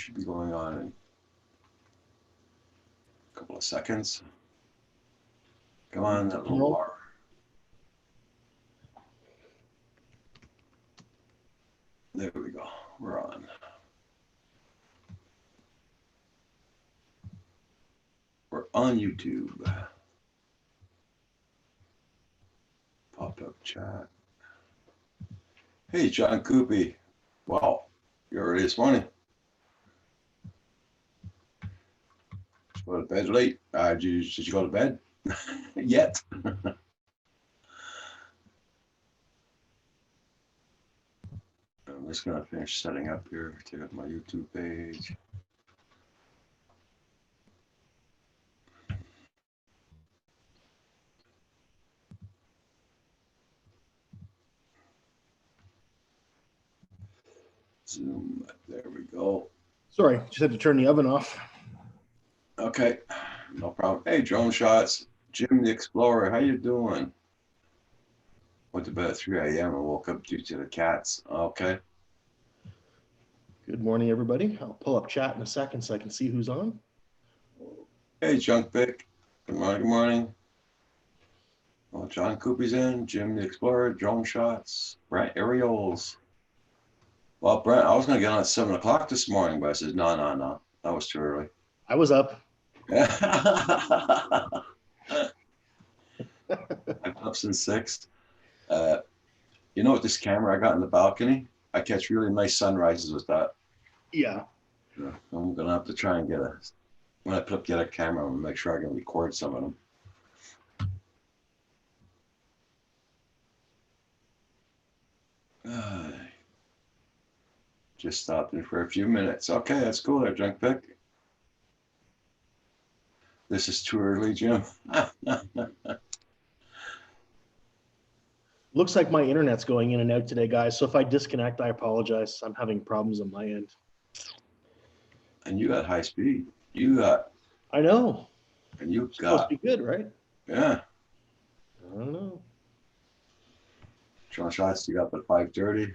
should be going on in a couple of seconds. Come on, that little bar. There we go. We're on. We're on YouTube. Pop-up chat. Hey, John Coopy. Wow, you're early this morning. Go to bed late. Did you go to bed yet? I'm just gonna finish setting up here. Take up my YouTube page. Zoom. There we go. Sorry, just had to turn the oven off. Okay, no problem. Hey, Drone Shots, Jim the Explorer, how you doing? Went to bed at 3 a.m. and woke up due to the cats. Okay. Good morning, everybody. I'll pull up chat in a second so I can see who's on. Hey, Junk Vic. Good morning. Good morning. Well, John Coopy's in. Jim the Explorer. Drone Shots. Brent Aerials. Well, Brent, I was going to get on at 7 o'clock this morning, but I said, no. That was too early. I was up. I've been up since 6. You know what, this camera I got in the balcony? I catch really nice sunrises with that. Yeah. I'm going to have to try and when I get a camera, I'm going to make sure I can record some of them. Just stopped in for a few minutes. Okay, that's cool there, Junk Pick. This is too early, Jim. Looks like my internet's going in and out today, guys. So if I disconnect, I apologize. I'm having problems on my end. And you got high speed. I know. And you it's supposed to be good, right? Yeah. I don't know. Drone Shots, you got up at 5:30.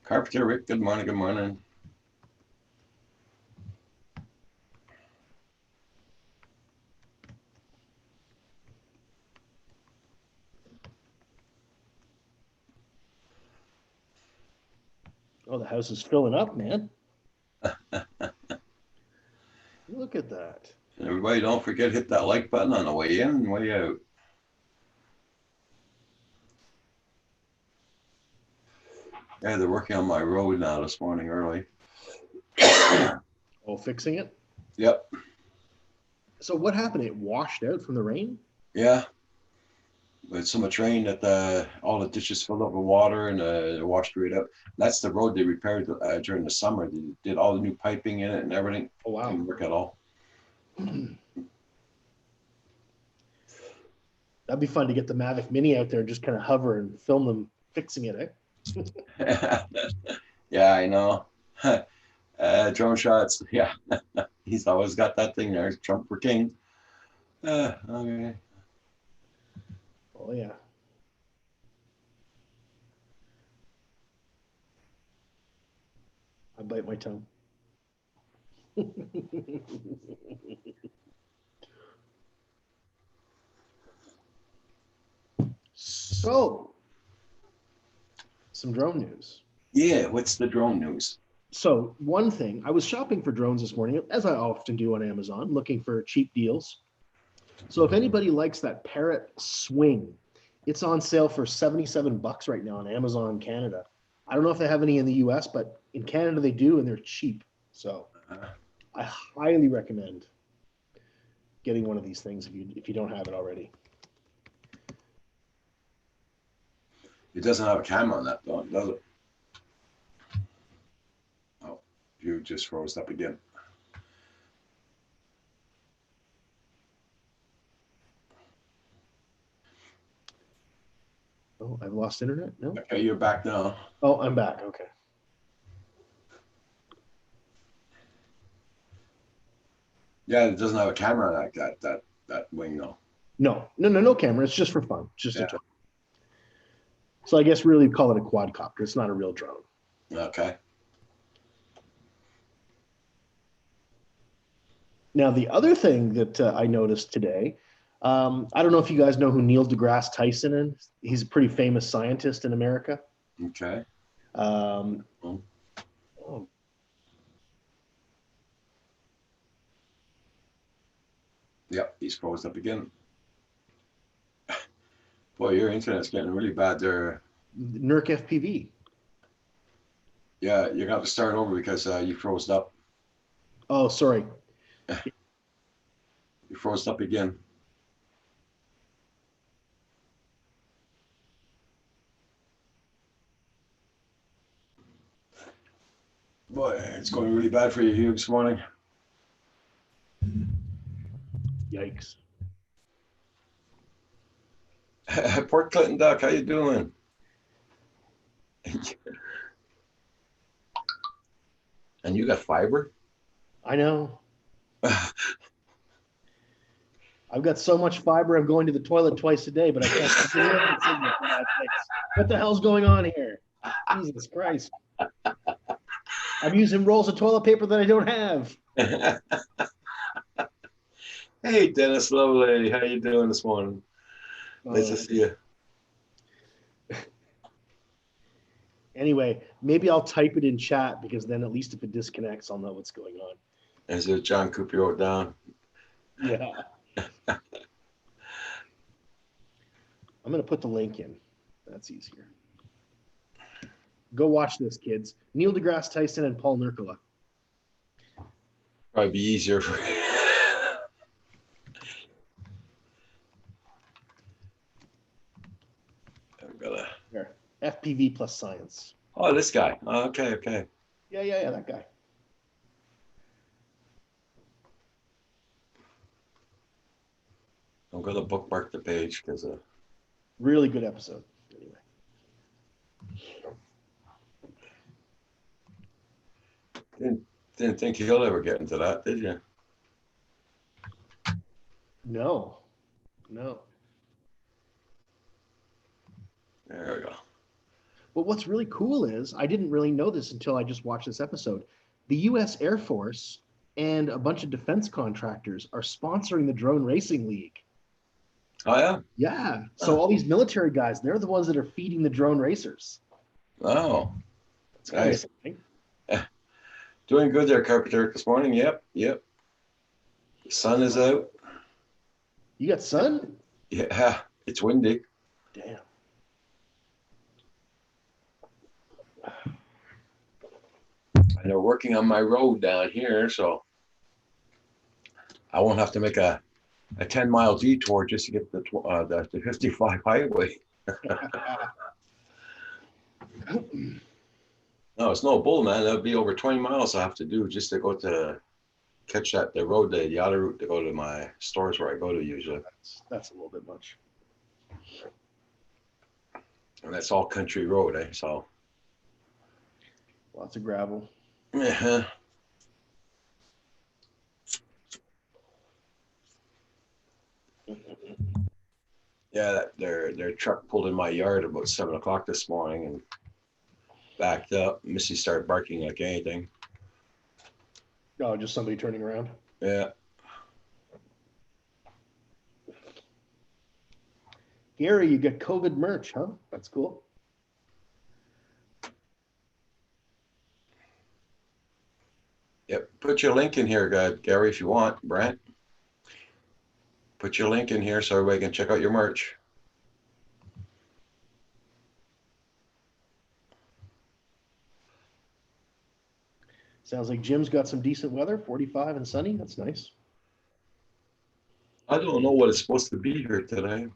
Carpenter Rick, good morning. Good morning. Oh, the house is filling up, man. Look at that. Everybody, don't forget to hit that like button on the way in and way out. Yeah, they're working on my road now this morning early. Oh, fixing it? Yep. So what happened? It washed out from the rain? Yeah. With so much rain that all the ditches filled up with water and it washed right out. That's the road they repaired during the summer. They did all the new piping in it and everything. Oh, wow. Didn't work at all. That'd be fun to get the Mavic Mini out there and just kind of hover and film them fixing it, eh? Yeah, I know. Drone Shots. Yeah. He's always got that thing there. Trump for king. Okay. Oh, yeah. I bite my tongue. So, some drone news. Yeah, what's the drone news? So, one thing, I was shopping for drones this morning, as I often do on Amazon, looking for cheap deals. So if anybody likes that Parrot Swing, it's on sale for $77 right now on Amazon Canada. I don't know if they have any in the US, but in Canada they do, and they're cheap. So I highly recommend getting one of these things if you don't have it already. It doesn't have a camera on that, though, does it? Oh, you just froze up again. Oh, I've lost internet? No? Okay, you're back now. Oh, I'm back. Okay. Yeah, it doesn't have a camera like that wing, though. No camera. It's just for fun. Just a drone. So I guess really call it a quadcopter. It's not a real drone. Okay. Now, the other thing that I noticed today, I don't know if you guys know who Neil deGrasse Tyson is. He's a pretty famous scientist in America. Okay. Um, Hmm. oh, Yep, he's froze up again. Boy, your internet's getting really bad there. NERC FPV. Yeah, you're gonna have to start over because you froze up. Oh, sorry. You froze up again. Boy, it's going really bad for you, Hugh, this morning. Yikes. Port Clinton Duck, how you doing? And you got fiber? I know. I've got so much fiber, I'm going to the toilet twice a day, but I can't get the signal for that thing. What the hell's going on here? Jesus Christ. I'm using rolls of toilet paper that I don't have. Hey, Dennis Lovely, how you doing this morning? Nice to see you. Anyway, maybe I'll type it in chat because then at least if it disconnects, I'll know what's going on. As John Cooper wrote down. Yeah. I'm going to put the link in. That's easier. Go watch this, kids. Neil deGrasse Tyson and Paul Nurkola. Probably be easier for I've got a... There. FPV plus science. Oh, this guy. Oh, okay, okay. Yeah, that guy. I'm going to bookmark the page because Really good episode. Anyway. didn't think he'll ever get into that, did you? No. There we go. But what's really cool is, I didn't really know this until I just watched this episode. The U.S. Air Force and a bunch of defense contractors are sponsoring the Drone Racing League. Oh, yeah? Yeah. So all these military guys, they're the ones that are feeding the drone racers. Oh, That's kind nice. of exciting. Doing good there, Carpenter, this morning. Yep. The sun is out. You got sun? Yeah, it's windy. Damn. And they're working on my road down here, so I won't have to make a 10-mile detour just to get the 55 highway. No, it's no bull, man. That'll be over 20 miles I have to do just to go to catch the road, the outer route to go to my stores where I go to usually. That's a little bit much. And that's all country road, eh? So. Lots of gravel. Yeah. Yeah, their truck pulled in my yard about 7 o'clock this morning and backed up. Missy started barking like anything. Oh, just somebody turning around? Yeah. Gary, you got COVID merch, huh? That's cool. Yep. Put your link in here, Gary, if you want, Brent. Put your link in here so everybody can check out your merch. Sounds like Jim's got some decent weather, 45 and sunny. That's nice. I don't know what it's supposed to be here today.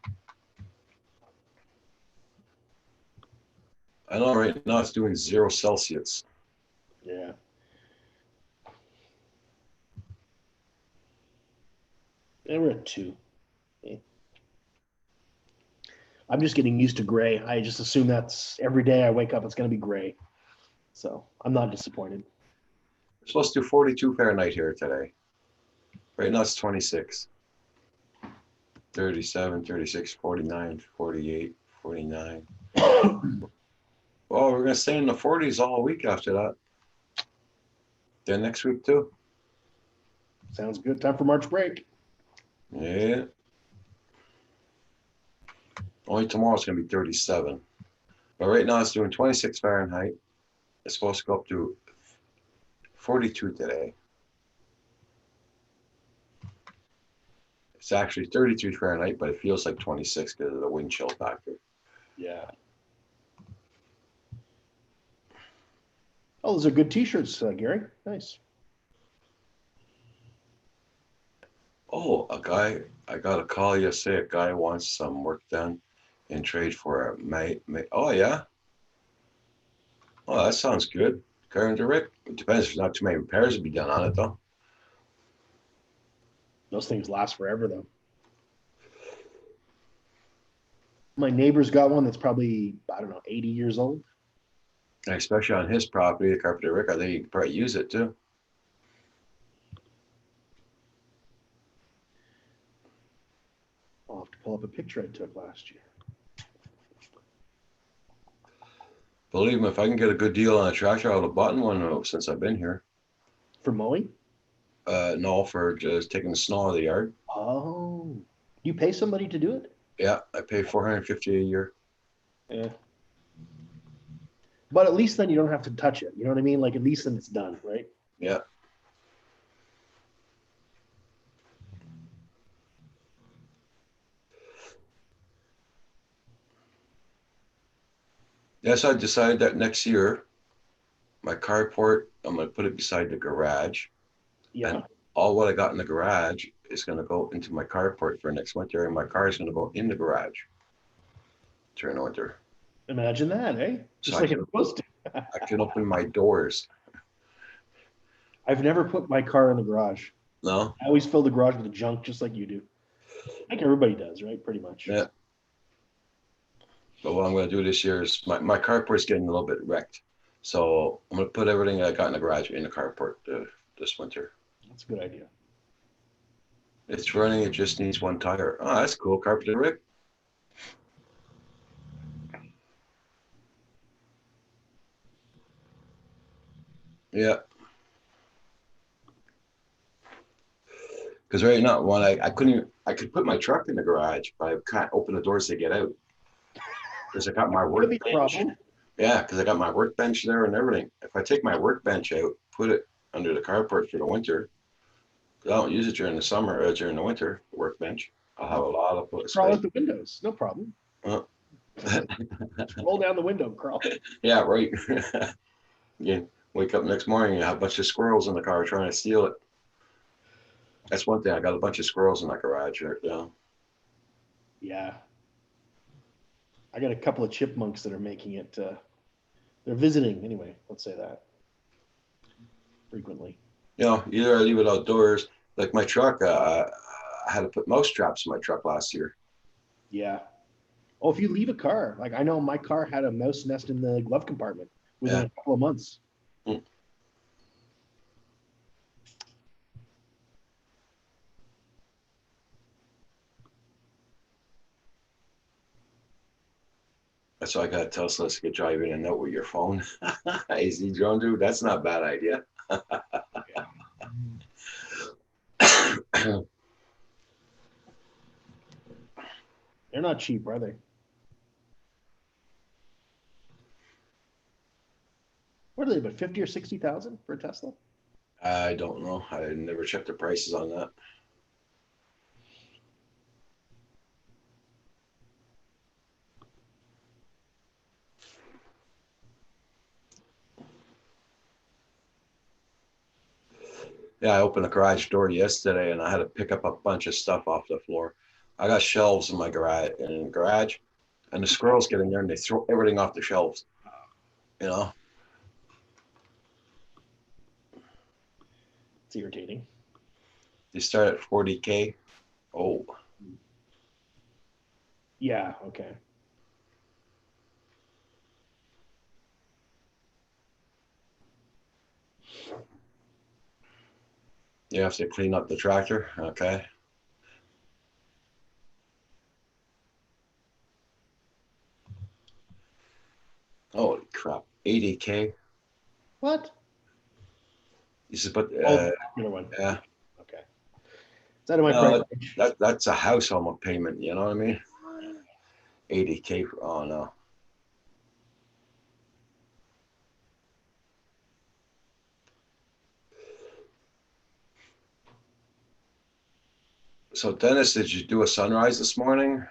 I know right now it's doing 0 Celsius. Yeah. And we're at 2. Yeah. I'm just getting used to gray. I just assume that's every day I wake up, it's going to be gray. So I'm not disappointed. We're supposed to do 42 Fahrenheit here today. Right now it's 26. 37, 36, 49, 48, 49. Well, we're going to stay in the 40s all week after that. Then next week too. Sounds good. Time for March break. Yeah. Only tomorrow's gonna be 37. But right now it's doing 26 Fahrenheit. It's supposed to go up to 42 today. It's actually 33 Fahrenheit, but it feels like 26 because of the wind chill factor. Yeah. Oh, those are good T-shirts, Gary. Nice. Oh, I got a call yesterday. A guy wants some work done in trade for a May. Oh, yeah. Oh, that sounds good. Carpenter Rick. It depends. There's not too many repairs to be done on it, though. Those things last forever, though. My neighbor's got one that's probably, I don't know, 80 years old. And especially on his property, the Carpenter Rick, I think he could probably use it too. I'll have to pull up a picture I took last year. Believe me, if I can get a good deal on a tractor, I would have bought one since I've been here. For mowing? No, for just taking the snow out of the yard. Oh. You pay somebody to do it? Yeah, I pay $450 a year. Yeah. But at least then you don't have to touch it. You know what I mean? Like at least then it's done, right? Yeah. Yes, I decided that next year, my carport, I'm going to put it beside the garage. Yeah. And all what I got in the garage is going to go into my carport for next winter, and my car is going to go in the garage during the winter. Imagine that, eh? Just So like it's supposed to. I can open my doors. I've never put my car in the garage. No? I always fill the garage with junk just like you do. Like everybody does, right? Pretty much. Yeah. But what I'm going to do this year is my carport's getting a little bit wrecked. So I'm going to put everything I got in the garage in the carport this winter. That's a good idea. It's running. It just needs one tire. Oh, that's cool. Carpenter Rick. Yeah. Because right now, when I couldn't even, I could put my truck in the garage, but I can't open the doors to get out. Because I got my Could be a workbench. problem. Yeah, because I got my workbench there and everything. If I take my workbench out, put it under the carport for the winter, because I don't use it during the summer or during the winter, the workbench, I'll have a lot of Crawl out space. the windows. No problem. Uh, Roll down the window, crawl. yeah, right. You wake up next morning, you have a bunch of squirrels in the car trying to steal it. That's one thing. I got a bunch of squirrels in my garage right now. Yeah. I got a couple of chipmunks that are making it. They're visiting anyway. Let's say that frequently. You know, either I leave it outdoors, like my truck. I had to put mouse traps in my truck last year. Yeah. Oh, if you leave a car, like I know my car had a mouse nest in the glove compartment within a couple of months. Mm. That's why I got to tell Celeste to get driving a note with your phone. Easy, John, dude. That's not a bad idea. They're not cheap, are they? What are they, about 50 or 60,000 for a Tesla? I don't know. I never checked the prices on that. Yeah, I opened the garage door yesterday and I had to pick up a bunch of stuff off the floor. I got shelves in my garage, and the squirrels get in there and they throw everything off the shelves. You know, It's irritating. they start at 40K. Oh, Yeah, okay. you have to clean up the tractor. Okay. Holy crap. 80K. What? You should put, Oh, the one. yeah. Okay. It's out of my No, price range. that's a household payment. You know what I mean? 80K. Oh no. So Dennis, did you do a sunrise this morning?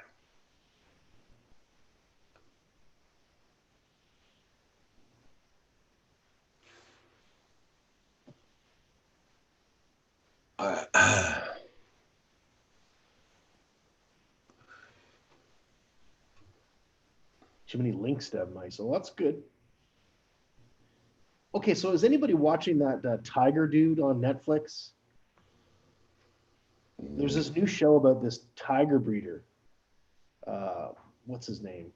Too many links to have nice. So that's good. Okay, so is anybody watching that Tiger Dude on Netflix? There's this new show about this tiger breeder. What's his name?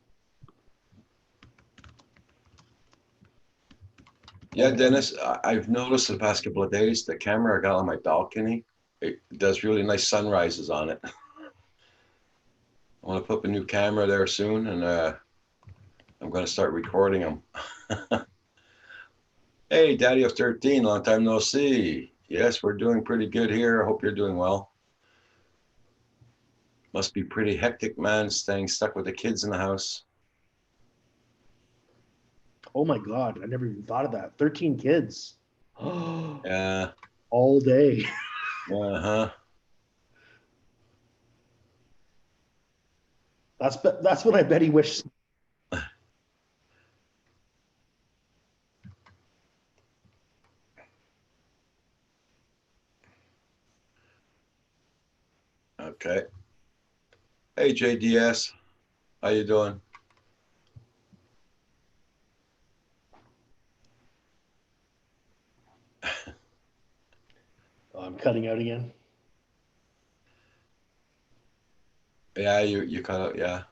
Yeah, Dennis, I've noticed the past couple of days the camera I got on my balcony, it does really nice sunrises on it. I want to put up a new camera there soon, and I'm going to start recording them. Hey, Daddy of 13, long time no see. Yes, we're doing pretty good here. I hope you're doing well. Must be pretty hectic, man, staying stuck with the kids in the house. Oh my God, I never even thought of that. 13 kids. Yeah, All day. uh-huh. That's what I bet he wished. Okay. Hey, JDS, how you doing? Oh, I'm cutting out again. Yeah, you cut out, yeah.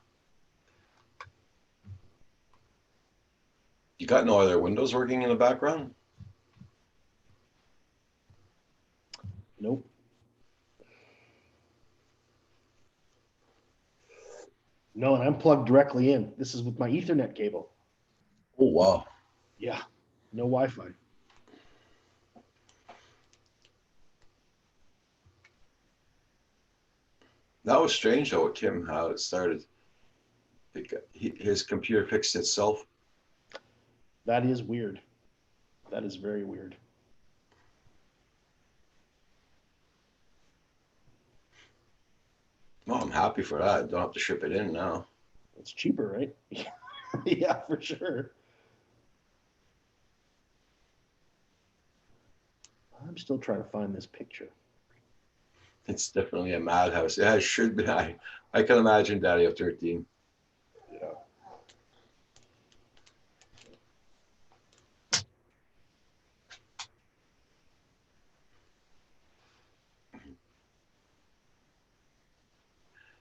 You got no other windows working in the background? Nope. No, and I'm plugged directly in. This is with my Ethernet cable. Oh, wow. Yeah, no Wi-Fi. That was strange though with Kim, how it started. His computer fixed itself. That is weird. That is very weird. Well, I'm happy for that. Don't have to ship it in now. It's cheaper, right? Yeah, for sure. I'm still trying to find this picture. It's definitely a madhouse. Yeah, it should be. I can imagine Daddy of 13. Yeah.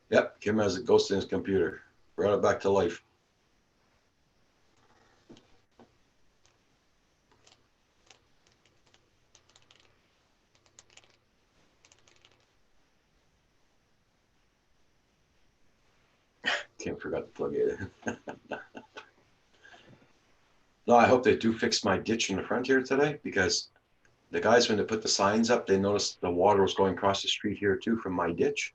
Yep, Kim has a ghost in his computer. Brought it back to life. Kim forgot to plug it in. No, I hope they do fix my ditch in the front here today, because the guys, when they put the signs up, they noticed the water was going across the street here too from my ditch.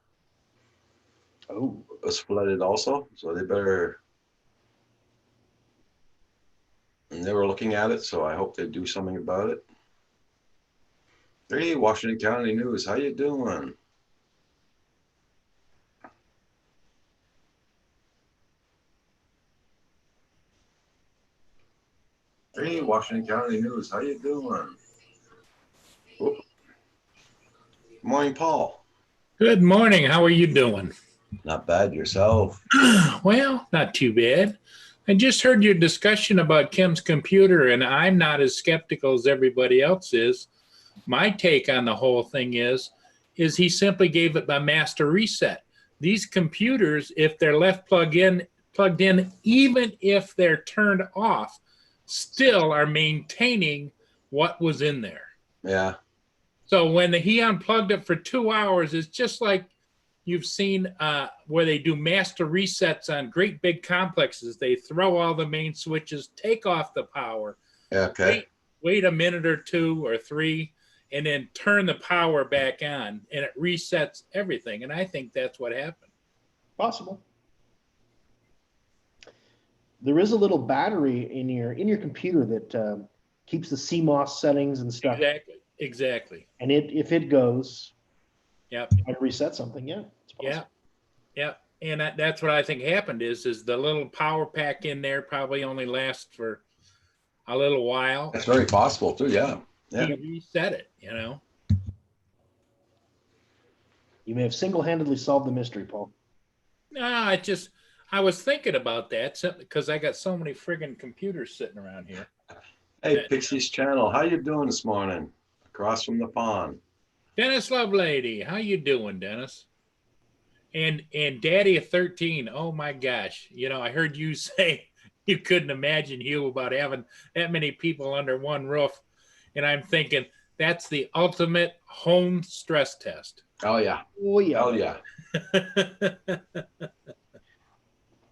Oh, It was flooded also, so they better. And they were looking at it, so I hope they do something about it. Hey, Washington County News, how you doing? Hey, Washington County News, how you doing? Good morning, Paul. Good morning. How are you doing? Not bad, yourself. Well, not too bad. I just heard your discussion about Kim's computer, and I'm not as skeptical as everybody else is. My take on the whole thing is he simply gave it a master reset. These computers, if they're left plugged in, even if they're turned off, still are maintaining what was in there. Yeah. So when he unplugged it for 2 hours, it's just like you've seen where they do master resets on great big complexes. They throw all the main switches, take off the power, Okay. wait a minute or two or three, and then turn the power back on, and it resets everything. And I think that's what happened. Possible. There is a little battery in your computer that keeps the CMOS settings and stuff. Exactly. And if it goes, Yep. I'd reset something. Yeah. It's possible. Yeah. And that's what I think happened is the little power pack in there probably only lasts for a little while. That's very possible too. Yeah. Yeah. He reset it, you know. You may have single-handedly solved the mystery, Paul. No, I was thinking about that because I got so many friggin' computers sitting around here. Hey, Pixie's channel. How you doing this morning? Across from the pond. Dennis Lovelady, how you doing, Dennis? And Daddy of 13, oh my gosh. You know, I heard you say you couldn't imagine, Hugh, about having that many people under one roof. And I'm thinking that's the ultimate home stress test. Oh yeah. Oh yeah. Oh yeah.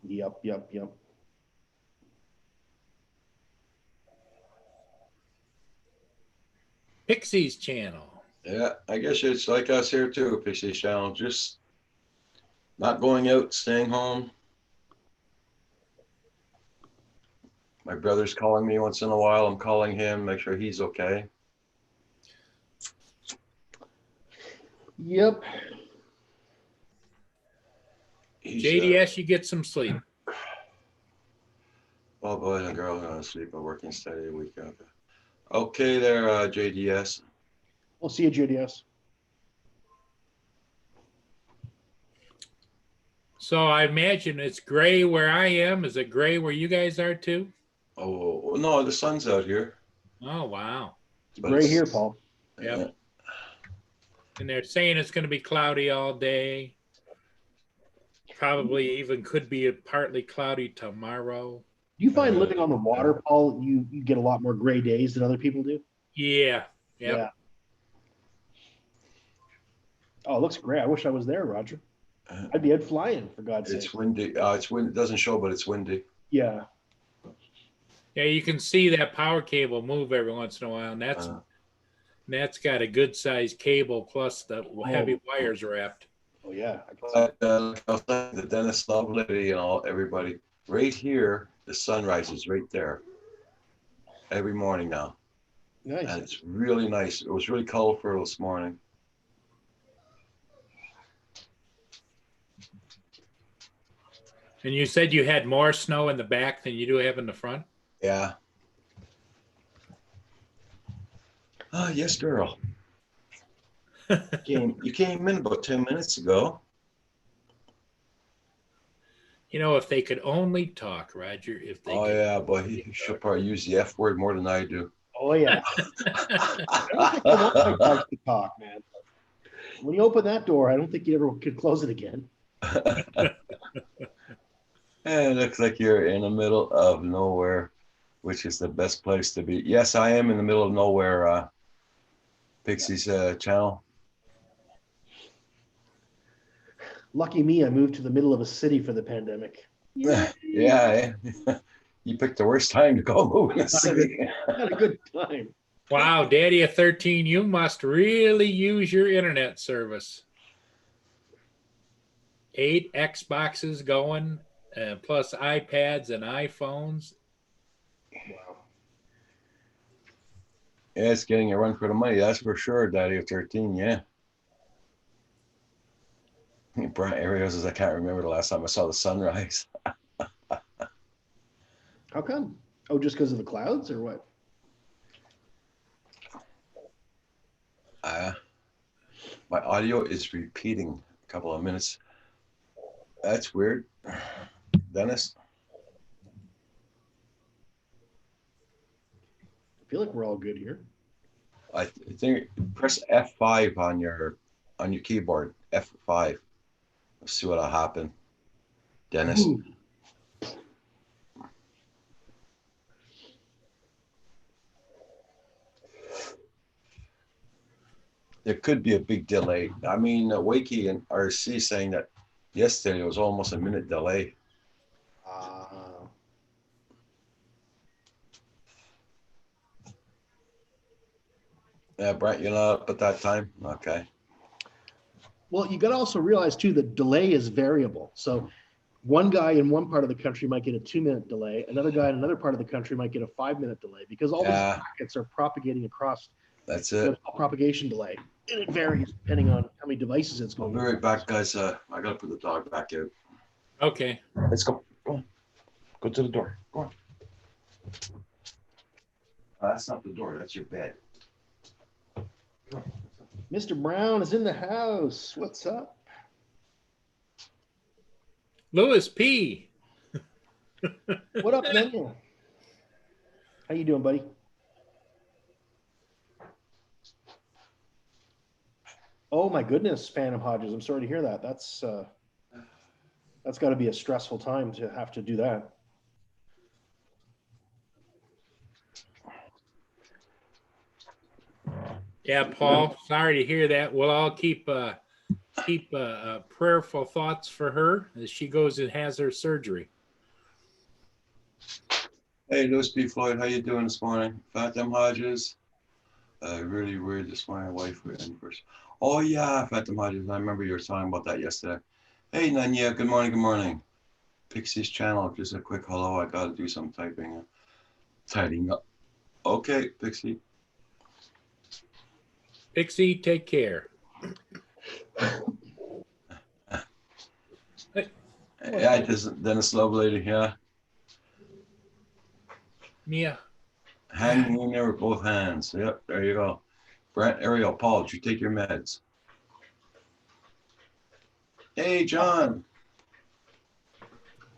Yep. Pixie's channel. Yeah, I guess it's like us here too, Pixie's channel. Just not going out, staying home. My brother's calling me once in a while. I'm calling him, make sure he's okay. Yep. JDS, you get some sleep. Well, boys and girls are going to sleep, but working steady a week. Okay there, JDS. We'll see you, JDS. So I imagine it's gray where I am. Is it gray where you guys are too? Oh, no, the sun's out here. Oh, wow. It's gray here, Paul. Yep. And they're saying it's going to be cloudy all day. Probably even could be partly cloudy tomorrow. Do you find living on the water, Paul, you get a lot more gray days than other people do? Yeah. Yep. Yeah. Oh, it looks great. I wish I was there, Roger. I'd fly in, for God's sake. It's windy. It's wind. It doesn't show, but it's windy. Yeah. Yeah, you can see that power cable move every once in a while, and that's got a good sized cable plus the heavy wires wrapped. Oh yeah. The Dennis Lovelady and all everybody right here. The sun rises right there every morning now. Nice. And it's really nice. It was really colorful this morning. And you said you had more snow in the back than you do have in the front? Yeah. Oh, yes, girl. You came in about 10 minutes ago. You know, if they could only talk, Roger, if they could. Yeah, but she'll probably use the F word more than I do. Oh yeah. I don't think I want my dogs to talk, man. When you open that door, I don't think you ever could close it again. It looks like you're in the middle of nowhere, which is the best place to be. Yes, I am in the middle of nowhere, Pixie's channel. Lucky me, I moved to the middle of a city for the pandemic. Yeah. You picked the worst time to go move in the city. Had a good time. Wow, Daddy of 13, you must really use your internet service. 8 Xboxes going, plus iPads and iPhones. Wow. Yeah, it's getting a run for the money, that's for sure, Daddy of 13, yeah. Brian Arias says, I can't remember the last time I saw the sunrise. How come? Oh, just because of the clouds or what? My audio is repeating a couple of minutes. That's weird. Dennis? I feel like we're all good here. I think press F5 on your keyboard. F5. Let's see what'll happen. Dennis. Ooh. There could be a big delay. I mean, Wakey and RC saying that yesterday it was almost a minute delay. Yeah, Brent, you're not up at that time? Okay. Well, you got to also realize too, the delay is variable. So one guy in one part of the country might get a 2-minute delay. Another guy in another part of the country might get a 5-minute delay because all Yeah. the packets are propagating across. That's It's it. called propagation delay. And it varies depending on how many devices it's I'll going be right across. back, guys. I gotta put the dog back out. Okay. Let's go. Go on. Go to the door. Go on. That's not the door. That's your bed. Mr. Brown is in the house. What's up? Louis P. What up, Nanya? How you doing, buddy? Oh my goodness, Phantom Hodges. I'm sorry to hear that. That's got to be a stressful time to have to do that. Yeah, Paul. Sorry to hear that. We'll all keep prayerful thoughts for her as she goes and has her surgery. Hey, Louis B. Floyd, how you doing this morning? Phantom Hodges. Really weird this morning. Wife in first. Oh yeah, Phantom Hodges. I remember you were talking about that yesterday. Hey, Nanya. Good morning. Good morning. Pixie's channel. Just a quick hello. I gotta do some typing, tidying up. Okay, Pixie. Pixie, take care. Yeah, just Dennis Lovelady. Yeah, Mia. hang in there with both hands. Yep, there you go. Brent, Ariel, Paul, did you take your meds? Hey, John.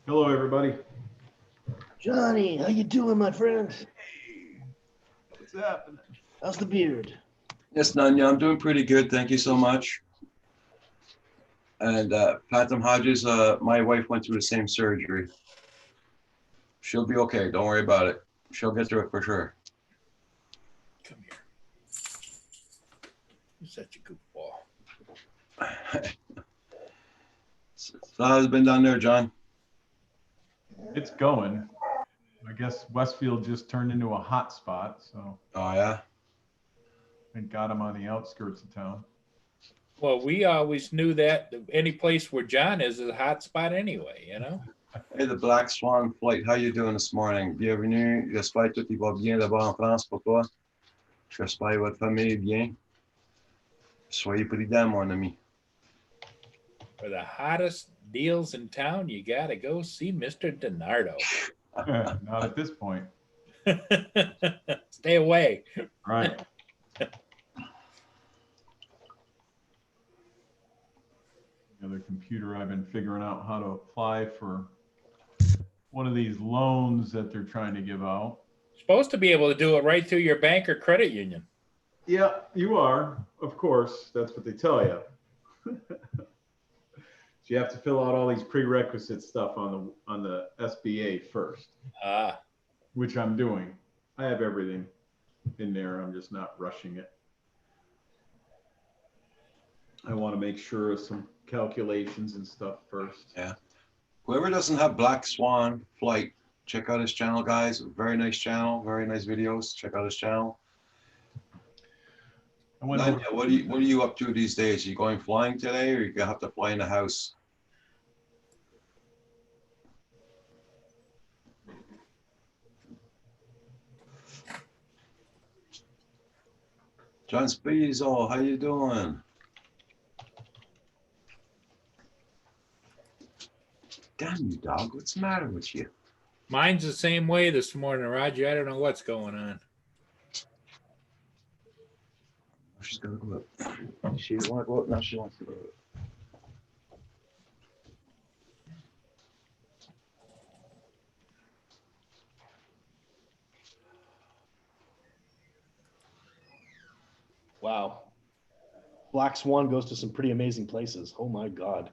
Hello, everybody. Johnny, how you doing, my friend? What's happening? How's the beard? Yes, Nanya, I'm doing pretty good. Thank you so much. And Phantom Hodges, my wife went through the same surgery. She'll be okay. Don't worry about it. She'll get through it for sure. Come here. You're such a goofball. So how's it been down there, John? It's going. I guess Westfield just turned into a hot spot, so Oh, yeah? I got them on the outskirts of town. Well, we always knew that any place where John is a hot spot anyway, you know? Hey, the Black Swan Flight, how you doing this morning? Bienvenue. J'espère que tout va bien d'abord en France pour toi. J'espère que votre famille est bien. Soyez prudent, mon ami. For the hottest deals in town, you got to go see Mr. DiNardo. Not at this point. Stay away. Right. The other computer, I've been figuring out how to apply for one of these loans that they're trying to give out. Supposed to be able to do it right through your bank or credit union. Yeah, you are. Of course, that's what they tell you. So you have to fill out all these prerequisite stuff on the SBA first, which I'm doing. I have everything in there. I'm just not rushing it. I want to make sure of some calculations and stuff first. Yeah. Whoever doesn't have Black Swan Flight, check out his channel, guys. Very nice channel, very nice videos. Check out his channel. Nanya, what are you up to these days? Are you going flying today, or you gonna have to fly in the house? John Speezel, how you doing? Damn you, dog. What's the matter with you? Mine's the same way this morning, Roger. I don't know what's going on. She's gonna go up. She didn't want to go up. Now she wants to go up. Wow. Black Swan goes to some pretty amazing places. Oh my God.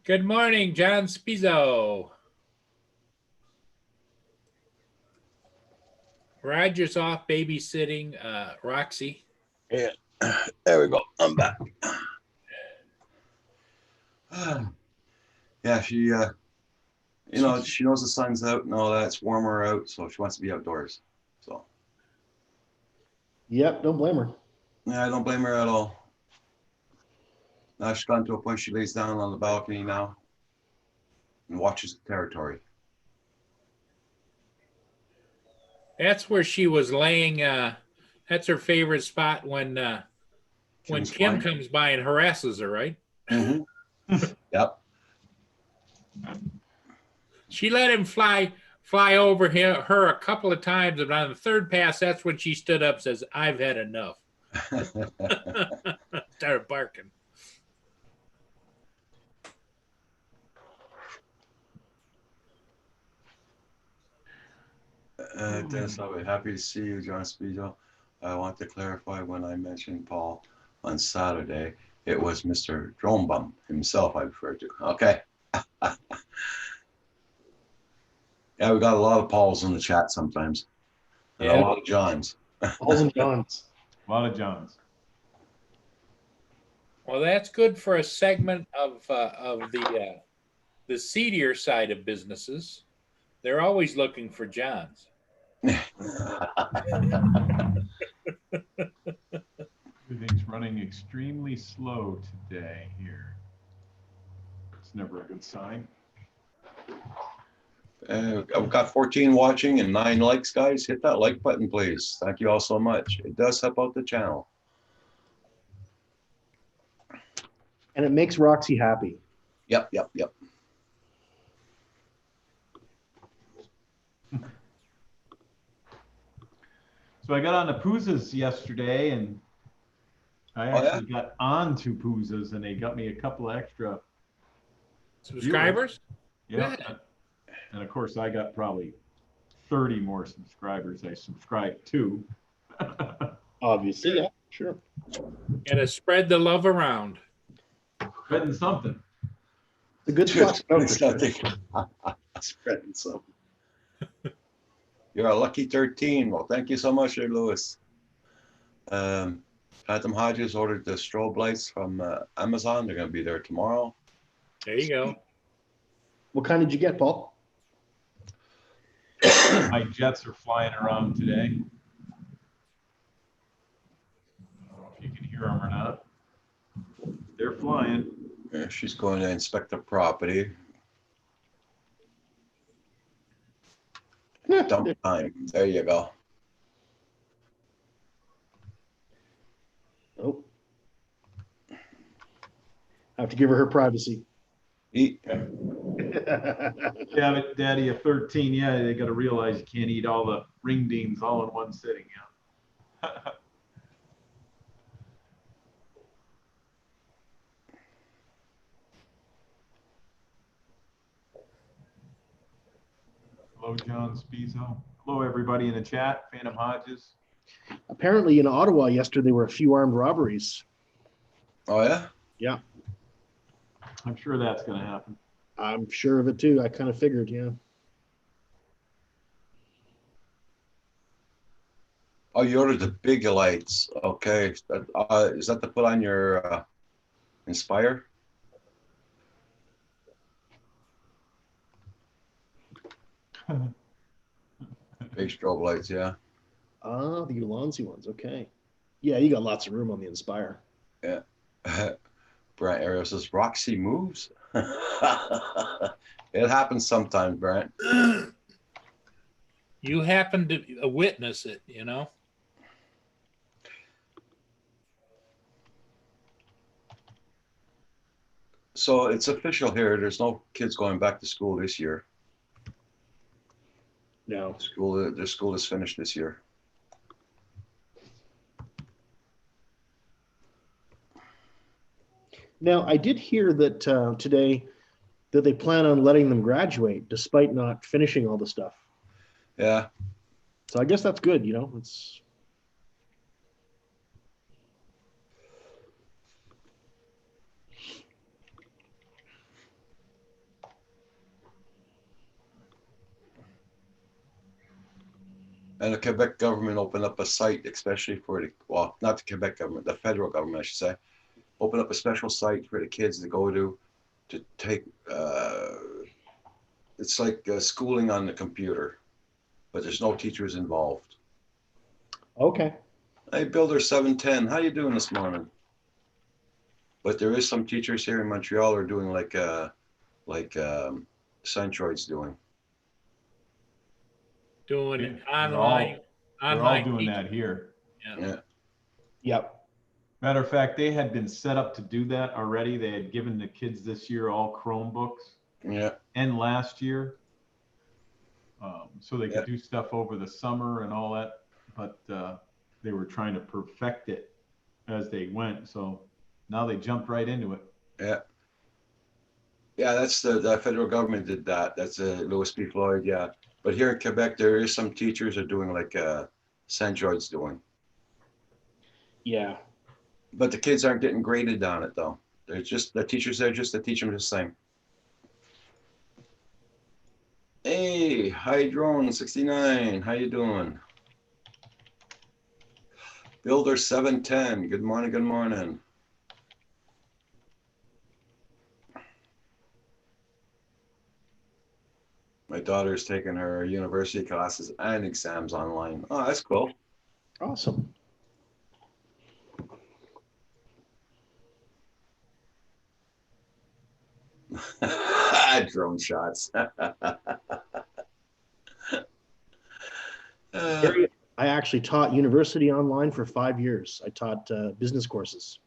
Good morning, John Spizzo. Roger's off babysitting Roxy. Yeah, there we go. I'm back. Yeah, she, you know, she knows the sun's out and all that. It's warmer out, so she wants to be outdoors. So Yep, don't blame her. Yeah, I don't blame her at all. Now she's gotten to a point she lays down on the balcony now and watches the territory. That's where she was laying. That's her favorite spot when Kim's Kim fine. comes by and harasses her, right? Yep. She let him fly over her a couple of times, and on the third pass, that's when she stood up and says, "I've had enough." Started barking. Dennis, I'll be happy to see you, John Speedo. I want to clarify when I mentioned Paul on Saturday, it was Mr. Drone Bum himself I referred to. Okay. Yeah, we got a lot of Pauls in the chat sometimes. And Yeah. a lot of Johns. Pauls and Johns. A lot of Johns. Well, that's good for a segment of the seedier side of businesses. They're always looking for Johns. Everything's running extremely slow today here. It's never a good sign. I've got 14 watching and 9 likes, guys. Hit that like button, please. Thank you all so much. It does help out the channel. And it makes Roxy happy. Yep. So I got on the Poozas yesterday, and I actually got on to Poozas, and they got me a couple of extra subscribers. Yeah, and of course I got probably 30 more subscribers I subscribed to. Obviously, yeah, sure. Gotta spread the love around. Spreading something. It's a good spot. Spreading something. You're a lucky 13. Well, thank you so much, there, Lewis. Phantom Hodges ordered the strobe lights from Amazon. They're going to be there tomorrow. There you go. What kind did you get, Paul? My jets are flying around today. I don't know if you can hear them or not. They're flying. Yeah, she's going to inspect the property. Dump time. There you go. Oh. I have to give her privacy. Eat. Yeah, but Daddy, at 13, yeah, they got to realize you can't eat all the ring beans all in one sitting. Yeah. Hello, John Spizo. Hello, everybody in the chat. Phantom Hodges. Apparently in Ottawa yesterday, there were a few armed robberies. Oh, yeah? Yeah. I'm sure that's going to happen. I'm sure of it too. I kind of figured, yeah. Oh, you ordered the big lights. Okay. Is that to put on your Inspire? Big strobe lights, yeah. Ah, the Ulanzi ones. Okay. Yeah, you got lots of room on the Inspire. Yeah. Brent Ariel says, Roxy moves. It happens sometimes, Brent. You happen to witness it, you know? So it's official here. There's no kids going back to school this year. No. Their school is finished this year. Now, I did hear that today that they plan on letting them graduate despite not finishing all the stuff. Yeah. So I guess that's good, you know. It's And the Quebec government opened up a site, especially for the, well, not the Quebec government, the federal government, I should say, opened up a special site for the kids to go to take, it's like schooling on the computer, but there's no teachers involved. okay. Hey, Builder 710, how you doing this morning? But there is some teachers here in Montreal are doing like Centroid's doing. Doing They're online, They're all online doing teaching. that here. Yeah. Yeah. Yep. Matter of fact, they had been set up to do that already. They had given the kids this year all Chromebooks Yeah. and last year. So they Yeah. could do stuff over the summer and all that, but they were trying to perfect it as they went. So now they jumped right into it. Yeah. Yeah, that's the federal government did that. That's Louis P. Floyd, yeah. But here in Quebec, there is some teachers are doing like Centroid's doing. Yeah. But the kids aren't getting graded on it though. They're just the teachers there just to teach them the same. Hey, hi drone 69. How you doing? Builder 710. Good morning, good morning. My daughter's taking her university classes and exams online. Oh, that's cool. Awesome. Drone shots. I actually taught university online for 5 years. I taught business courses.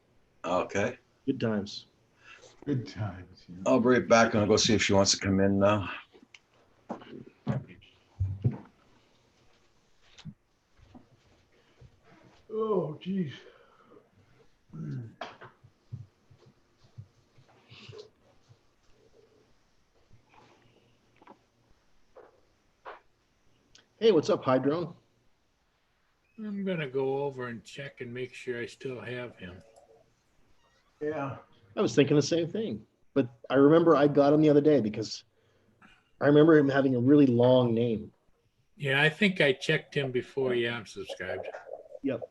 Okay. Good times. Good times. Yeah. I'll be right back and I'll go see if she wants to come in now. Oh, geez. Hey, what's up, Hydrone? I'm gonna go over and check and make sure I still have him. Yeah. I was thinking the same thing, but I remember I got him the other day because I remember him having a really long name. Yeah, I think I checked him before. Yeah, I'm subscribed. Yep.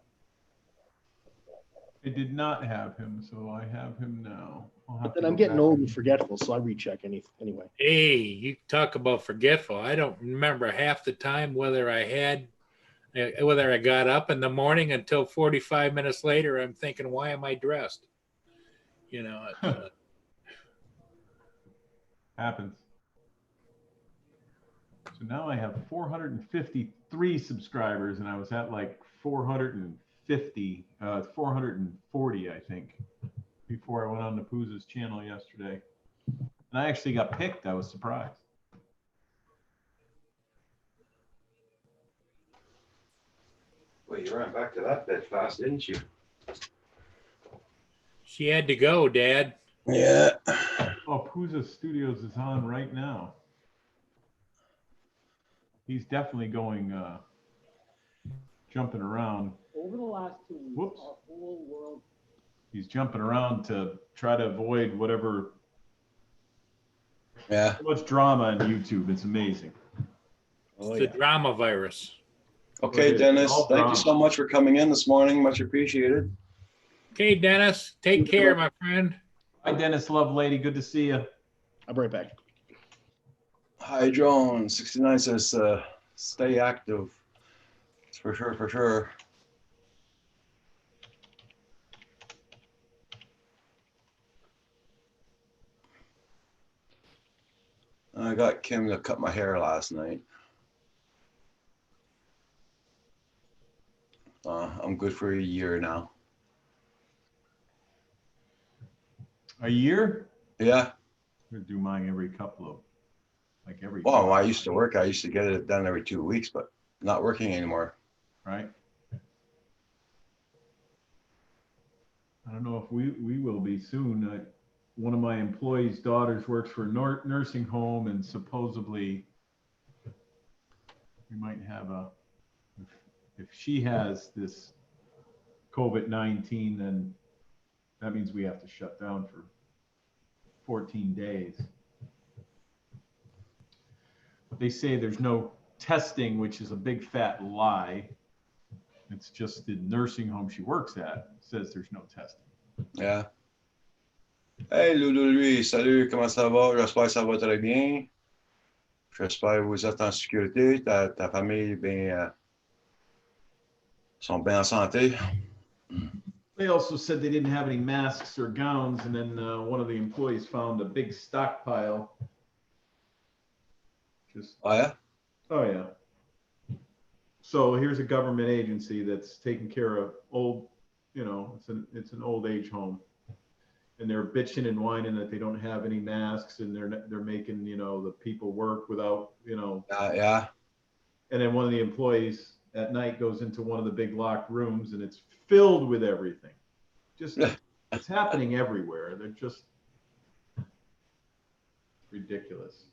I did not have him, so I have him now. But then I'm getting old and forgetful, so I recheck anyway. Hey, you talk about forgetful. I don't remember half the time whether I got up in the morning until 45 minutes later. I'm thinking, why am I dressed? You know, Happens. So now I have 453 subscribers, and I was at like 440, I think, before I went on to Pooza's channel yesterday. And I actually got picked. I was surprised. Wait, you ran back to that bed fast, didn't you? she had to go, Dad. Yeah. Oh, Pooza Studios is on right now. He's definitely going, jumping around. Over the last 2 weeks, Whoops. our whole world. He's jumping around to try to avoid whatever. Yeah. So much drama on YouTube. It's amazing. Oh, It's the drama virus. Okay, Okay, Dennis, all thank you drama. so much for coming in this morning. Much appreciated. Okay, Dennis, take care, my friend. Hi, Dennis Lovelady. Good to see you. I'll be right back. Hi, Drone 69 says, stay active. It's for sure, for sure. I got Kim to cut my hair last night. I'm good for a year now. A year? Yeah. I'm gonna do mine every couple of, like every. Well, I used to work. I used to get it done every 2 weeks, but not working anymore. Right. I don't know if we will be soon. One of my employees' daughters works for a nursing home, and supposedly we might have if she has this COVID-19, then that means we have to shut down for 14 days. But they say there's no testing, which is a big fat lie. It's just the nursing home she works at says there's no testing. Yeah. Hey, Loulou, lui, salut, comment ça va? J'espère que ça va très bien. J'espère que vous êtes en sécurité, ta famille, bien. Sont bien en santé. They also said they didn't have any masks or gowns, and then one of the employees found a big stockpile. Just, Oh, yeah? oh yeah. So here's a government agency that's taking care of old, it's an old age home, and they're bitching and whining that they don't have any masks, and they're making the people work without. Yeah. And then one of the employees at night goes into one of the big locked rooms, and it's filled with everything. Just it's happening everywhere. They're just ridiculous.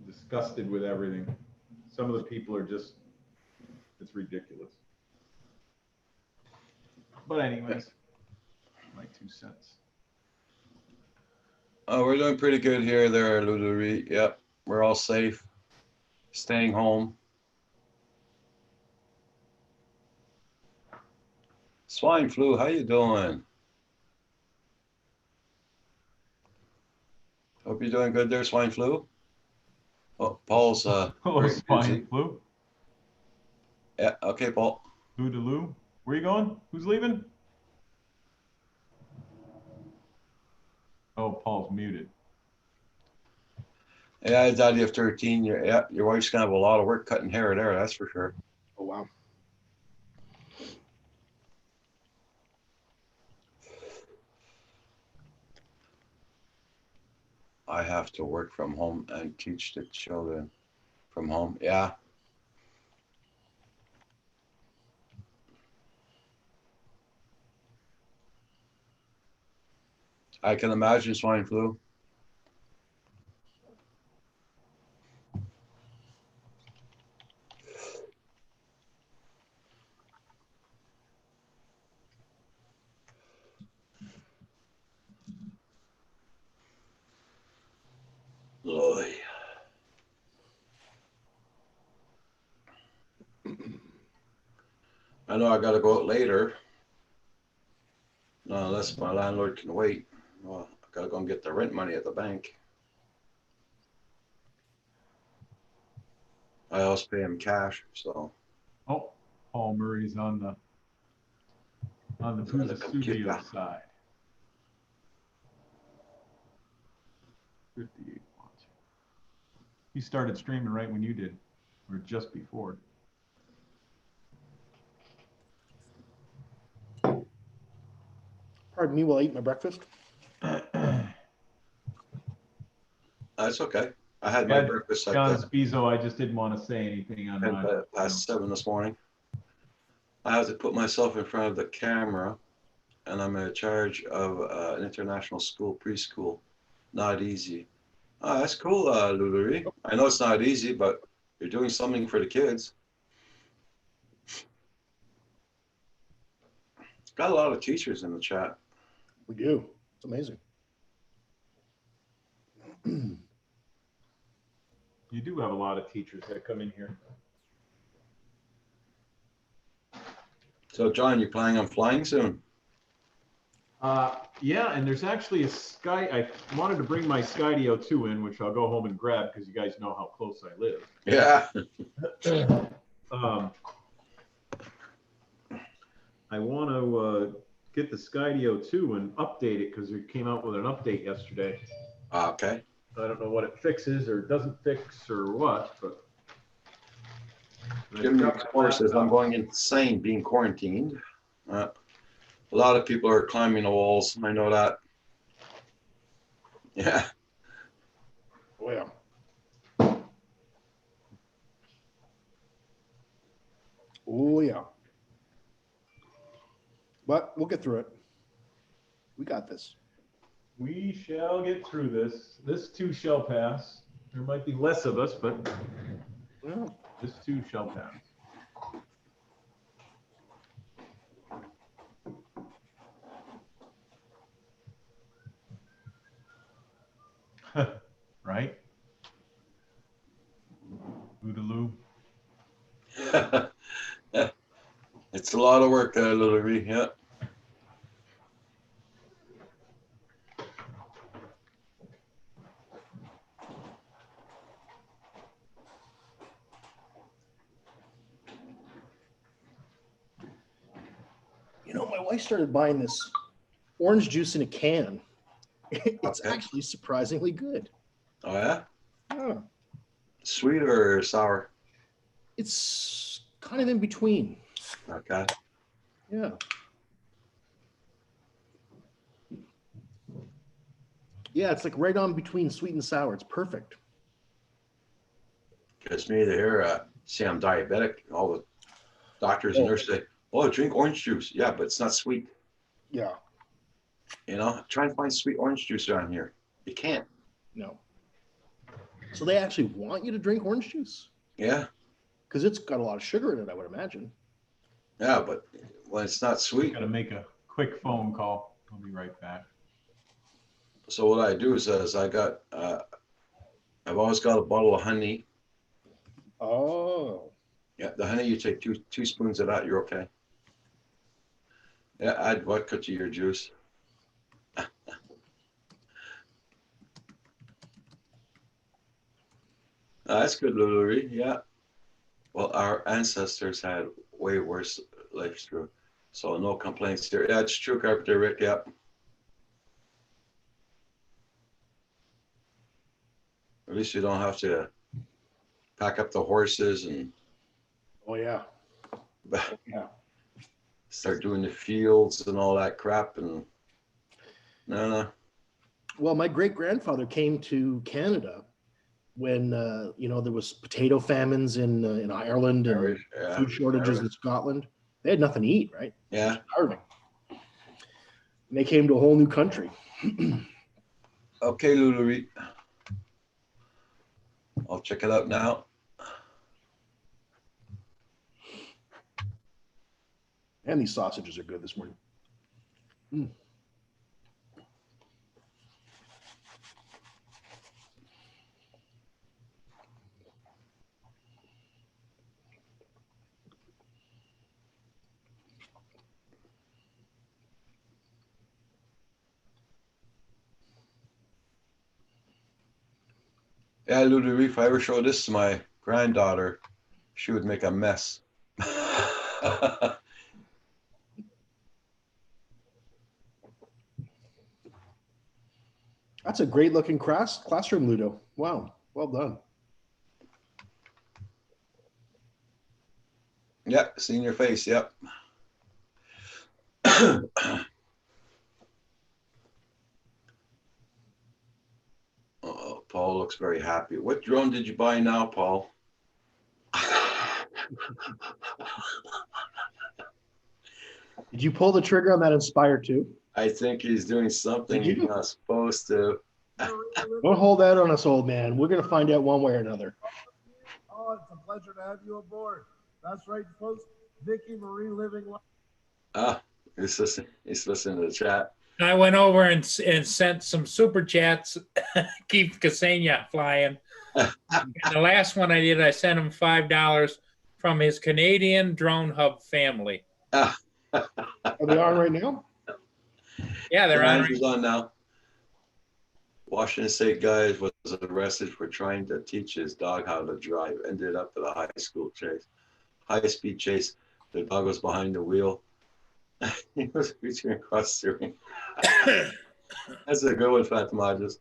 Disgusted with everything. Some of the people are just, it's ridiculous. But anyways, my 2 cents. Oh, we're doing pretty good here, there, Ludovic. Yep, we're all safe. Staying home. Swine flu, how you doing? Hope you're doing good there, swine flu. Oh, Paul's Hello, very swine busy. flu. Yeah, okay, Paul. Lou. Where you going? Who's leaving? Oh, Paul's muted. Yeah, Daddy of 13. Your wife's gonna have a lot of work cutting hair there, that's for sure. Oh, wow. I have to work from home and teach the children from home. Yeah. I can imagine swine flu. Oy. I know I gotta go out later. No, unless my landlord can wait. Well, I gotta go and get the rent money at the bank. I also pay him cash, so. Oh, Paul Murray's on the the computer. studio side. 58 watching. He started streaming right when you did, or just before. Pardon me while I eat my breakfast. That's okay. I had my Yeah, breakfast John at Spizo, I just didn't want to say anything on my. past 7 this morning. I have to put myself in front of the camera, and I'm in charge of an international school preschool. Not easy. Oh, that's cool, Ludovic. I know it's not easy, but you're doing something for the kids. Got a lot of teachers in the chat. We do. It's amazing. You do have a lot of teachers that come in here. So, John, you planning on flying soon? Yeah, and there's actually a Sky. I wanted to bring my Skydio 2 in, which I'll go home and grab because you guys know how close I live. Yeah. I want to get the Skydio 2 and update it because it came out with an update yesterday. Okay. I don't know what it fixes or doesn't fix or what, but. Jim the Explorer says, I'm going insane being quarantined. A lot of people are climbing the walls. I know that. Yeah. Oh, yeah. Oh, yeah. But we'll get through it. We got this. We shall get through this. This too shall pass. There might be less of us, but Yeah. this too shall pass. Right? Bootaloo. It's a lot of work, Ludovic. Yeah. my wife started buying this orange juice in a can. It's Okay. actually surprisingly good. Oh yeah, Yeah. sweet or sour? It's kind of in between. Okay. Yeah. Yeah, it's like right on between sweet and sour. It's perfect. Because me here, see, I'm diabetic. All the doctors and Oh. nurses say, "Oh, drink orange juice." Yeah, but it's not sweet. Yeah. You know, try and find sweet orange juice around here. You can't. No. So they actually want you to drink orange juice Yeah, because it's got a lot of sugar in it, I would imagine. yeah, but when it's not sweet, Got to make a quick phone call. I'll be right back. so what I do is I got, I've always got a bottle of honey. Oh. Yeah, the honey, you take two spoons of that, you're okay. Yeah, add vodka to your juice. That's good, Lulu. Yeah. Well, our ancestors had way worse lives through, so no complaints here. Yeah, it's true, Carpenter Rick. Yeah. At least you don't have to pack up the horses and Oh yeah. Yeah. start doing the fields and all that crap. And no. Well, my great grandfather came to Canada when there was potato famines in Ireland and Yeah, food shortages in Scotland. They had nothing to eat, right? yeah. Starving. And they came to a whole new country. Okay, Lulu. I'll check it out now. And these sausages are good this morning. Mm. Yeah, Lulu, if I ever show this to my granddaughter, she would make a mess. That's a great looking classroom, Ludo. Wow. Well done. Yep, seen your face. Yep. Oh, Paul looks very happy. What drone did you buy now, Paul? Did you pull the trigger on that Inspire 2? I think he's doing something Did he's you? not supposed to. Don't hold that on us, old man. We're going to find out one way or another. Oh, it's a pleasure to have you aboard. That's right, folks. Vicky Marie living life. Ah, he's listening to the chat. I went over and sent some super chats. Keep Ksenia flying. And the last one I did, I sent him $5 from his Canadian Drone Hub family. Are they on right now? Yeah, they're on. He's on now. Washington State guy was arrested for trying to teach his dog how to drive. Ended up at a high-speed chase. The dog was behind the wheel. He was reaching across steering. That's a good one, Fatmajas.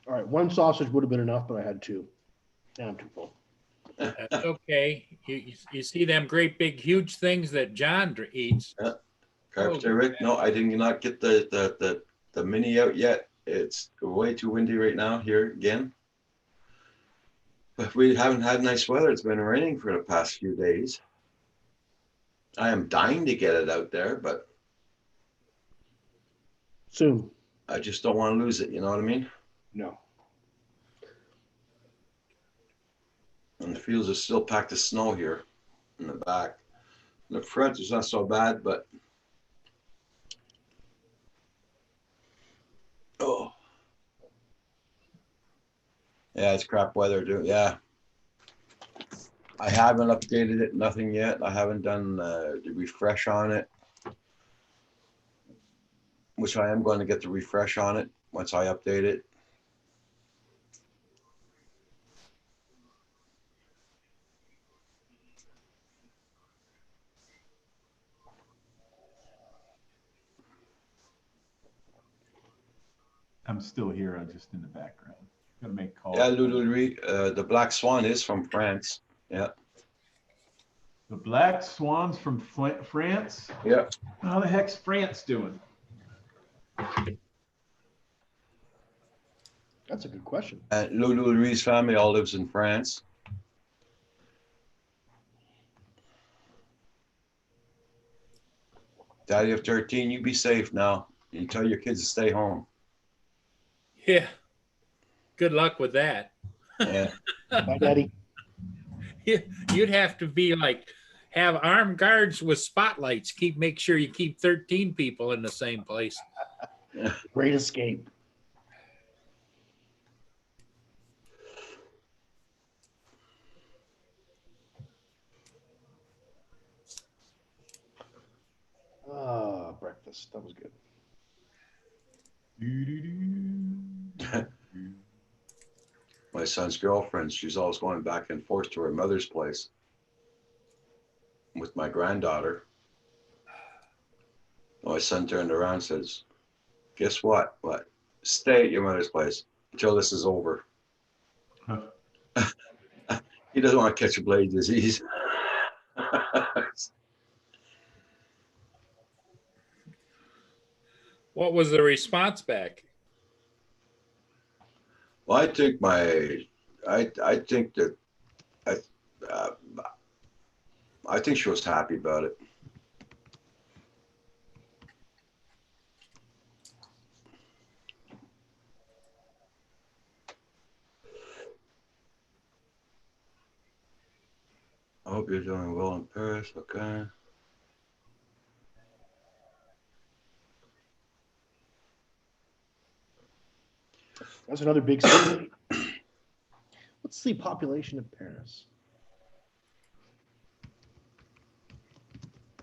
All right. One sausage would have been enough, but I had two. And I'm too full. That's okay. You see them great big huge things that John eats. Carpenter Rick, no, I did not get the mini out yet. It's way too windy right now here again. But we haven't had nice weather. It's been raining for the past few days. I am dying to get it out there, but Soon. I just don't want to lose it. You know what I mean? No. And the fields are still packed with snow here in the back. In the front, it's not so bad, but oh, yeah, it's crap weather, dude. Yeah, I haven't updated it, nothing yet. I haven't done the refresh on it, which I am going to get the refresh on it once I update it. I'm still here. I'm just in the background. Gotta make calls. Yeah, Lulu, the Black Swan is from France. Yeah. The Black Swans from France. Yeah. How the heck's France doing? That's a good question. And Lulu Louis' family all lives in France. Daddy of 13, you be safe now. You tell your kids to stay home. Yeah. Good luck with that. Yeah. Bye, Daddy. You'd have to be like, have armed guards with spotlights. Make sure you keep 13 people in the same place. Great escape. Ah, breakfast. That was good. My son's girlfriend, she's always going back and forth to her mother's place with my granddaughter. My son turned around and says, guess what? What? Stay at your mother's place until this is over. Huh. He doesn't want to catch a blade disease. What was the response back? Well, I think that I think she was happy about it. I hope you're doing well in Paris. Okay. That's another big city. What's the population of Paris?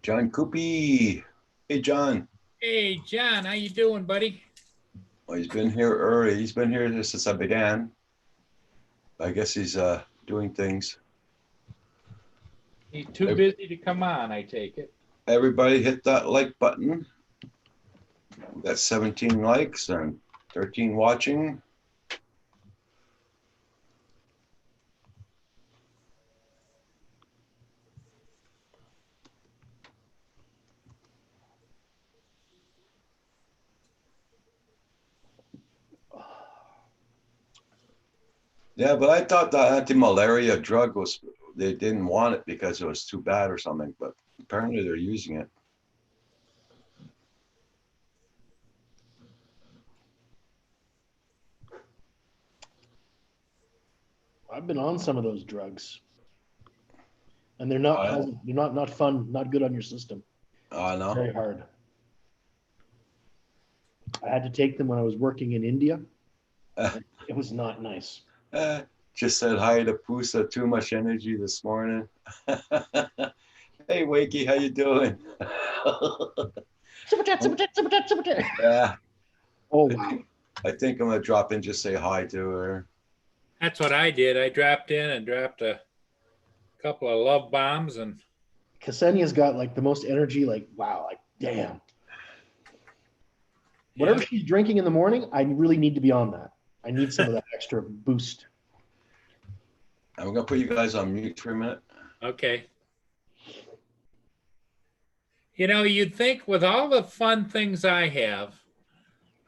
John Coopy. Hey, John. Hey, John, how you doing, buddy? Well, he's been here early. He's been here since I began. I guess he's doing things. He's too busy to come on, I take it. Everybody hit that like button. We got 17 likes and 13 watching. Yeah, but I thought the anti-malaria drug was, they didn't want it because it was too bad or something, but apparently they're using it. I've been on some of those drugs, and they're not Oh, yeah? pleasant. They're not fun, not good on your system. Oh, no. Very hard. I had to take them when I was working in India. It was not nice. Just said hi to Pusa. Too much energy this morning. Hey, Wakey, how you doing? Super chat, super chat, super chat, super chat. Yeah, Oh, wow. I think I'm gonna drop in, just say hi to her. That's what I did. I dropped in and dropped a couple of love bombs, and Ksenia's got like the most energy, like, wow, like, damn. Whatever she's drinking in the morning, I really need to be on that. I need some of that extra boost. I'm gonna put you guys on mute for a minute. okay. You know, you'd think with all the fun things I have,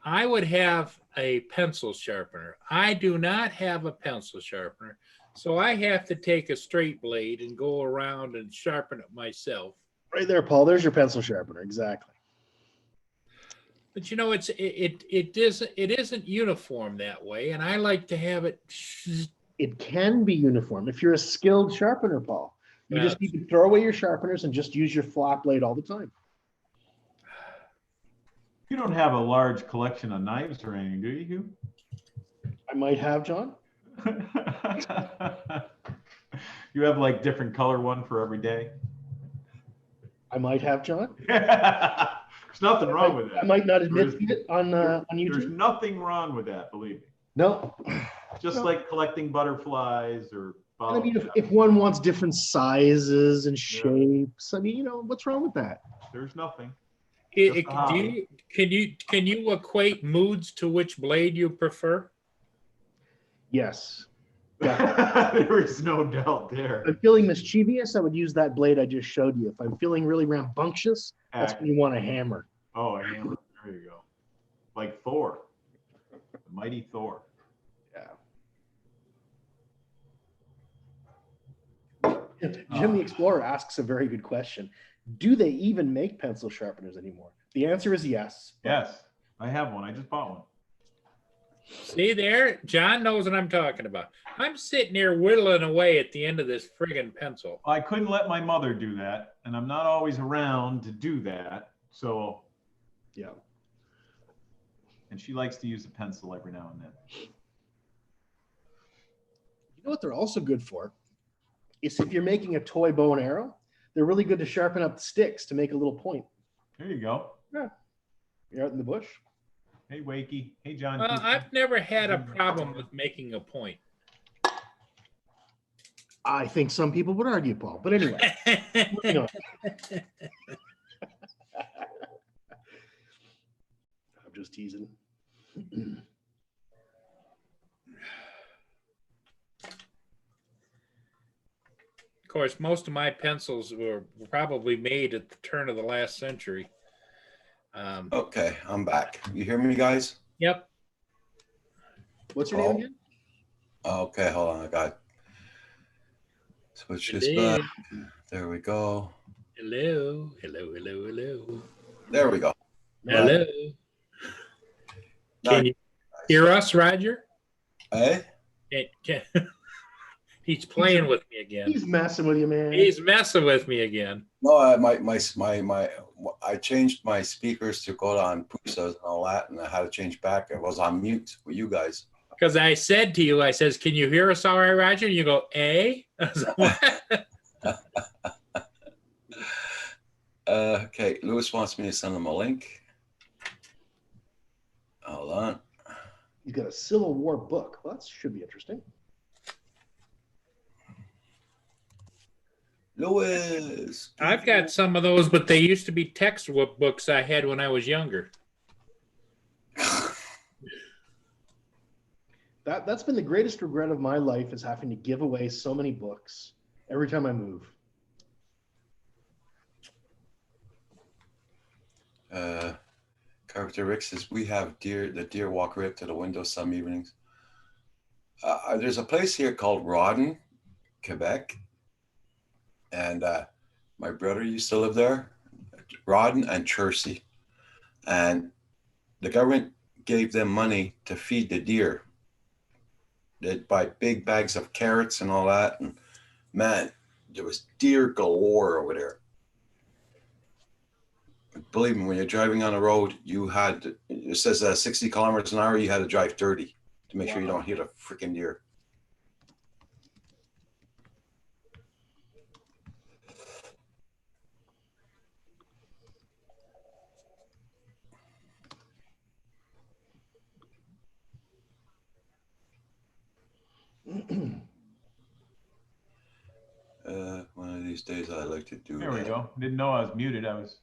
I would have a pencil sharpener. I do not have a pencil sharpener, so I have to take a straight blade and go around and sharpen it myself. Right there, Paul. There's your pencil sharpener. Exactly. But you know, it isn't uniform that way, and I like to have it. It can be uniform if you're a skilled sharpener, Paul. You Yeah. just need to throw away your sharpeners and just use your flat blade all the time. You don't have a large collection of knives or anything, do you, Hugh? I might have, John. You have like different color one for every day? I might have, John. There's nothing wrong with that. I might not admit There's- it on There's YouTube. nothing wrong with that, believe me. No. Just No. like collecting butterflies or I mean, bottles. if one wants different sizes and shapes, I mean, you know, what's wrong with that? There's nothing. It- Just a do you, can you equate moods to which blade you prefer? Yes. Yeah. There is no doubt there. If I'm feeling mischievous, I would use that blade I just showed you. If I'm feeling really rambunctious, that's when you want a hammer. Oh, a hammer. There you go. Like Thor, the mighty Thor. Jim the Explorer asks a very good question. Do they even make pencil sharpeners anymore? The answer is yes. Yes, I have one. I just bought one. See there, John knows what I'm talking about. I'm sitting here whittling away at the end of this friggin' pencil. I couldn't let my mother do that, and I'm not always around to do that. So, Yeah. and she likes to use a pencil every now and then. You know what they're also good for? Is if you're making a toy bow and arrow, they're really good to sharpen up the sticks to make a little point. There you go. You're out in the bush. Hey, Wakey. Hey, John. Well, I've never had a problem with making a point. I think some people would argue, Paul. But anyway, moving on. I'm just teasing. Of course, most of my pencils were probably made at the turn of the last century. Okay, I'm back. You hear me, guys? Yep. What's your name again? Okay, hold on. I got switch this Hello. back. There we go. Hello. Hello. Hello. Hello. There we go. Hello. Can you hear us, Roger? Hey, He's playing with me again. He's messing with you, man. He's messing with me again. no, I changed my speakers to go on Pusas and all that, and I had to change back. I was on mute with you guys. Because I said to you, I says, can you hear us all right, Roger? And you go, eh? I was like, what? Okay, Lewis wants me to send him a link. Hold on. He's got a Civil War book. Well, that should be interesting. Lewis. I've got some of those, but they used to be textbook books I had when I was younger. That's been the greatest regret of my life, is having to give away so many books every time I move. Carpenter Rick says we have the deer walk right up to the window some evenings. There's a place here called Rawdon, Quebec, and my brother used to live there. Rawdon and Chertsey, and the government gave them money to feed the deer. They'd buy big bags of carrots and all that, and man, there was deer galore over there. Believe me, when you're driving on the road, it says 60 kilometers an hour, you had to drive 30 to make sure you don't hit a freaking deer. One of these days I'd like to do There we that. go. Didn't know I was muted. I was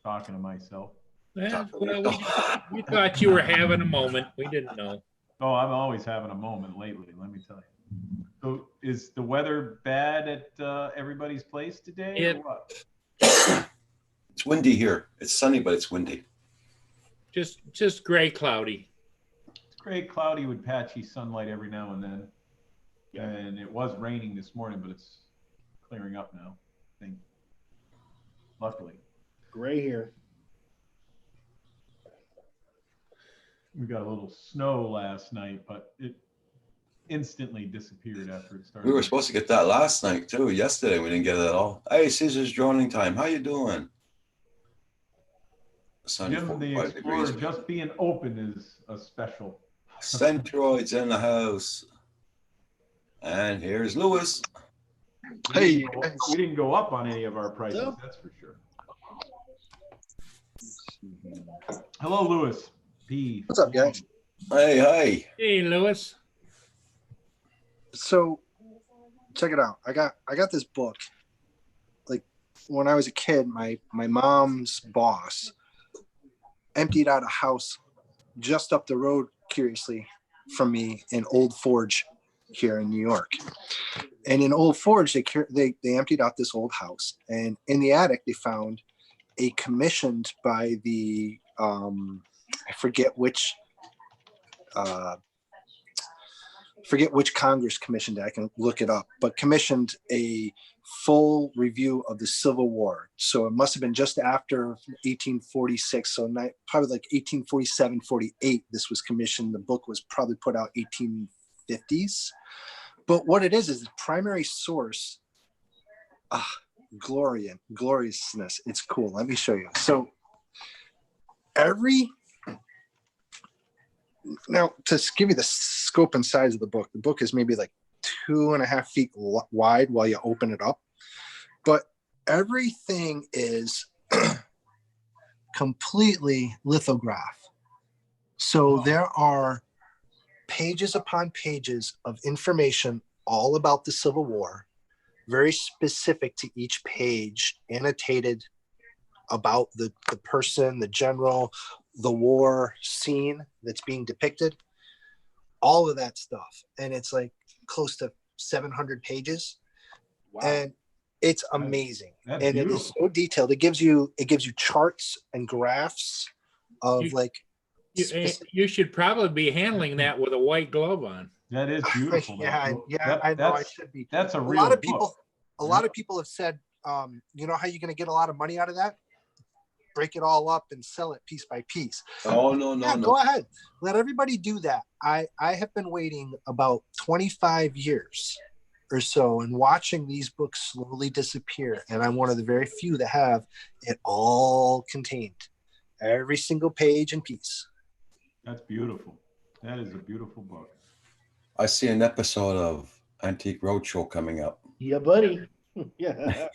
talking to myself. Well, we thought you were having a moment. We didn't know. Oh, I'm always having a moment lately, let me tell you. So is the weather bad at everybody's place today or what? It's windy here. It's sunny, but it's windy. Just gray, cloudy. It's gray, cloudy with patchy sunlight every now and then. And it was raining this morning, but it's clearing up now, I think. Luckily. Gray here. We got a little snow last night, but it instantly disappeared after it started. We were supposed to get that last night too. Yesterday we didn't get it at all. Hey, Caesar's droning time. How you doing? Jim the Explorer, just being open is a special. Centroids in the house. And here's Lewis. Hey, We didn't go up on any of our prices, that's for sure. Hello, Lewis. P. what's up, guys? Hey, hi. Hey, Lewis. So, check it out. I got this book. Like when I was a kid, my mom's boss emptied out a house just up the road, curiously, from me in Old Forge here in New York. And in Old Forge, they emptied out this old house, and in the attic they found a commissioned by the I forget which Congress commissioned it. I can look it up, but commissioned a full review of the Civil War. So it must have been just after 1846. So probably like 1847, 48, this was commissioned. The book was probably put out 1850s. But what it is the primary source, gloriousness. It's cool. Let me show you. So now to give you the scope and size of the book is maybe like 2.5 feet wide while you open it up, but everything is completely lithograph. So there are pages upon pages of information all about the Civil War, very specific to each page, annotated about the person, the general, the war scene that's being depicted, all of that stuff. And it's like close to 700 pages. Wow. And it's amazing. That's and beautiful. It is so detailed. It gives you charts and graphs of you should probably be handling that with a white glove on. That is beautiful. I know I should be. That's a real lot of book. people. A lot of people have said, you know how you're going to get a lot of money out of that? Break it all up and sell it piece by piece. Oh, no. Go ahead. Let everybody do that. I have been waiting about 25 years or so and watching these books slowly disappear. And I'm one of the very few that have it all contained. Every single page and piece. That's beautiful. That is a beautiful book. I see an episode of Antique Roadshow coming up. Yeah, buddy. Yeah.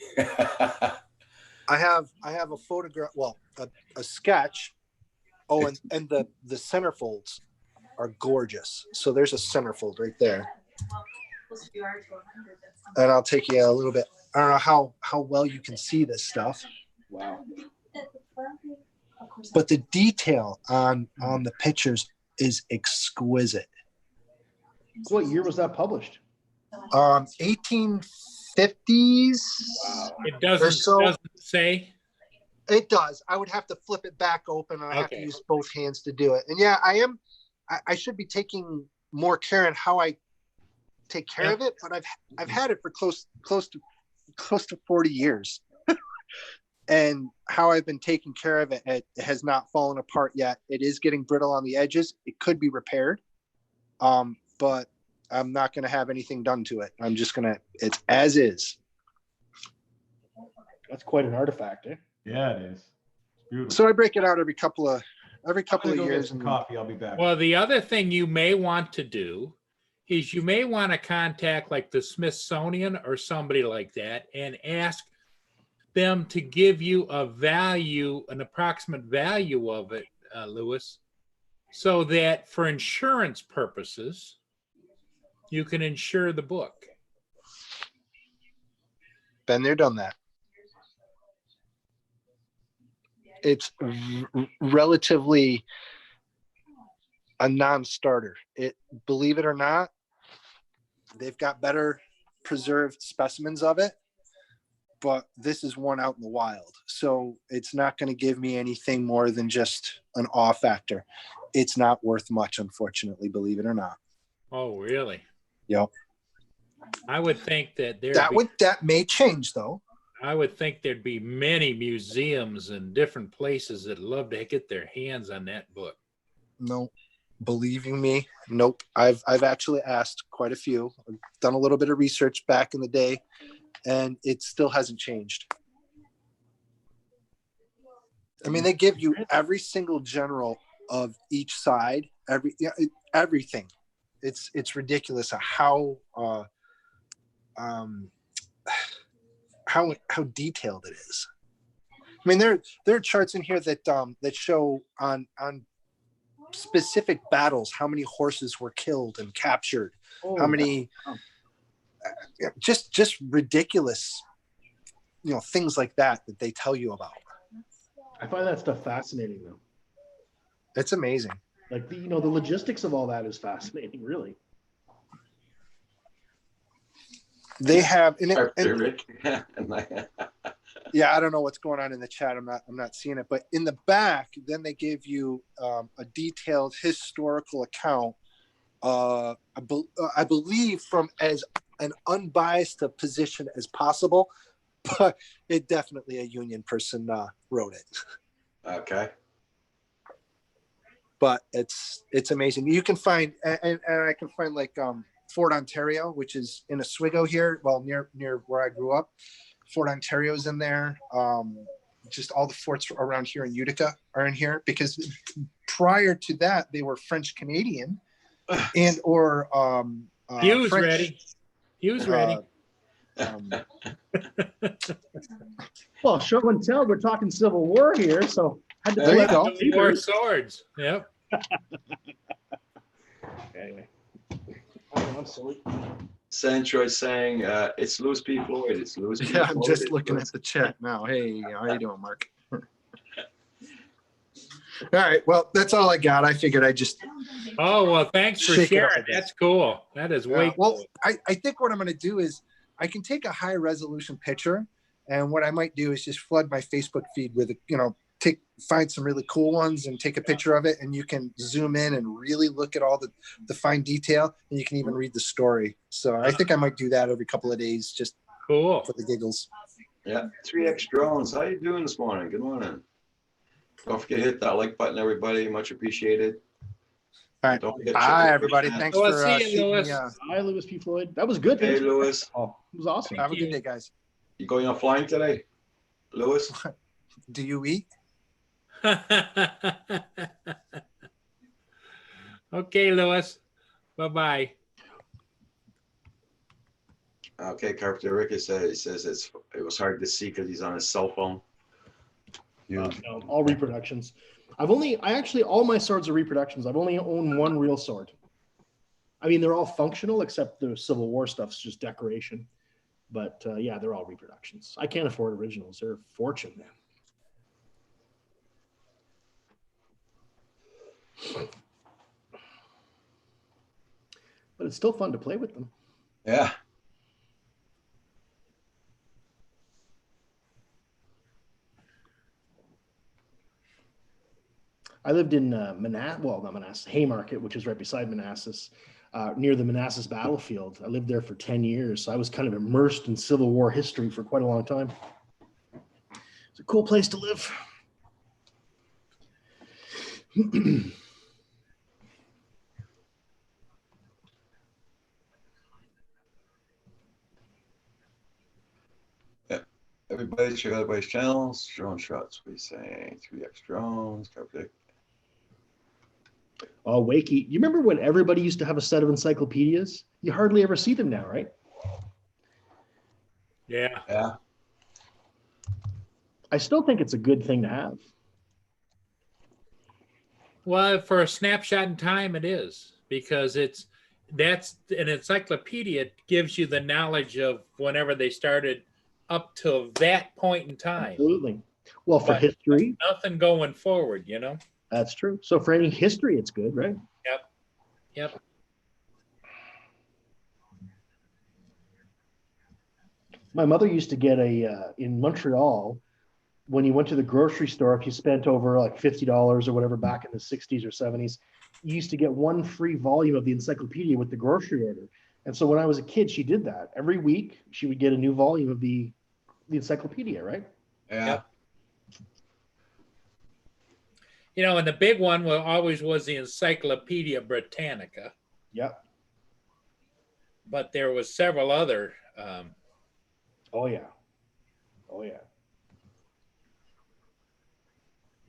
I have a photograph, well, a sketch. Oh, and the centerfolds are gorgeous. So there's a centerfold right there. And I'll take you a little bit. I don't know how well you can see this stuff. Wow. But the detail on the pictures is exquisite. What year was that published? 1850s. It doesn't say. It does. I would have to flip it back open, and I have to use both hands to do it. And yeah, I should be taking more care in how I take care of it, but I've had it for close to 40 years. And how I've been taking care of it, it has not fallen apart yet. It is getting brittle on the edges. It could be repaired. But I'm not going to have anything done to it. I'm just it's as is. That's quite an artifact, eh? Yeah, it is. It's beautiful. So I break it out every couple of I'm gonna go years. get some coffee. I'll be back. Well, the other thing you may want to do is you may want to contact like the Smithsonian or somebody like that and ask them to give you an approximate value of it, Lewis, so that for insurance purposes, you can insure the book. Been there, done that. It's relatively a non-starter. Believe it or not, they've got better preserved specimens of it, but this is one out in the wild. So it's not going to give me anything more than just an awe factor. It's not worth much, unfortunately, believe it or not. Oh, really? Yep. I would think that that may change, though. I would think there'd be many museums and different places that love to get their hands on that book. No, believing me, nope. I've actually asked quite a few. I've done a little bit of research back in the day, and it still hasn't changed. I mean, they give you every single general of each side, everything. It's ridiculous how detailed it is. I mean, there are charts in here that show on specific battles how many horses were killed and captured, how many just ridiculous, things like that they tell you about. I find that stuff fascinating, though. It's amazing. Like the logistics of all that is fascinating, really. They have, Carpenter Rick. yeah, I don't know what's going on in the chat. I'm not seeing it, but in the back, then they give you a detailed historical account. I believe from as an unbiased a position as possible, but it definitely a union person wrote it. Okay. But it's amazing. You can find and I can find like Fort Ontario, which is in Oswego here, well near where I grew up. Fort Ontario is in there. Just all the forts around here in Utica are in here because prior to that they were French Canadian and or He was French, ready. He was ready. Well, show and tell. We're talking Civil War here, so had to There you go. War swords. Yep. Anyway, I'm silly. Santroid saying it's Louis P. Floyd. It's Louis P. Yeah, Floyd. I'm just It's looking Louis- at the chat now. Hey, how you doing, Mark? All right. Well, that's all I got. I figured I just Oh, well, thanks for Shake it up sharing. a bit. That's cool. That is way well, cool. I think what I'm going to do is I can take a high resolution picture, and what I might do is just flood my Facebook feed with, find some really cool ones and take a picture of it, and you can zoom in and really look at all the fine detail, and you can even read the story. So I think I might do that every couple of days just Cool. for the giggles. Yeah, 3X Drones. How you doing this morning? Good morning. Don't forget to hit that like button, everybody. Much appreciated. All right. Don't forget to check Bye, out everybody. Chris Thanks Well, for see you, shooting me. Louis. Hi, Louis P. Floyd. That was good. Hey, Thanks for- Louis. Oh, it was awesome. Have a good day, guys. You going on flying today, Louis? Do you eat? Okay, Louis. Bye-bye. Okay, Carpenter Rick says it was hard to see because he's on his cell phone. No, all reproductions. All my swords are reproductions. I've only owned one real sword. I mean, they're all functional except the Civil War stuff's just decoration. But yeah, they're all reproductions. I can't afford originals. They're a fortune, man. But it's still fun to play with them. Yeah. I lived in Haymarket, which is right beside Manassas, near the Manassas battlefield. I lived there for 10 years. So I was kind of immersed in Civil War history for quite a long time. It's a cool place to live. Everybody check out everybody's channels. Drone shots, we say 3X drones. Oh, Wakey. You remember when everybody used to have a set of encyclopedias? You hardly ever see them now, right? Yeah. Yeah. I still think it's a good thing to have. Well, for a snapshot in time, it is because that's an encyclopedia. It gives you the knowledge of whenever they started up till that point in time. Absolutely. Well, for But history, nothing going forward, that's true. So for any history, it's good, right? Yep. My mother used to get in Montreal, when you went to the grocery store, if you spent over like $50 or whatever back in the 60s or 70s, you used to get one free volume of the encyclopedia with the grocery order. And so when I was a kid, she did that. Every week, she would get a new volume of the encyclopedia, right? Yeah. Yep. And the big one always was the Encyclopedia Britannica. Yep. But there was several other. Oh, yeah.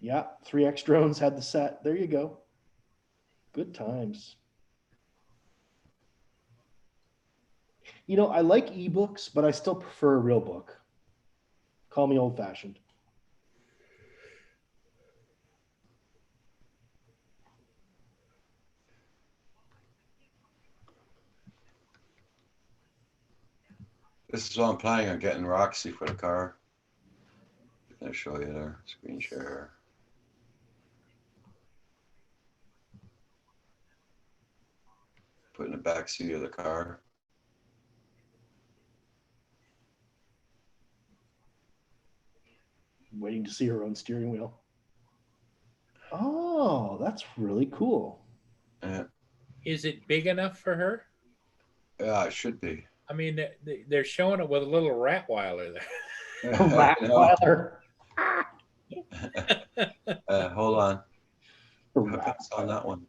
Yeah, 3X drones had the set. There you go. Good times. I like ebooks, but I still prefer a real book. Call me old-fashioned. This is what I'm planning on getting Roxy for the car. I'll show you there. Screen share. Put in the back seat of the car. Waiting to see her own steering wheel. Oh, that's really cool. Yeah, Is it big enough for her? yeah, it should be. I mean, they're showing it with a little Rottweiler there. A Rottweiler. Hold on. A It's on Rottweiler. that one.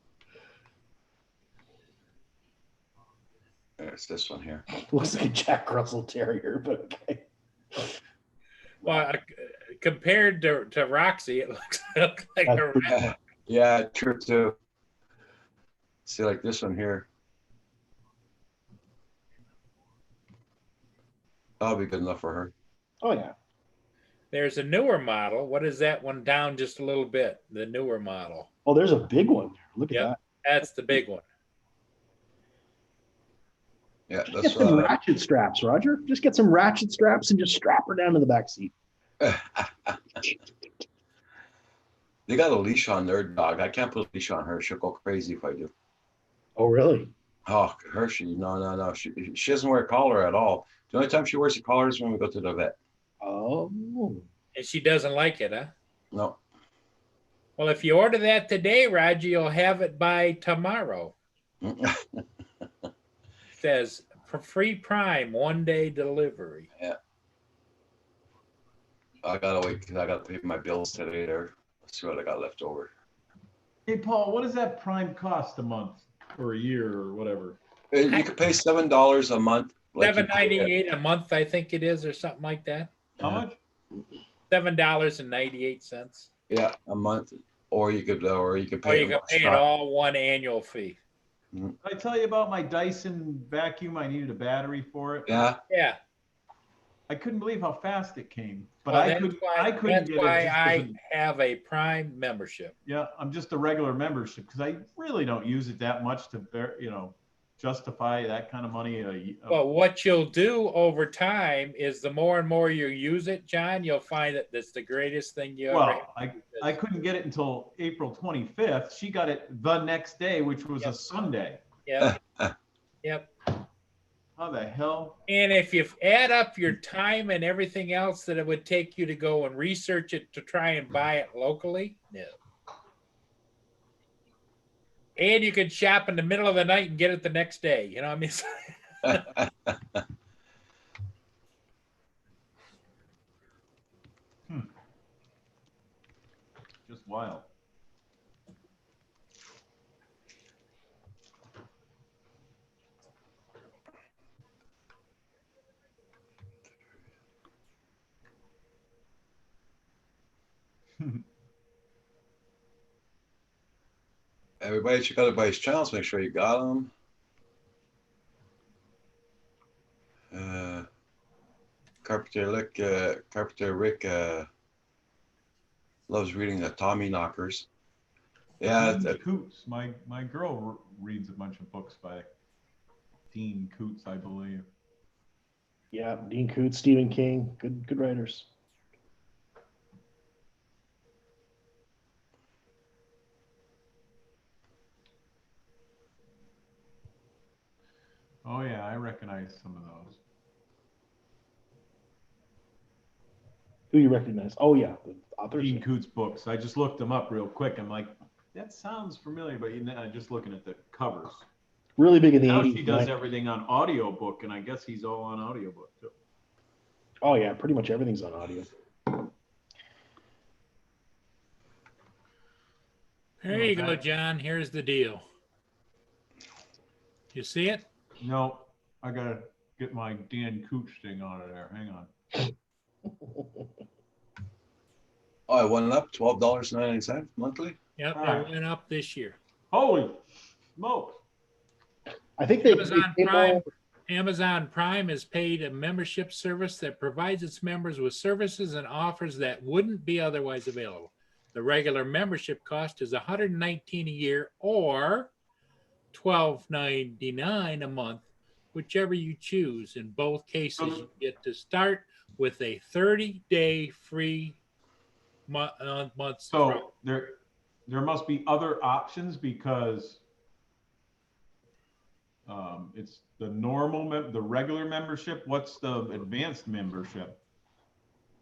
It's this one here. Looks like a Jack Russell Terrier, but okay. Well, compared to Roxy, it looks like a rat. Yeah, yeah, true too. See, like this one here. That'll be good enough for her. Oh yeah. There's a newer model. What is that one down just a little bit? The newer model. Oh, there's a big one there. Look at Yep. that. That's the big one. Yeah, Just that's get some ratchet straps, Roger. Just get some ratchet straps and just strap her down to the back seat. They got a leash on their dog. I can't put a leash on her. She'll go crazy if I do. Oh, really? Oh, Hershey, no. She doesn't wear a collar at all. The only time she wears a collar is when we go to the vet. Oh. And she doesn't like it, huh? No. Well, if you order that today, Roger, you'll have it by tomorrow. Says for free Prime, 1-day delivery. I gotta wait because I gotta pay my bills today there. Let's see what I got left over. Hey, Paul, what does that Prime cost a month or a year or whatever? You can pay $7 a month. like you pay $7.98 a month, I think it is, or something like that. How much? $7.98. Yeah, a month, or you could pay. Or you a can month pay it shot. all one annual fee. Did I tell you about my Dyson vacuum? I needed a battery for it. Yeah, Yeah. I couldn't believe how fast it came, but Well, I that's couldn't. why, I couldn't that's get why it. Just 'cause I of- have a Prime membership. yeah, I'm just a regular membership because I really don't use it that much to, justify that kind of money. But what you'll do over time is the more and more you use it, John, you'll find that that's the greatest thing you ever Well, have. I couldn't get it until April 25th. She got it the next day, which was Yep. a Sunday. Yep. Yep. How the hell? And if you add up your time and everything else that it would take you to go and research it to try and buy it locally, no. And you could shop in the middle of the night and get it the next day. You know what I mean? Just wild. everybody check out everybody's channels. Make sure you got them. Carpenter Rick loves reading the Tommy Knockers. Yeah, Dean Koontz. My girl reads a bunch of books by Dean Koontz, I believe. Yeah, Dean Koontz, Stephen King, good writers. Oh yeah, I recognize some of those. Who you recognize? Oh yeah, the authors. Dean Koontz books. I just looked them up real quick. I'm like, that sounds familiar, but just looking at the covers. Really big in the Now 80s. she does 90s. everything on audiobook, and I guess he's all on audiobook too. Oh yeah, pretty much everything's on audio. There you go, John. Here's the deal. You see it? No, I gotta get my Dan Koontz thing on it there. Hang on. Oh, it went up $12.99 monthly. Yep, Right. it went up this year. Holy smokes! I think they Amazon came Prime. out- Amazon Prime has paid a membership service that provides its members with services and offers that wouldn't be otherwise available. The regular membership cost is $119 a year or $12.99 a month, whichever you choose. In both cases, you get to start with a 30-day free month. So there must be other options because It's the normal, the regular membership. What's the advanced membership?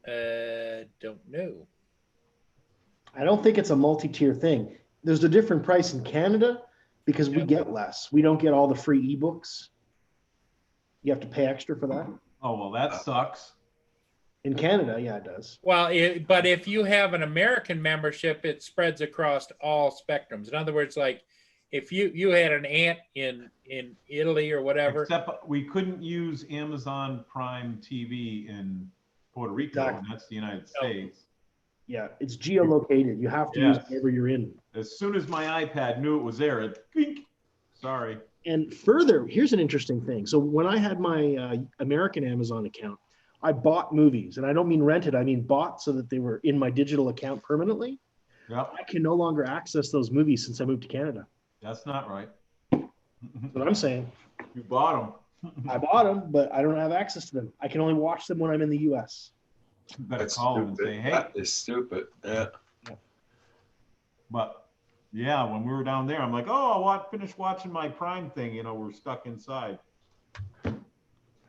Don't know. I don't think it's a multi-tier thing. There's a different price in Canada because we get less. We don't get all the free ebooks. You have to pay extra for that. Oh, well, that sucks. In Canada, yeah, it does. Well, but if you have an American membership, it spreads across all spectrums. In other words, like if you had an aunt in Italy or whatever. Except we couldn't use Amazon Prime TV in Puerto Rico, Exactly. and that's the United States. Yeah, it's geolocated. You have to use it wherever you're in. As soon as my iPad knew it was there, it clink. Sorry. And further, here's an interesting thing. So when I had my American Amazon account, I bought movies, and I don't mean rented. I mean bought so that they were in my digital account permanently. Yep, I can no longer access those movies since I moved to Canada. that's not right. That's what I'm saying. You bought them. I bought them, but I don't have access to them. I can only watch them when I'm in the U.S. Better That's call them and stupid. say, hey. That is stupid. Yeah. But yeah, when we were down there, I'm like, oh, I finished watching my Prime thing. You know, we're stuck inside.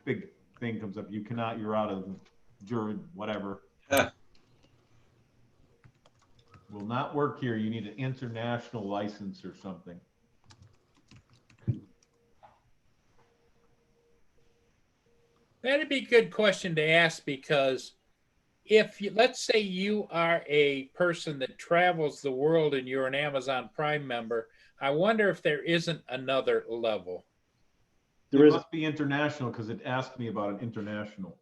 Big thing comes up. You cannot, you're out of jury, whatever. Huh. Will not work here. You need an international license or something. That'd be a good question to ask because if you, let's say you are a person that travels the world and you're an Amazon Prime member, I wonder if there isn't another level. There It is. must be international because it asked me about an international.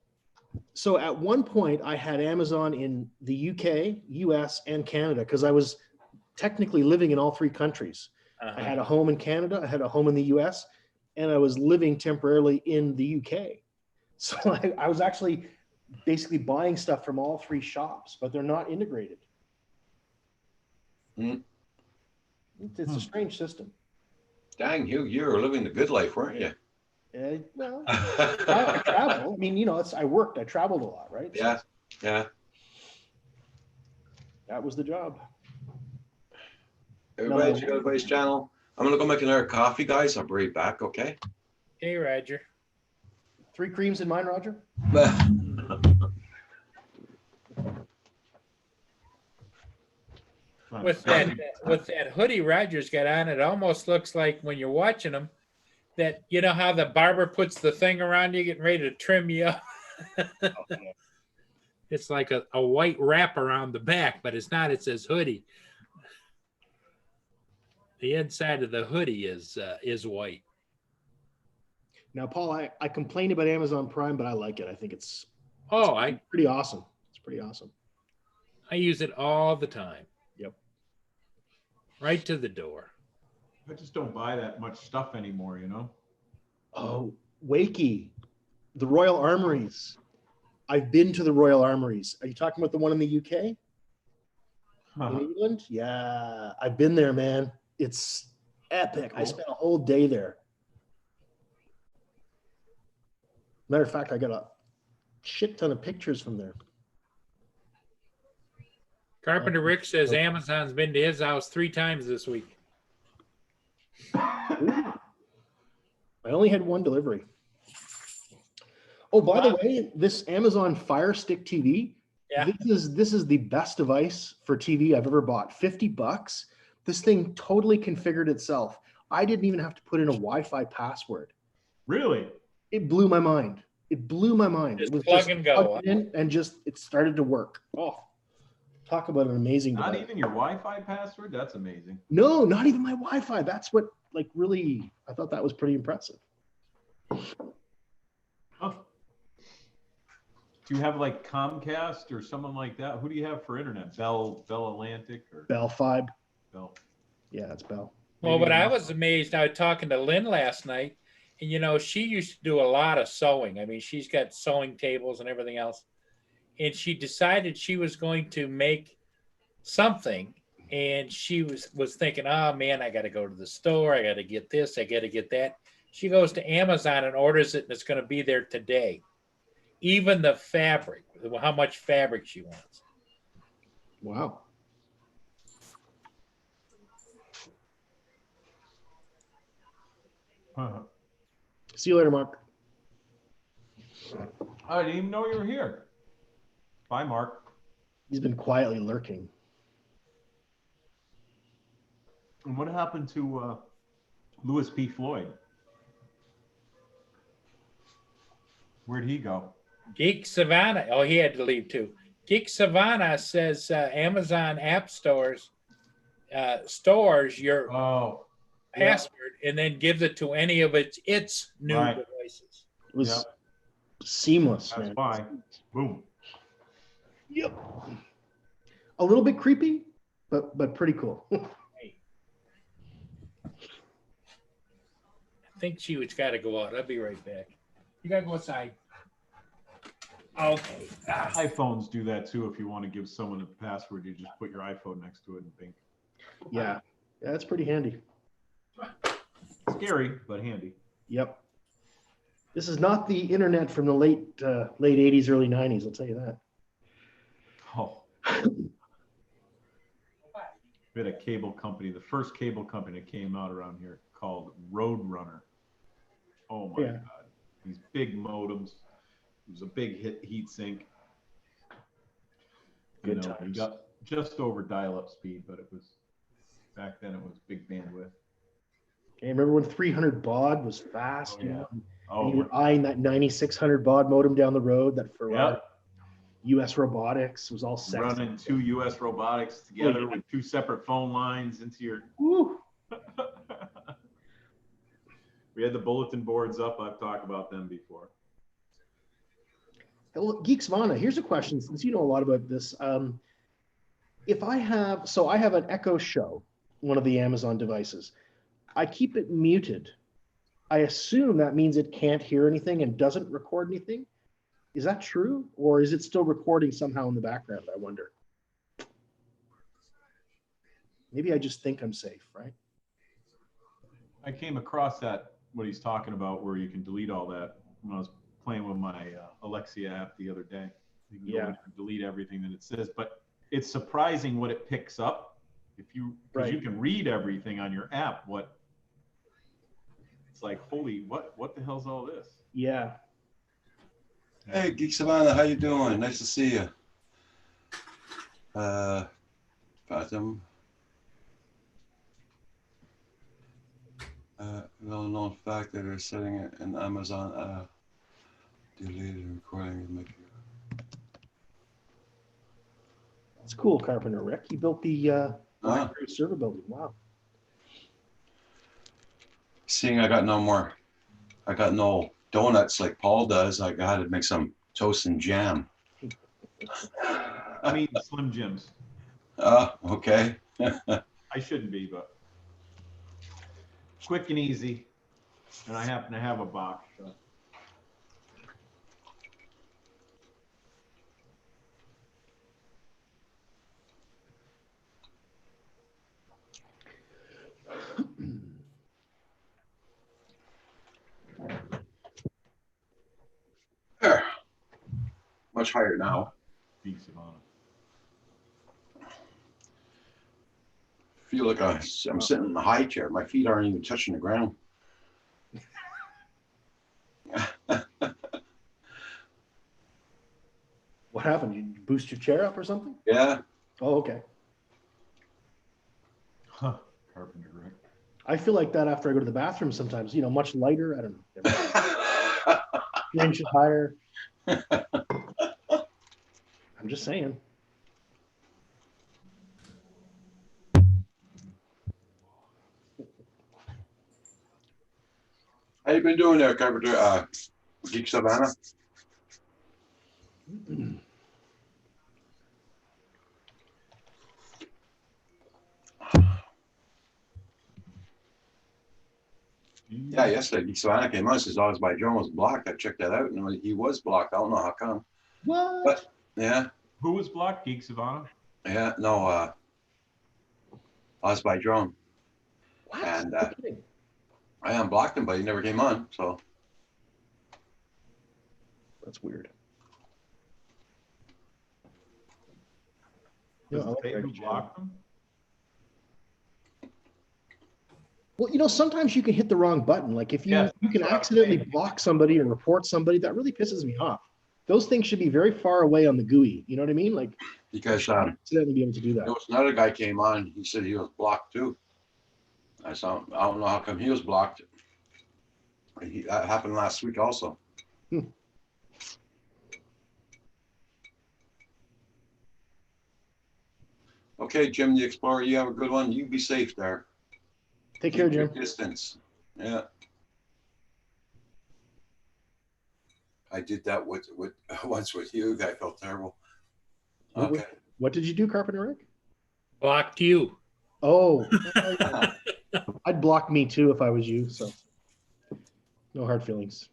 So at one point, I had Amazon in the UK, US, and Canada because I was technically living in all three countries. Uh-huh. I had a home in Canada, I had a home in the US, and I was living temporarily in the UK. So I was actually basically buying stuff from all three shops, but they're not integrated. Hmm. It's a strange system. Dang, you were living the good life, weren't you? Well, I travel. I mean, you know, I worked. I traveled a lot, right? So Yeah, yeah. that was the job. Everybody, No. check out everybody's channel. I'm gonna go make another coffee, guys. I'll be right back, okay? Hey, Roger. 3 creams in mine, Roger? With that hoodie Roger's got on, it almost looks like when you're watching them, that you know how the barber puts the thing around you, getting ready to trim you up. It's like a white wrap around the back, but it's not. It says hoodie. The inside of the hoodie is white. Now, Paul, I complain about Amazon Prime, but I like it. I think it's I pretty awesome. It's pretty awesome. use it all the time. Yep. Right to the door. I just don't buy that much stuff anymore, you know? Oh, Wakey, the Royal Armories. I've been to the Royal Armories. Are you talking about the one in the UK? In England? Yeah, I've been there, man. It's epic. I Cool. spent a whole day there. Matter of fact, I got a shit ton of pictures from there. Carpenter Rick says Amazon's been to his house 3 times this week. I only had one delivery. Oh, by the way, this Amazon Fire Stick TV, Yeah. this is the best device for TV I've ever bought. $50. This thing totally configured itself. I didn't even have to put in a Wi-Fi password. Really? It blew my mind. It blew my mind. Just It was plug and go. plugged in and it started to work. Oh, talk about an amazing Not device. even your Wi-Fi password? That's amazing. No, not even my Wi-Fi. That's what really, I thought that was pretty impressive. Huh. Do you have like Comcast or someone like that? Who do you have for internet? Bell Atlantic or Bell Fibe. Bell? Yeah, it's Bell. Well, Maybe but I not. was amazed. I was talking to Lynn last night, and you know, she used to do a lot of sewing. I mean, she's got sewing tables and everything else. And she decided she was going to make something. And she was thinking, oh man, I got to go to the store. I got to get this. I got to get that. She goes to Amazon and orders it, and it's going to be there today. Even the fabric, how much fabric she wants. Wow. Huh. See you later, Mark. I didn't even know you were here. Bye, Mark. He's been quietly lurking. And what happened to Louis P. Floyd? Where'd he go? Geek Savannah. Oh, he had to leave too. Geek Savannah says Amazon App Stores stores your Oh, yeah. password and then gives it to any of its new Right. devices. It was Yep. seamless, That's man. why. Boom. Yep. A little bit creepy, but pretty cool. I think she was got to go out. I'll be right back. You got to go outside. Okay. iPhones do that too. If you want to give someone a password, you just put your iPhone next to it and bing. Yeah, that's pretty handy. Scary, but handy. Yep. This is not the internet from the late 80s, early 90s. I'll tell you that. Oh. We had a cable company, the first cable company that came out around here called Roadrunner. Oh my Yeah. God. These big modems. It was a big heat sink. Good We times. got just over dial-up speed, but it was, back then it was big bandwidth. Okay, remember when 300 baud was fast? Oh, you yeah. know? Oh, And you were eyeing that 9600 baud modem down the road, that Ferrari. Yep. US Robotics was all sexy. Running two US robotics together yeah. with two separate phone lines into your. Woo. We had the bulletin boards up. I've talked about them before. Geek Savannah, here's a question, since you know a lot about this. If I have an Echo Show, one of the Amazon devices, I keep it muted. I assume that means it can't hear anything and doesn't record anything. Is that true? Or is it still recording somehow in the background? I wonder. Maybe I just think I'm safe, right? I came across that, what he's talking about, where you can delete all that when I was playing with my Alexia app the other day. You can go in and delete everything that it says, but it's surprising what it picks up. If you, because you can read everything on your app. It's like, holy, what the hell's all this? Yeah. Hey, Geek Savannah, how you doing? Nice to see you. Fathom. Well-known fact that they're setting it in Amazon deleted recording is making. It's cool, Carpenter Rick. You built the BlackBerry server building. Wow. Seeing I got no donuts like Paul does, I got to make some toast and jam. I'm eating Slim Jims. Okay. I shouldn't be, but quick and easy. And I happen to have a box. So. There. Much higher now. Geek Savannah. Feel like I'm sitting in the high chair. My feet aren't even touching the ground. What happened? You boost your chair up or something? Yeah. Oh, okay. Huh. Carpenter Rick. I feel like that after I go to the bathroom sometimes, much lighter. I don't know. 3 inches higher. I'm just saying. How you been doing there, Carpenter? Geek Savannah? Yeah, yesterday Geek Savannah came on. Says Oz by Joan was blocked. I checked that out, and he was blocked. I don't know how come. What? But yeah, Who was blocked? Geek Savannah? yeah, no, Oz by Drone. What? And No kidding. I unblocked him, but he never came on. So That's weird. Does Yeah, I it like say Greg who Chan. blocked them? Well, sometimes you can hit the wrong button. Like if you Yes, you can that's what I was accidentally saying. block somebody or report somebody, that really pisses me off. Those things should be very far away on the GUI. You know what I mean? Like Because accidentally be able to do there that. was another guy came on, he said he was blocked too. I don't know how come he was blocked. That happened last week also. Okay, Jim the Explorer, you have a good one. You be safe there. Take care, Keep your Jim. distance. Yeah. I did that with once with you. I felt terrible. Okay. What did you do, Carpenter Rick? Blocked you. Oh, I'd block me too if I was you. So no hard feelings.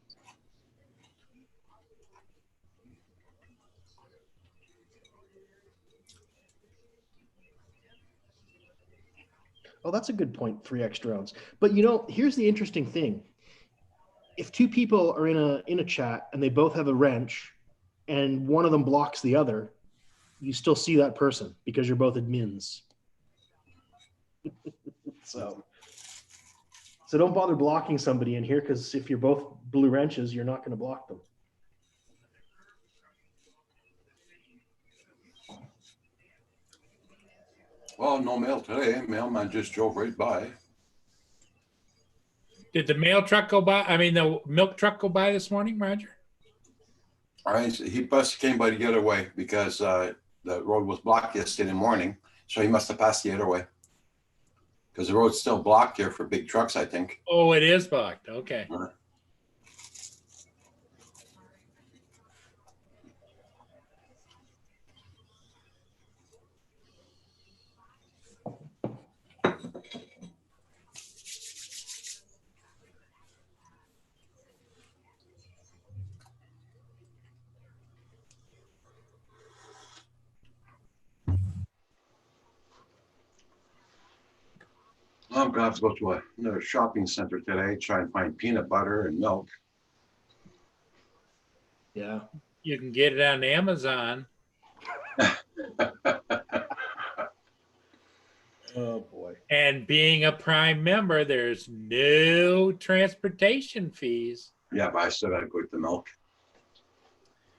Oh, that's a good point. 3x drones. But here's the interesting thing. If two people are in a chat and they both have a wrench, and one of them blocks the other, you still see that person because you're both admins. So don't bother blocking somebody in here, because if you're both blue wrenches, you're not going to block them. Well, no mail today. Mailman just drove right by. Did the mail truck go by? I mean, the milk truck go by this morning, Roger? All right, so he came by the other way because the road was blocked yesterday morning. So he must have passed the other way. Because the road's still blocked here for big trucks, I think. Oh, it is blocked. Okay. I'm gonna have to go to another shopping center today, try and find peanut butter and milk. Yeah. You can get it on Amazon. Oh boy. And being a Prime member, there's no transportation fees. Yeah, but I still gotta go get the milk.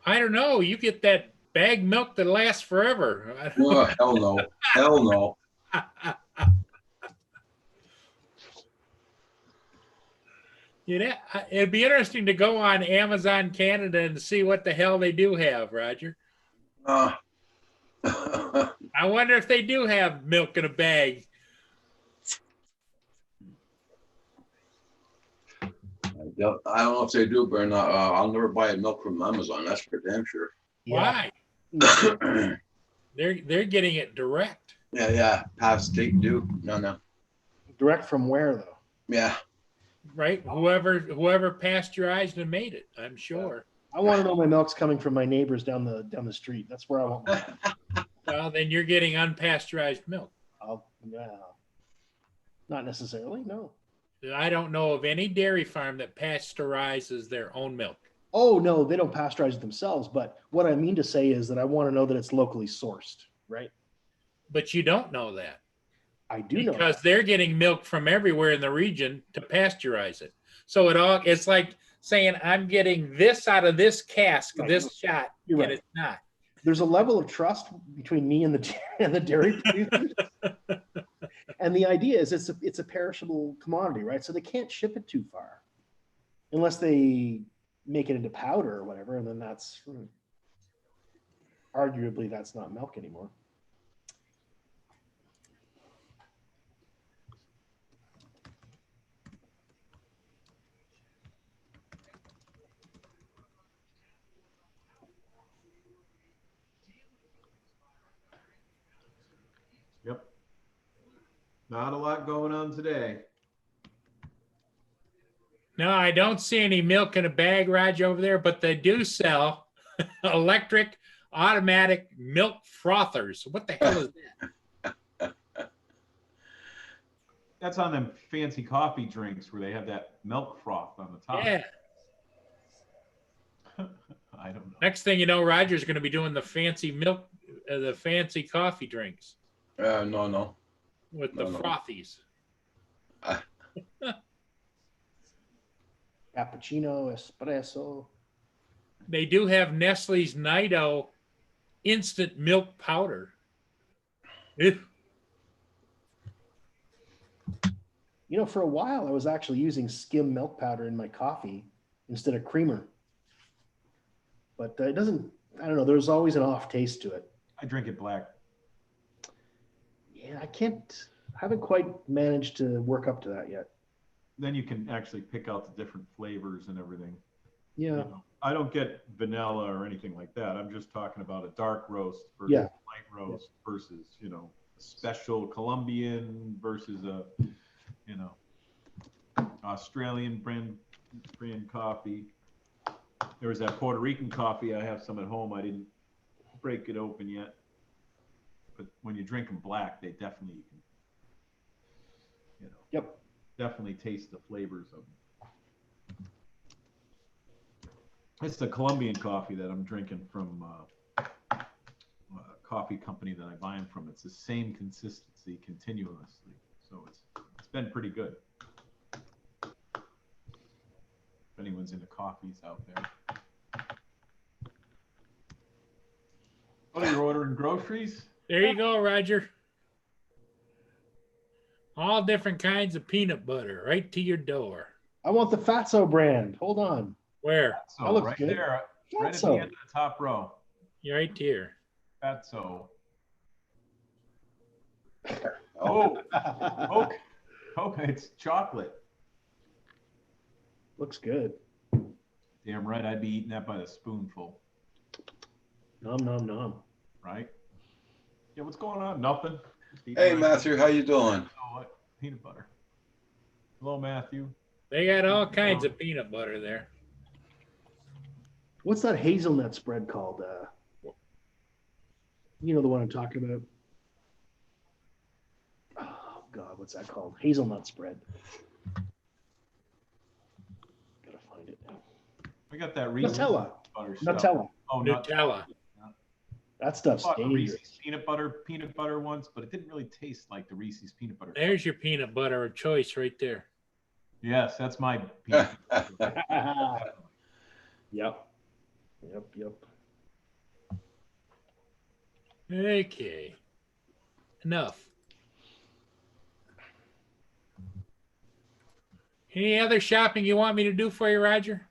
I don't know. You get that bag milk that lasts forever. Oh, hell no. Hell no. It'd be interesting to go on Amazon Canada and see what the hell they do have, Roger. I I wonder if they do have milk in a bag. don't know if they do, but I'll never buy milk from Amazon. That's for damn sure. Why? They're getting it direct. Yeah. Past state do. No. Direct from where though? Yeah. Right? Whoever pasteurized and made it, I'm sure. I want to know my milk's coming from my neighbors down the street. That's where I want my milk. Well, then you're getting unpasteurized milk. Not necessarily, no. I don't know of any dairy farm that pasteurizes their own milk. Oh, no, they don't pasteurize it themselves. But what I mean to say is that I want to know that it's locally sourced, right? But you don't know that. I do know Because that. they're getting milk from everywhere in the region to pasteurize it. So it's like saying, I'm getting this out of this cask, Right. this shot, You're and right. it's not. There's a level of trust between me and the dairy producers. And the idea is it's a perishable commodity, right? So they can't ship it too far unless they make it into powder or whatever. And then that's arguably that's not milk anymore. Yep. Not a lot going on today. No, I don't see any milk in a bag, Raj, over there, but they do sell electric automatic milk frothers. What the hell is that? That's on them fancy coffee drinks where they have that milk froth on the top. Yeah. I don't know. Next thing you know, Roger's going to be doing the fancy milk, the fancy coffee drinks No. with the No. frothies. Cappuccino, espresso. They do have Nestle's Nido instant milk powder. If You know, for a while, I was actually using skim milk powder in my coffee instead of creamer. But it doesn't, I don't know, there's always an off taste to it. I drink it black. Yeah, I haven't quite managed to work up to that yet. Then you can actually pick out the different flavors and everything. Yeah. You know, I don't get vanilla or anything like that. I'm just talking about a dark roast versus Yeah. a light roast versus, you know, a special Colombian versus a, you know, Australian brand coffee. There was that Puerto Rican coffee. I have some at home. I didn't break it open yet. But when you drink them black, they definitely, you know, Yep. definitely taste the flavors of them. It's the Colombian coffee that I'm drinking from a coffee company that I buy them from. It's the same consistency continuously, so it's been pretty good. If anyone's into coffees out there. Oh, you're ordering groceries? there you go, Roger. All different kinds of peanut butter right to your door. I want the Fatso brand. Hold on. Where? So That looks right good. there, right at the Fatso. end of the top row. You're right here. Fatso. Oh, it's chocolate. Looks good. Damn right, I'd be eating that by the spoonful, Nom, nom, nom. right? Yeah, what's going on? Nothing. Just eating Hey, my- Matthew, how you doing? Oh, what? Peanut butter. Hello, Matthew. They got all kinds of peanut butter there. What's that hazelnut spread called? You know the one I'm talking about. Oh God, what's that called? Hazelnut spread. Gotta find it now. We got that Reese's Nutella. butter stuff. Nutella. Oh, Nutella. That stuff's bought a dangerous. Reese's peanut butter once, but it didn't really taste like the Reese's peanut butter. There's your peanut butter of choice right there. Yes, that's my peanut butter. Yep. Yep. Okay. Enough. Any other shopping you want me to do for you, Roger?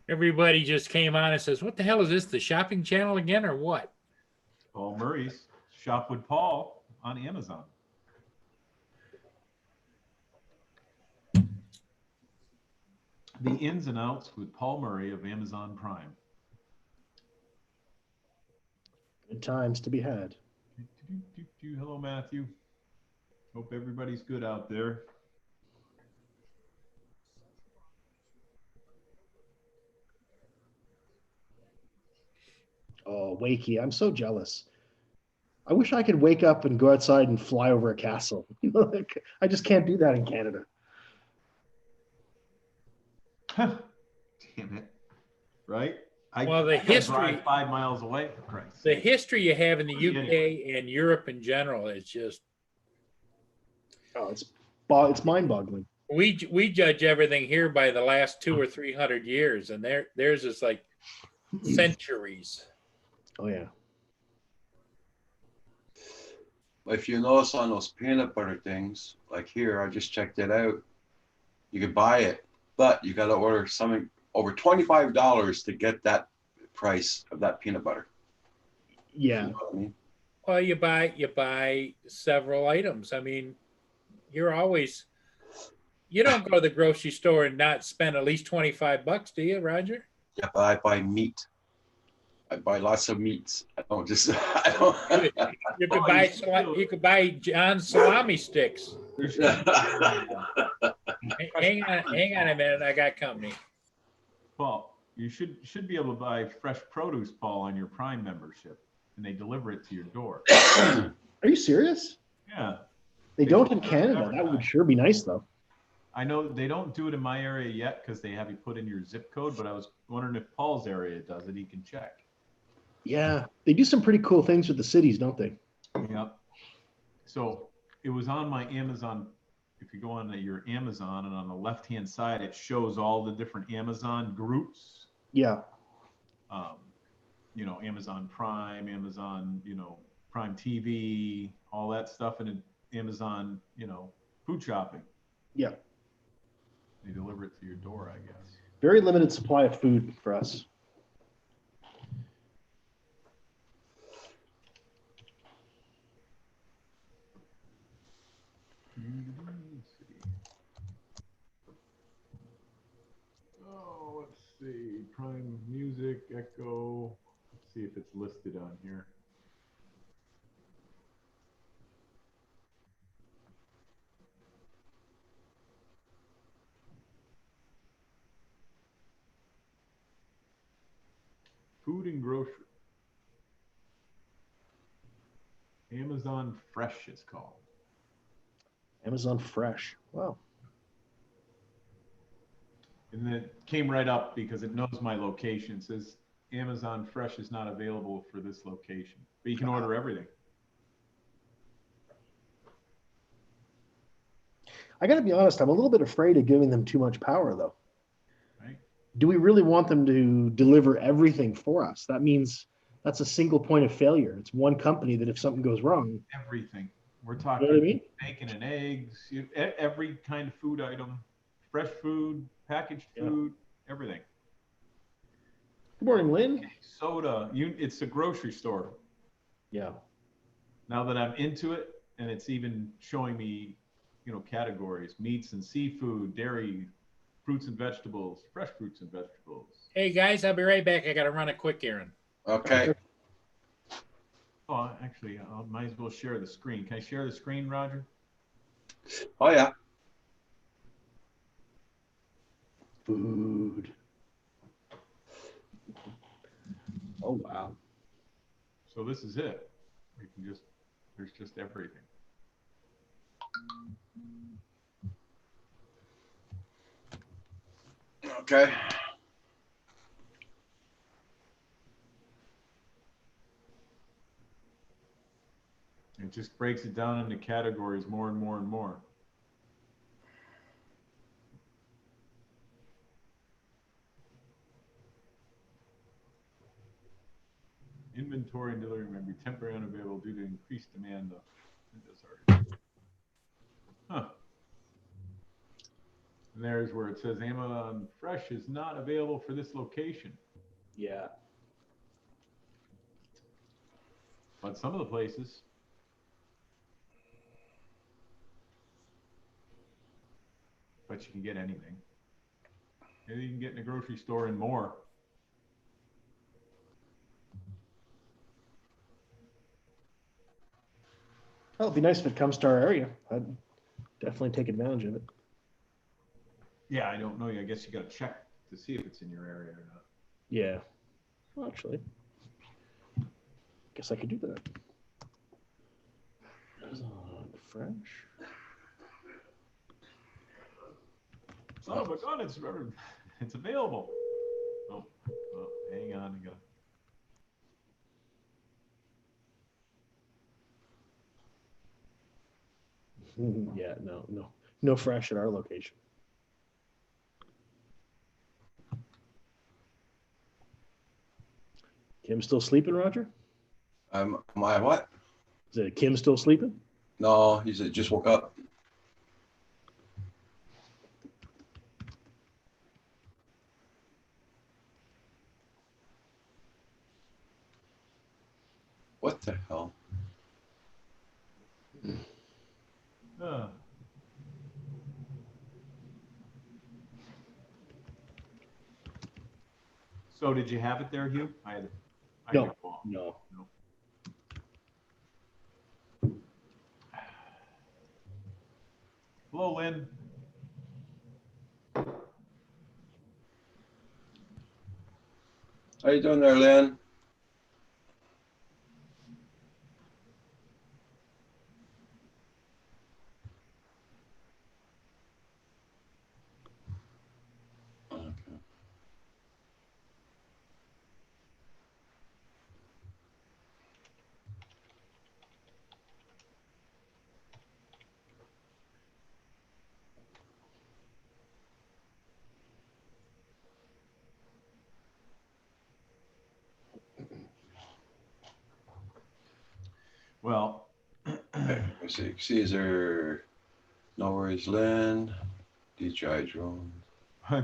Everybody just came on and says, what the hell is this, the shopping channel again or what? Paul Murray's Shop with Paul on Amazon. The ins and outs with Paul Murray of Amazon Prime. Good times to be had. Hello, Matthew. Hope everybody's good out there. Oh, Wakey, I'm so jealous. I wish I could wake up and go outside and fly over a castle. You know, like, I just can't do that in Canada. Damn it. Right? Well, the I gotta history- drive 5 miles away, for Christ's The sake. history you have in the Yeah. UK and Europe in general is just, Oh, it's mind-boggling. we judge everything here by the last 200 or 300 years, and theirs is like centuries. Oh yeah. If you notice on those peanut butter things, like here, I just checked it out. You could buy it, but you got to order something over $25 to get that price of that peanut butter. Yeah. You know what I mean? Well, you buy several items. I mean, you don't go to the grocery store and not spend at least $25, do you, Roger? Yeah, but I buy meat. I buy lots of meats. I don't just. I don't. You could Oh, buy you you could buy John's salami sticks. Hang on a minute, I got company. Paul, you should be able to buy fresh produce, Paul, on your Prime membership, and they deliver it to your door. Are you serious? Yeah, They don't in Canada. That would sure be nice though. I know they don't do it in my area yet because they have you put in your zip code, but I was wondering if Paul's area does it. He can check. Yeah, they do some pretty cool things with the cities, don't they? Yep. So it was on my Amazon. If you go on your Amazon, and on the left-hand side, it shows all the different Amazon groups. Yeah. You know, Amazon Prime, Amazon, you know, Prime TV, all that stuff, and Amazon, you know, food shopping. Yeah. They deliver it to your door, I guess. Very limited supply of food for us. Let's see. Oh, let's see. Prime Music, Echo. Let's see if it's listed on here. Food and grocery. Amazon Fresh is called. Amazon Fresh. Wow. And it came right up because it knows my location. It says Amazon Fresh is not available for this location, but you can order everything. I got to be honest, I'm a little bit afraid of giving them too much power, though. Right? Do we really want them to deliver everything for us? That means that's a single point of failure. It's one company that if something goes wrong, Everything. We're you talking know what I mean? bacon and eggs, every kind of food item, fresh food, packaged Yeah. food, everything. Good morning, Lynn. Soda. It's a grocery store. Yeah. Now that I'm into it, and it's even showing me, you know, categories: meats and seafood, dairy, fruits and vegetables, fresh fruits and vegetables. Hey guys, I'll be right back. I got to run a quick errand. Okay. Oh, actually, I might as well share the screen. Can I share the screen, Roger? Oh, yeah. Food. Oh, wow. So this is it. You can just, there's just everything. Okay. It just breaks it down into categories more and more and more. Inventory and delivery may be temporarily unavailable due to increased demand. Huh. And there's where it says Amazon Fresh is not available for this location. Yeah. But some of the places. But you can get anything. Maybe you can get in a grocery store and more. Well, it'd be nice if it comes to our area. I'd definitely take advantage of it. Yeah, I don't know. I guess you got to check to see if it's in your area or not. Yeah. Well, actually, guess I could do that. Amazon Fresh. Son of a gun, it's available. Oh, hang on. Yeah, no fresh at our location. Kim still sleeping, Roger? Am I what? Is it Kim still sleeping? No, he said just woke up. What the hell? So did you have it there, Hugh? I No. did fall. No. Hello, Lynn. How you doing there, Lynn? Well, Let's see. Caesar, No Worries Land, DJI drone.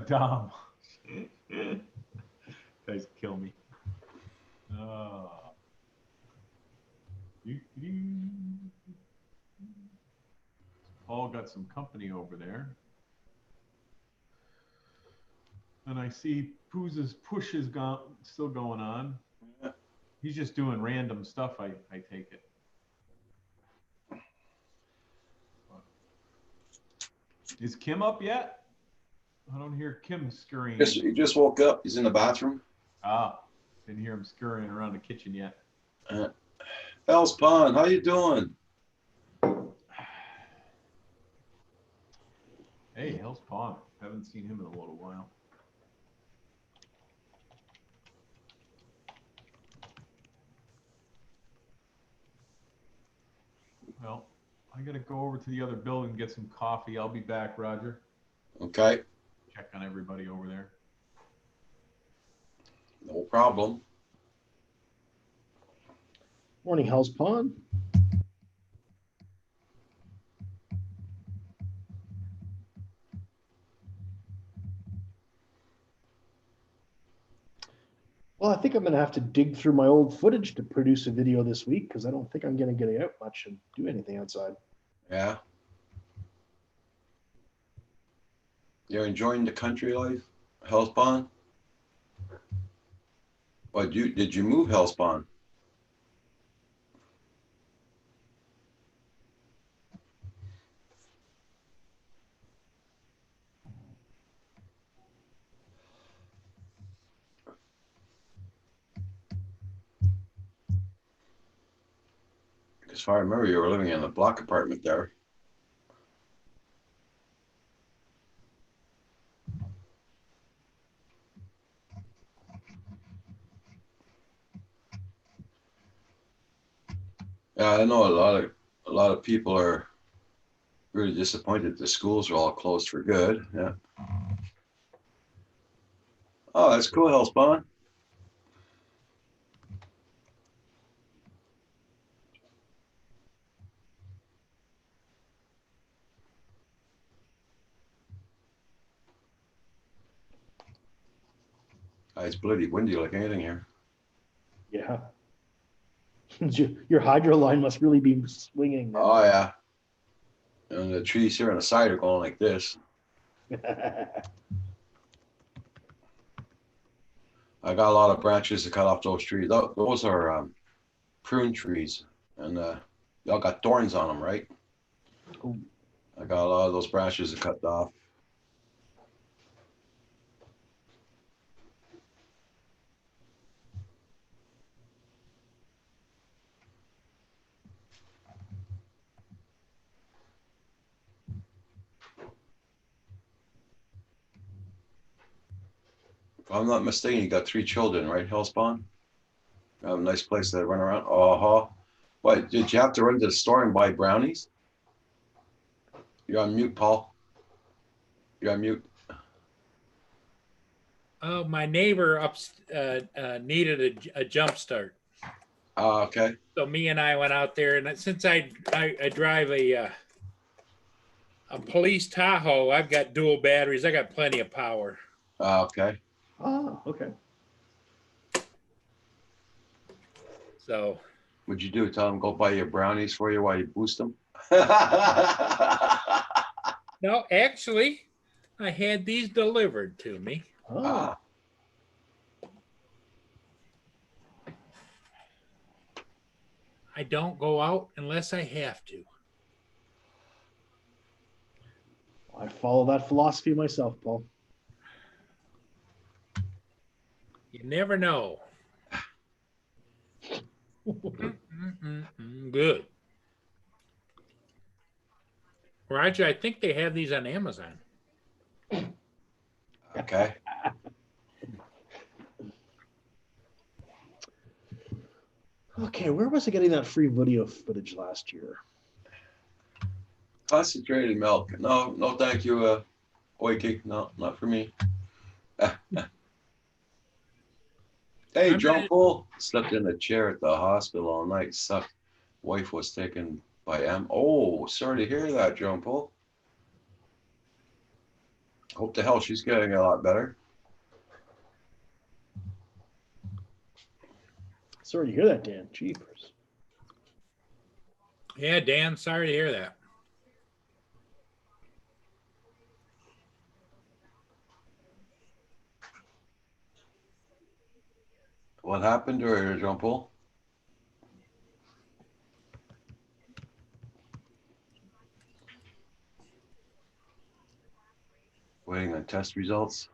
Dom. Guys kill me. Paul got some company over there. And I see Pooz's push is still going on. Yeah. He's just doing random stuff, I take it. Is Kim up yet? I don't hear Kim scurrying. He just woke up. He's in the bathroom. Ah, didn't hear him scurrying around the kitchen yet. Hell's Pond, how you doing? Hey, Hell's Pond. Haven't seen him in a little while. Well, I gotta go over to the other building and get some coffee. I'll be back, Roger. Okay, Check on everybody over there. no problem. Morning, Hell's Pond. Well, I think I'm going to have to dig through my old footage to produce a video this week because I don't think I'm going to get out much and do anything outside. Yeah. You're enjoying the country life, Hell's Pond? But did you move Hell's Pond? As far as I remember, you were living in a block apartment there. Yeah, I know a lot of people are really disappointed the schools are all closed for good. Yeah. Oh, that's cool, Hell's Pond. It's bloody windy like anything here. Yeah. Your hydro line must really be swinging. Oh yeah. And the trees here on the side are going like this. I got a lot of branches to cut off those trees. Those are prune trees, and y'all got thorns on them, right? Ooh. I got a lot of those branches to cut off. If I'm not mistaken, you got 3 children, right, Hellspawn? You have a nice place to run around. Uh-huh. What, did you have to run to the store and buy brownies? You're on mute, Paul. You're on mute. Oh, my neighbor needed a jump start. Okay. So me and I went out there, and since I drive a police Tahoe, I've got dual batteries. I got plenty of power. Okay. Oh, okay. So What'd you do? Tell them go buy your brownies for you while you boost them? no, actually, I had these delivered to me. Oh, Ah, I don't go out unless I have to. I follow that philosophy myself, Paul. You never know. Good. Roger, I think they have these on Amazon. okay. Okay, where was I getting that free video footage last year? Concentrated milk. No, no, thank you, Oiki. No, not for me. Hey, I'm John gonna- Pool. Slept in a chair at the hospital all night. Sucked. wife was taken by M. Oh, sorry to hear that, John Paul. Hope the hell she's getting a lot better. Sorry to hear that, Dan. Jeepers. Yeah, Dan, sorry to hear that. What happened to her, John Paul? Waiting on test results.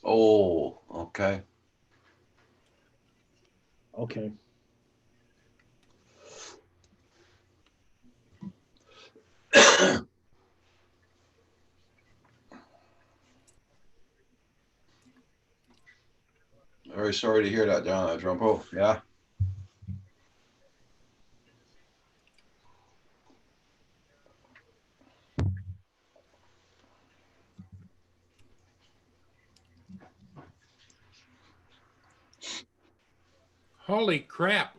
Oh, okay. Okay. Very sorry to hear that, John Paul. Yeah. Holy crap.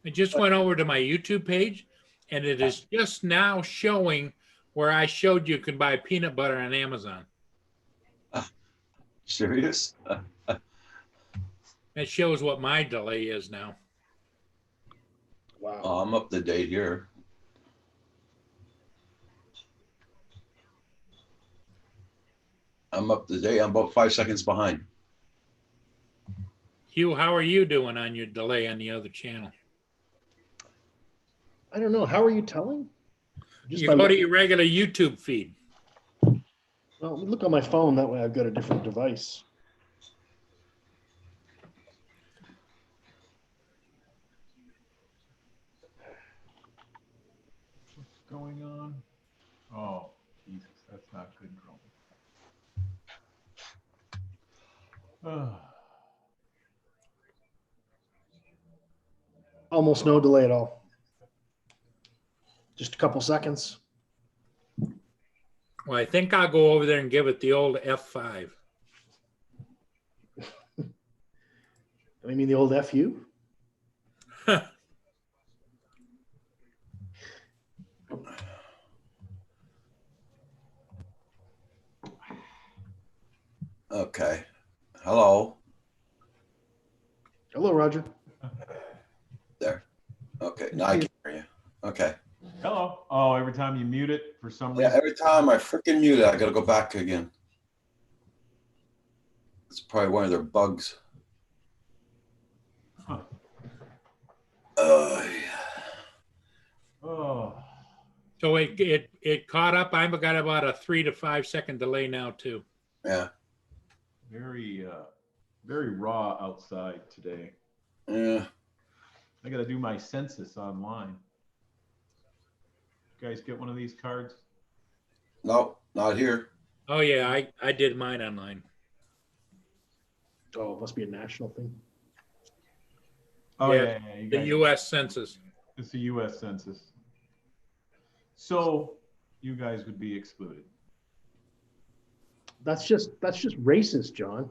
I just went over to my YouTube page and it is just now showing where I showed you could buy peanut butter on Amazon. Serious? It shows what my delay is now. Wow. I'm up to date here. I'm up to date. I'm about 5 seconds behind. Hugh, how are you doing on your delay on the other channel? I don't know. How are you telling? You go to your regular YouTube feed. Well, let me look on my phone. That way I've got a different device. What's going on? Oh, Jesus, that's not good, Roman. Almost no delay at all. Just a couple seconds. Well, I think I'll go over there and give it the old F5. I mean, the old FU? Okay. Hello. Hello, Roger. There. Okay. Now I can hear you. Okay. Hello. Oh, every time you mute it for some Yeah, reason. every time I freaking mute it, I gotta go back again. It's probably one of their bugs. Huh. Yeah. Oh. So it caught up. I've got about a 3 to 5 second delay now too. Yeah. Very, very raw outside today. Yeah. I got to do my census online. You guys get one of these cards? No, not here. Oh yeah, I did mine online. Oh, it must be a national thing. Oh Yeah, yeah. You The guys, U.S. Census. it's the U.S. Census. So you guys would be excluded. That's just racist, John.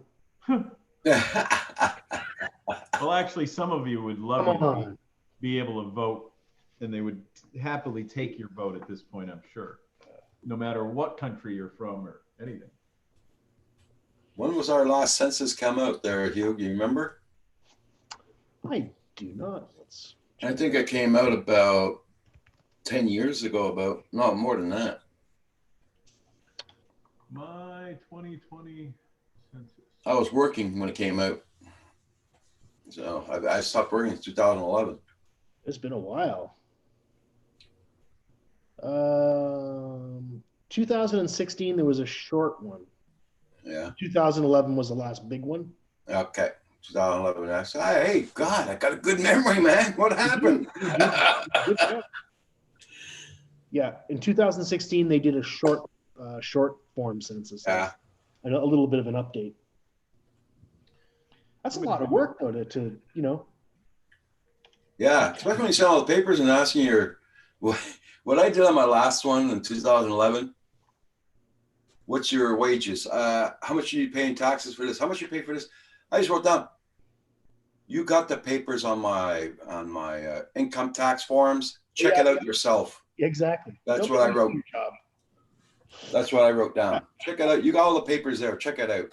Well, actually, some of you would love Come you to on. be able to vote, and they would happily take your vote at this point, I'm sure, no matter what country you're from or anything. When was our last census come out there, Hugh? You remember? I do not. I think it came out about 10 years ago, about, no, more than that. My 2020 census. I was working when it came out. So I stopped working in 2011. It's been a while. 2016, there was a short one. Yeah. 2011 was the last big one. Okay. 2011. I said, hey, God, I got a good memory, man. What happened? Yeah, in 2016, they did a short form census. Yeah. a little bit of an update. That's a lot of work, though, to you know. Yeah, especially when you send all the papers and asking your what I did on my last one in 2011. What's your wages? How much are you paying taxes for this? How much you pay for this? I just wrote down. You got the papers on my income tax forms. Check it out yourself. Exactly. That's what I wrote. That's what I wrote down. Check it out. You got all the papers there. Check it out.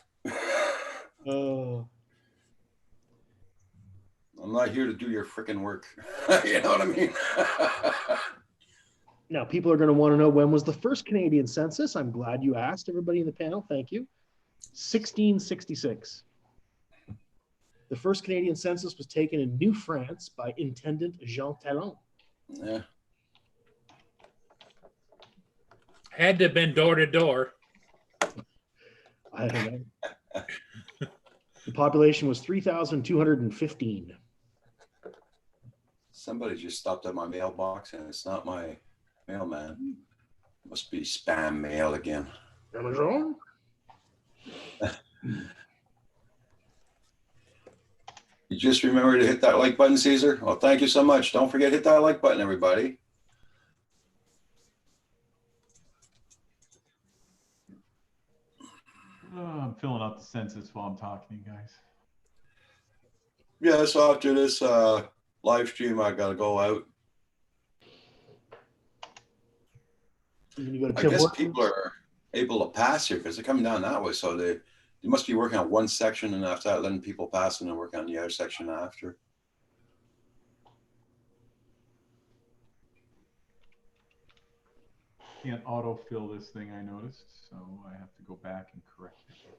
I'm not here to do your freaking work. You know what I mean? Now, people are going to want to know, when was the first Canadian census? I'm glad you asked, everybody in the panel. Thank you. 1666. The first Canadian census was taken in New France by Intendant Jean Talon. Yeah. Had to have been door to door. I don't know. The population was 3,215. Somebody just stopped at my mailbox and it's not my mailman. Must be spam mail again. Amazon? You just remember to hit that like button, Caesar. Well, thank you so much. Don't forget to hit that like button, everybody. I'm filling out the census while I'm talking to you guys. Yeah, so after this live stream, I gotta go out. I guess people are able to pass here because they're coming down that way. So they must be working on one section, and after that, letting people pass and then work on the other section after. Can't autofill this thing, I noticed, so I have to go back and correct everything.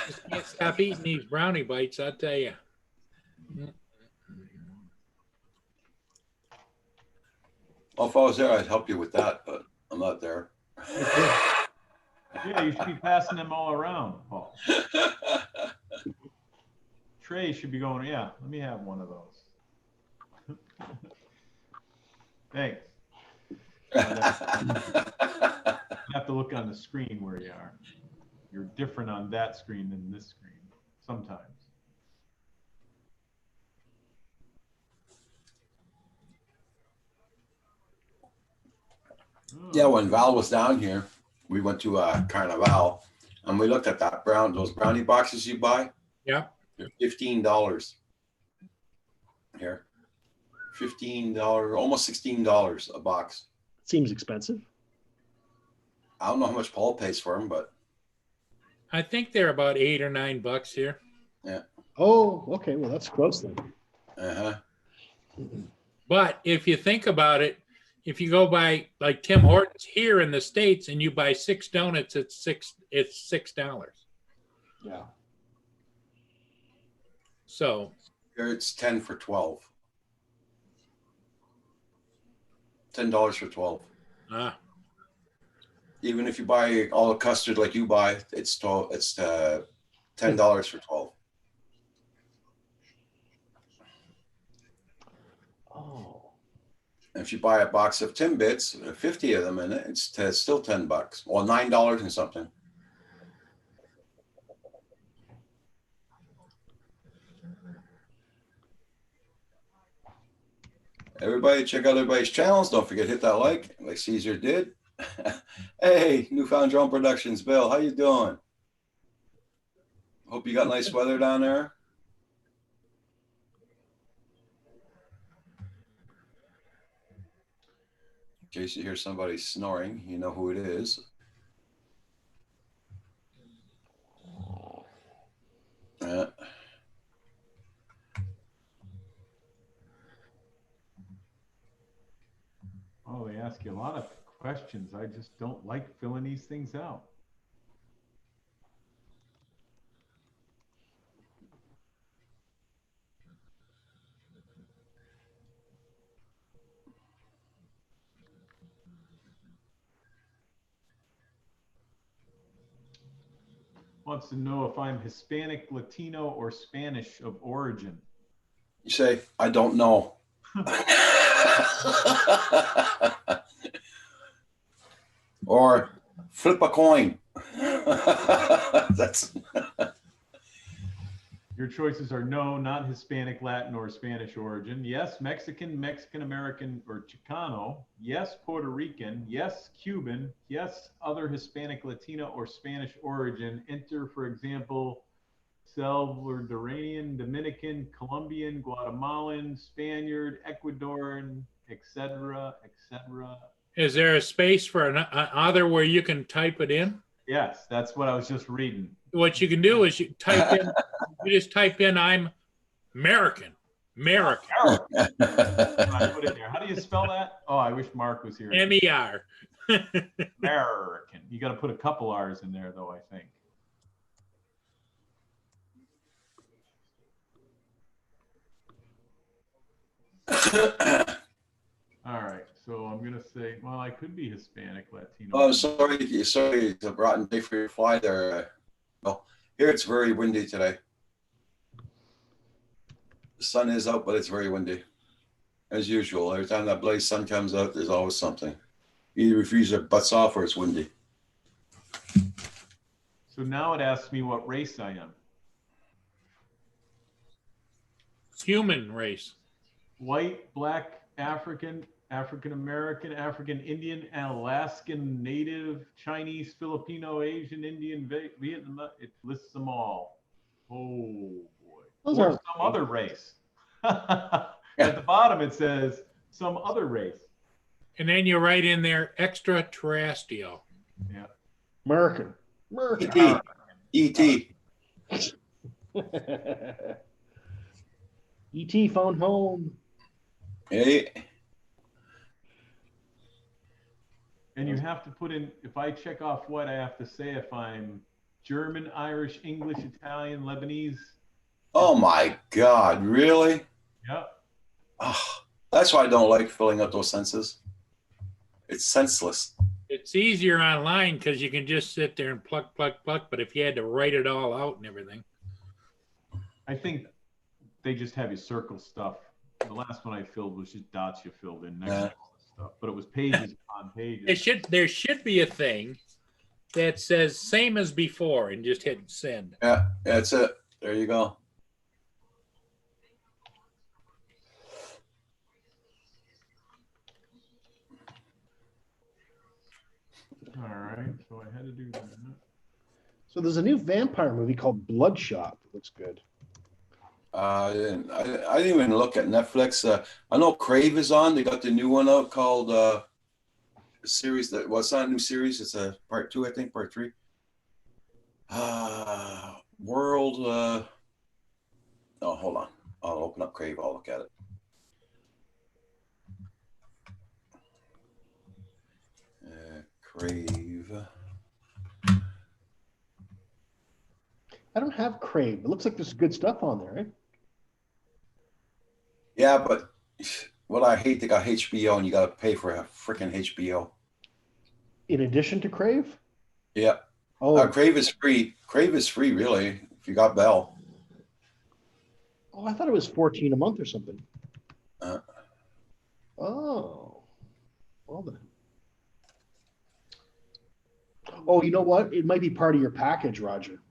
Just can't stop eating these brownie bites, I'll tell you. Well, if I was there, I'd help you with that, but I'm not there. Yeah, you should be passing them all around, Paul. Trey should be going, yeah, let me have one of those. Thanks. You have to look on the screen where you are. You're different on that screen than this screen sometimes. Yeah, when Val was down here, we went to Carnival and we looked at those brownie boxes you buy. Yeah. They're $15 here. $15, almost $16 a box. Seems expensive. I don't know how much Paul pays for them, but I think they're about $8 or $9 here. yeah. Oh, okay. Well, that's close then. Uh-huh. But if you think about it, if you go by like Tim Hortons here in the States and you buy 6 donuts, it's $6. Yeah. So Here it's 10 for 12. $10 for 12. Even if you buy all the custard like you buy, it's $10 for 12. Oh. And if you buy a box of Timbits, 50 of them in it, it's still $10. Well, $9 and something. Everybody, check out everybody's channels. Don't forget to hit that like Caesar did. Hey, Newfound Drone Productions, Bill, how you doing? Hope you got nice weather down there. In case you hear somebody snoring, you know who it is. Oh, they ask you a lot of questions. I just don't like filling these things out. wants to know if I'm Hispanic, Latino, or Spanish of origin. You say, I don't know. Or flip a coin. That's Your choices are no, not Hispanic, Latin, or Spanish origin. Yes, Mexican, Mexican American, or Chicano. Yes, Puerto Rican. Yes, Cuban. Yes, other Hispanic, Latino, or Spanish origin. Enter, for example, Salvadorian, Dominican, Colombian, Guatemalan, Spaniard, Ecuadorian, etc., etc. Is there a space for an other where you can type it in? Yes, that's what I was just reading. What you can do is you type in, you just type in, I'm American. American. I put it there. How do you spell that? Oh, I wish Mark was here. MER. American. You got to put a couple R's in there, though, I think. All right. So I'm going to say, well, I could be Hispanic, Latino. Oh, sorry, it's a rotten day for your fly there. Well, here it's very windy today. The sun is out, but it's very windy. As usual, every time that blaze sun comes out, there's always something. Either if your butts off or it's windy. So now it asks me what race I am. Human race. White, black, African, African American, African Indian, Alaskan, Native, Chinese, Filipino, Asian, Indian, Vietnam. It lists them all. Oh boy. Those Or are some other race. At the bottom it says some other race. And then you write in there extraterrestrial. Yeah. American. American. E.T. E.T. phone home. Hey. And you have to put in, if I check off what I have to say, if I'm German, Irish, English, Italian, Lebanese. Oh my God, really? Yeah. Oh, that's why I don't like filling out those sentences. It's senseless. It's easier online because you can just sit there and pluck, pluck, pluck. But if you had to write it all out and everything. I think they just have you circle stuff. The last one I filled was just dots you filled in next to all this stuff, but it was pages on pages. There should be a thing that says same as before and just hit send. Yeah, that's it. There you go. All right, so I had to do that. So there's a new vampire movie called Bloodshot. Looks good. I didn't even look at Netflix. I know Crave is on. They got the new one out called a series that it's not a new series. It's a part 2, I think, part 3. World. Oh, hold on. I'll open up Crave. I'll look at it. Crave. I don't have Crave. It looks like there's good stuff on there, right? Yeah, but what I hate, they got HBO and you got to pay for a freaking HBO. In addition to Crave? Yeah. Oh, Crave is free. Crave is free, really, if you got Bell. oh, I thought it was $14 a month or something. Uh. Oh, well then. Oh, you know what? It might be part of your package, Roger.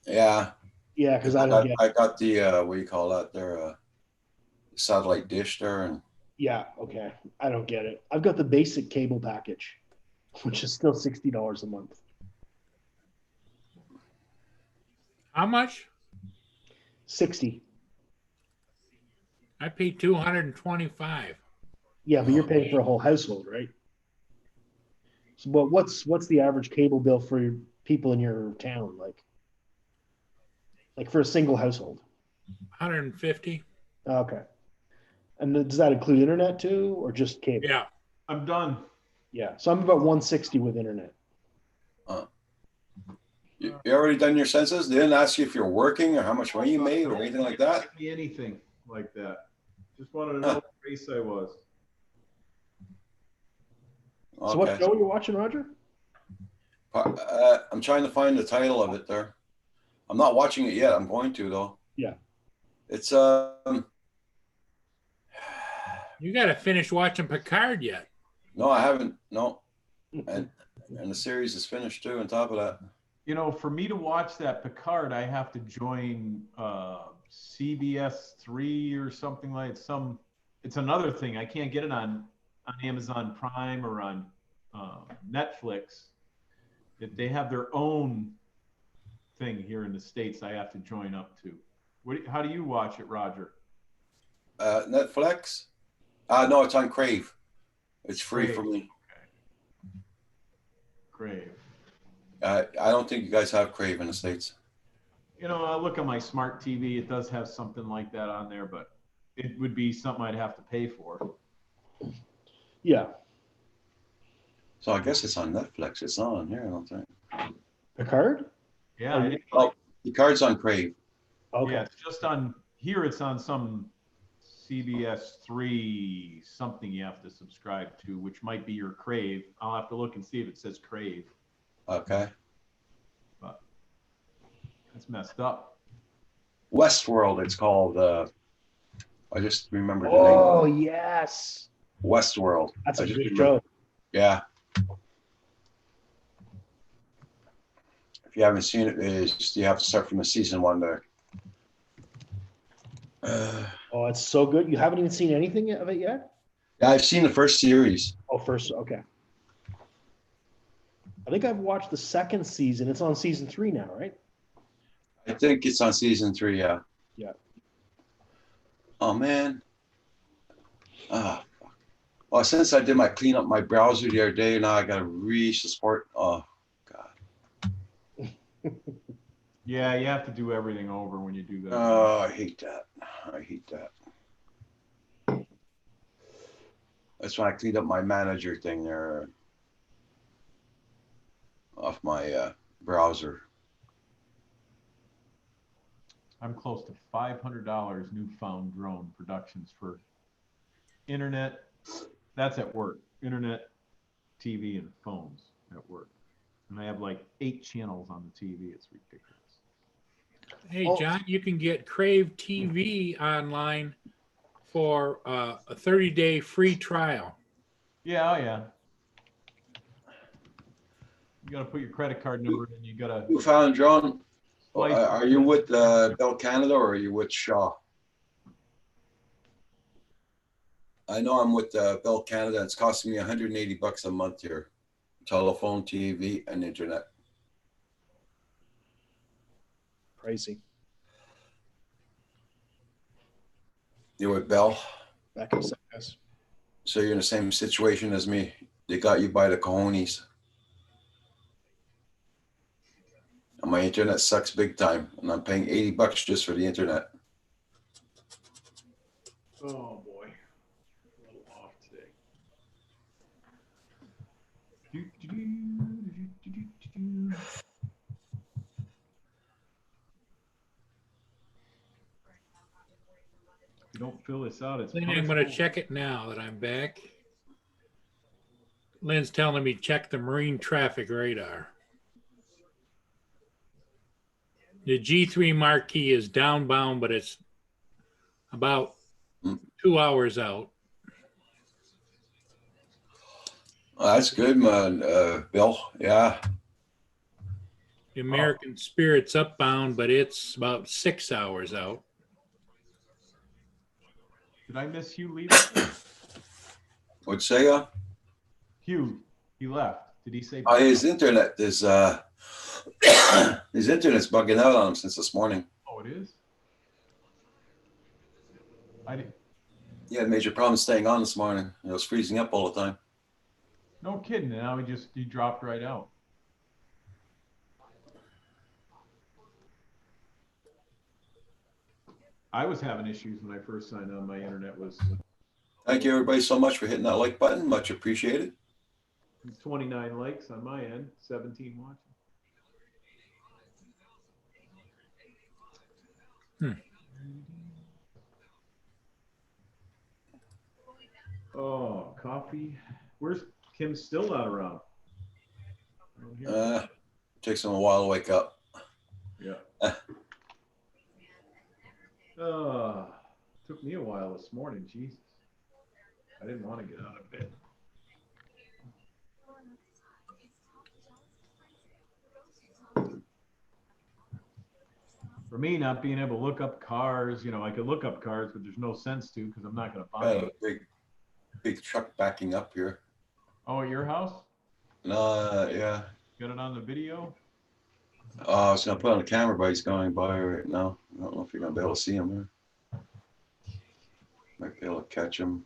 Yeah. Yeah, because I don't get. I got the what do you call that? Their satellite dish there, and Yeah, okay. I don't get it. I've got the basic cable package, which is still $60 a month. How much? 60. I paid $225. Yeah, but you're paying for a whole household, right? So, but what's the average cable bill for people in your town like for a single household? 150. Okay. And does that include internet too, or just cable? Yeah. I'm done. Yeah. So I'm about 160 with internet. you already done your census? They didn't ask you if you're working or how much money you made or anything like that? Ask me anything like that. Just wanted to know what race I was. So what Okay. show are you watching, Roger? I'm trying to find the title of it there. I'm not watching it yet. I'm going to though. Yeah. It's You got to finish watching Picard yet. no, I haven't. No, and the series is finished too. On top of that, You know, for me to watch that Picard, I have to join CBS 3 or something like some. It's another thing. I can't get it on Amazon Prime or on Netflix. They have their own thing here in the States. I have to join up to. How do you watch it, Roger? Netflix. No, it's on Crave. It's free Crave. for me. Crave. I don't think you guys have Crave in the States. You know, I look at my smart TV. It does have something like that on there, but it would be something I'd have to pay for. Yeah. So I guess it's on Netflix. It's not on here, I don't think. Picard? Yeah, I didn't- Oh, the card's on Crave. Okay. yeah, it's just on here. It's on some CBS 3 something you have to subscribe to, which might be your Crave. I'll have to look and see if it says Crave. Okay. But that's messed up. Westworld, it's called. I just remembered the Oh, name. yes. Westworld. That's I a just good remembered- show. Yeah. If you haven't seen it, you have to start from the season 1 there. Oh, it's so good. You haven't even seen anything of it yet? Yeah, I've seen the first series. Oh, first. Okay. I think I've watched the second season. It's on season 3 now, right? I think it's on season 3. Yeah. Yeah. Oh man. Ah. Well, since I did my clean up my browser the other day, now I got to re-support. Oh God. Yeah, you have to do everything over when you do that. Oh, I hate that. I hate that. That's when I cleaned up my manager thing there off my browser. I'm close to $500 Newfound Drone Productions for internet. That's at work. Internet, TV, and phones at work. And I have like 8 channels on the TV. It's ridiculous. Hey, Oh. John, you can get Crave TV online for a 30-day free trial. Yeah, oh yeah. You gotta put your credit card number in. You gotta. You found John? Like- Are you with Bell Canada or are you with Shaw? I know I'm with Bell Canada. It's costing me $180 a month here. Telephone, TV, and internet. Pricey. You're with Bell, Back in yes. so you're in the same situation as me. They got you by the cojones. And my internet sucks big time, and I'm paying $80 just for the internet. Oh boy, a little off today. If you don't fill this out, it's I'm going to punishable. check it now that I'm back. Lynn's telling me check the marine traffic radar. The G3 marquee is downbound, but it's about 2 hours out. Oh, that's good, man, Bill. Yeah. The American Spirit's upbound, but it's about 6 hours out. Did I miss Hugh leaving? What'd you say? Hugh, he left. Did he say? His internet is his internet's bugging out on him since this morning. Oh, it is. I didn't. He had major problems staying on this morning. It was freezing up all the time. No kidding. Now he dropped right out. I was having issues when I first signed on. My internet was Thank you, everybody, so much for hitting that like button. Much appreciated. 29 likes on my end, 17 watching. Oh, coffee. Where's Kim? Still not around. I don't hear her. Takes him a while to wake up. Yeah. Took me a while this morning. Jesus. I didn't want to get out of bed. For me, not being able to look up cars, you know, I could look up cars, but there's no sense to because I'm not going to buy Got them. a big truck backing up here. Oh, at your house? Yeah. Got it on the video? I was gonna put on the camera, but he's going by right now. I don't know if you're gonna be able to see him here. Might be able to catch him.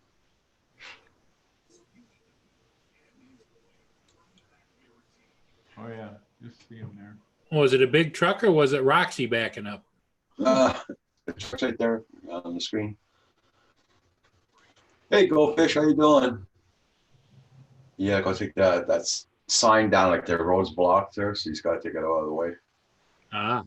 Oh, yeah. Just see him there. Was it a big truck or was it Roxy backing up? The truck's right there on the screen. Hey, Goldfish, how you doing? Yeah, go take that sign down, like the road's blocked there, so he's got to take it out of the way. Ah,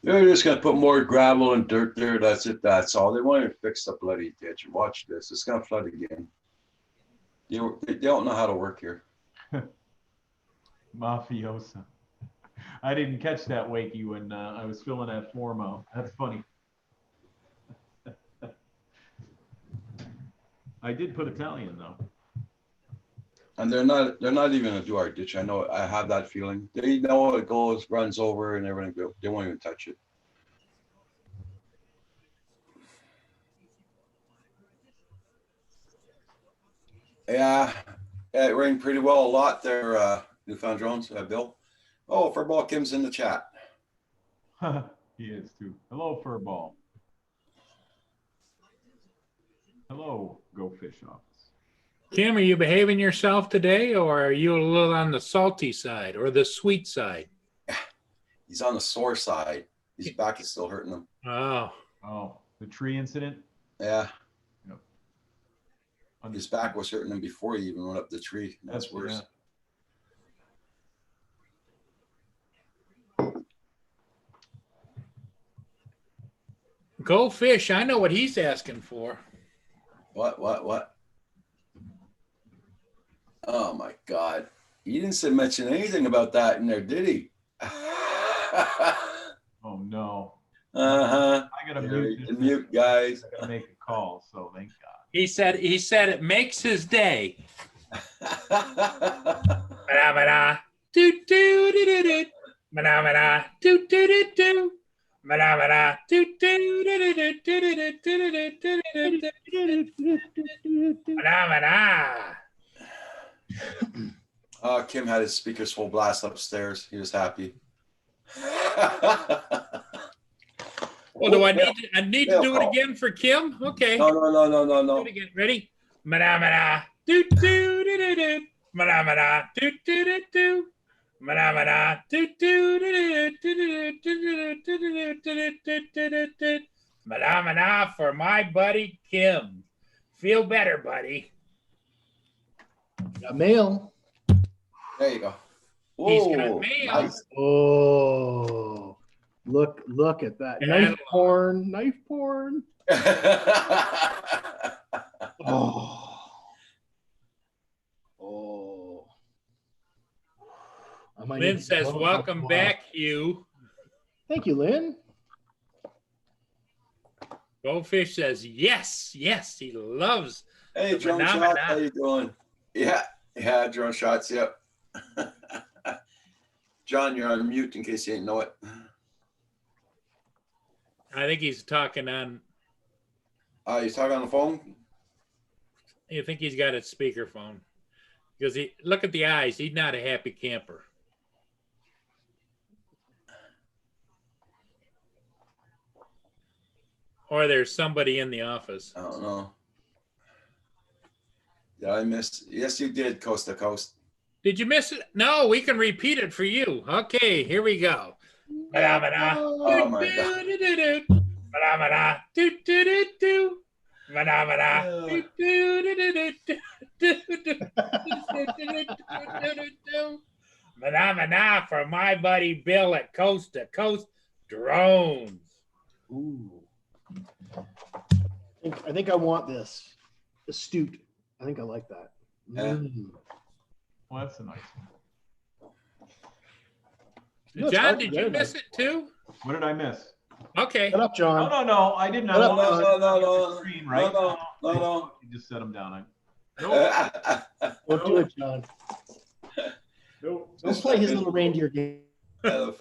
They're just gonna put more gravel and dirt there. That's it. That's all. They want to fix the bloody ditch. Watch this. It's gonna flood again. They don't know how to work here. Mafiosa. I didn't catch that, Wakey, when I was filling that form out. That's funny. I did put Italian, though. And they're not even gonna do our ditch. I know. I have that feeling. They know it goes, runs over, and everything. They won't even touch it. Yeah, it rained pretty well a lot there, Newfound Drones, Bill. Oh, Furball Kim's in the chat. He is, too. Hello, Furball. Hello, Go Fish Office. Kim, are you behaving yourself today, or are you a little on the salty side or the sweet side? He's on the sore side. His back is still hurting him. Oh, the tree incident? Yeah, Yep. his back was hurting him before he even went up the tree. That's worse. Go Fish, I know what he's asking for. What? Oh my God. He didn't mention anything about that in there, did he? Oh, no. Uh-huh. I got to Mute, guys. I got to make a call, so thank God. He said it makes his day. Ba-da-ba-da. Do-do-do-do-do. Ba-da-ba-da. Do-do-do-do. Ba-da-ba-da. Do-do-do-do-do. Ba-da-ba-da. Kim had his speakers full blast upstairs. He was happy. Well, do I need to do it again for Kim? Okay. No. Do it again. Ready? Ma-da-ma-da. Do-do-do-do-do. Ma-da-ma-da. Do-do-do-do. Ma-da-ma-da. Do-do-do-do-do. Ma-da-ma-da for my buddy Kim. Feel better, buddy. Got mail. There you go. He's got mail. Nice. Oh, look at that. Knife porn. Oh. Lynn says, welcome back, Hugh. Thank you, Lynn. Goldfish says, yes, he loves. Hey, Drone Shots, how you doing? Yeah, Drone Shots, yep. John, you're on mute in case you didn't know it. I think he's talking on. He's talking on the phone? I think he's got a speakerphone. Because look at the eyes. He's not a happy camper. Or there's somebody in the office. I don't know. Did I miss? Yes, you did, Coast to Coast. Did you miss it? No, we can repeat it for you. Okay, here we go. Oh my God. For my buddy Bill at Coast to Coast Drones. Ooh. I think I want this. Astute. I think I like that. Yeah. Mm. Well, that's a nice one. You know, it's John, hard to did get you a miss nice- it too? What did I miss? Okay. Shut up, No, John. no, I did not. Shut up, No, John. no, no, no, Screen, no, right? no, no, no. You just set them down. Nope. Don't do it, John. Nope. Don't play his little reindeer game. Right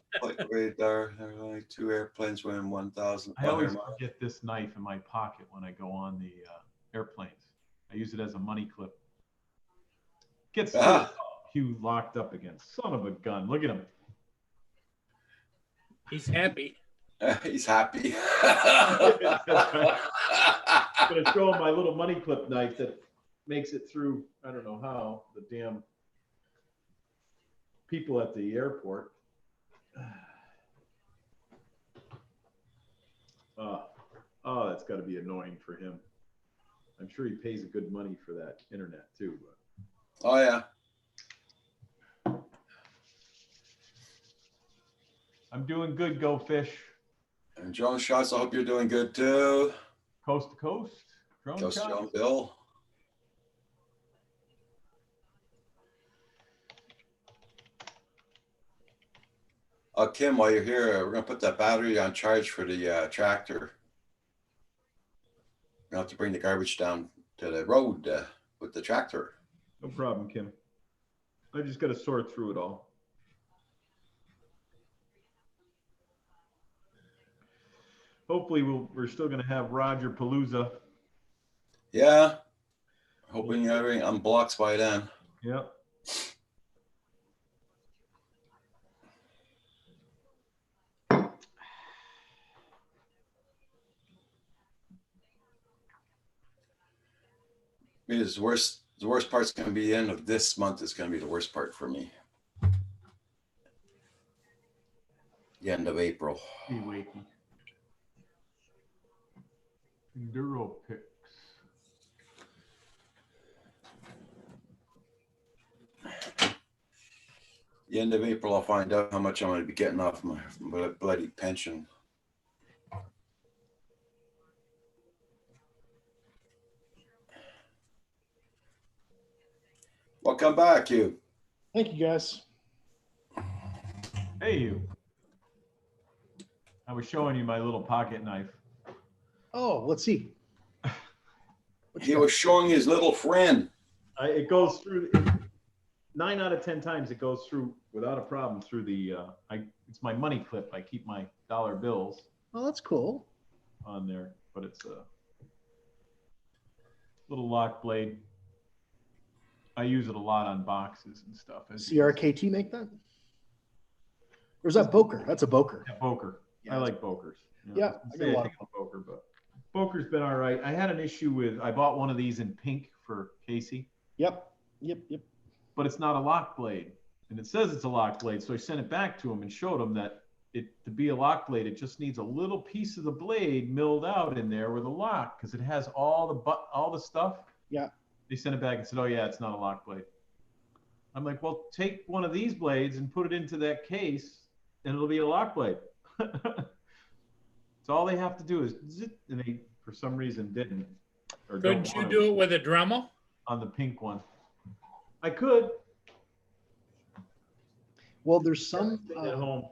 there, there are like 2 airplanes weighing 1,000. I always get this knife in my pocket when I go on the airplanes. I use it as a money clip. Gets Hugh locked up again. Son of a gun. Look at him. He's happy. He's happy. I'm going to show him my little money clip knife that makes it through, I don't know how, the damn people at the airport. Oh, that's got to be annoying for him. I'm sure he pays a good money for that internet too. But. Oh, yeah. I'm doing good, Go Fish. And drone shots, I hope you're doing good too. Coast to coast. Drone Just shots. John Bill. Kim, while you're here, we're going to put that battery on charge for the tractor. We're going to have to bring the garbage down to the road with the tractor. No problem, Kim. I just got to sort through it all. Hopefully we're still going to have Roger Palooza. Yeah. Hoping everything unblocks by then. Yep. Because the worst part's going to be the end of this month is going to be the worst part for me. The end of April. Be wakey. Enduro picks. The end of April, I'll find out how much I'm going to be getting off my bloody pension. Welcome back, you. Thank you, guys. Hey, you. I was showing you my little pocket knife. Oh, let's see. He was showing his little friend. It goes through 9 out of 10 times. It goes through without a problem through the. It's my money clip. I keep my dollar bills Oh, that's cool. on there, but it's a little lock blade. I use it a lot on boxes and stuff. CRKT make that? Or is that Boker? That's a Boker. Yeah, Boker. Yeah, I like Bokers. Yeah, I got a lot of Boker, but Boker's been all right. I had an issue with. I bought one of these in pink for Casey. Yep. But it's not a lock blade, and it says it's a lock blade. So I sent it back to him and showed him that to be a lock blade, it just needs a little piece of the blade milled out in there with a lock because it has all the stuff. Yeah. They sent it back and said, "Oh yeah, it's not a lock blade." I'm like, "Well, take one of these blades and put it into that case, and it'll be a lock blade." So all they have to do is zip, and they for some reason didn't. Or don't Couldn't you want do to it with a Dremel? on the pink one? I could. Well, there's some At home.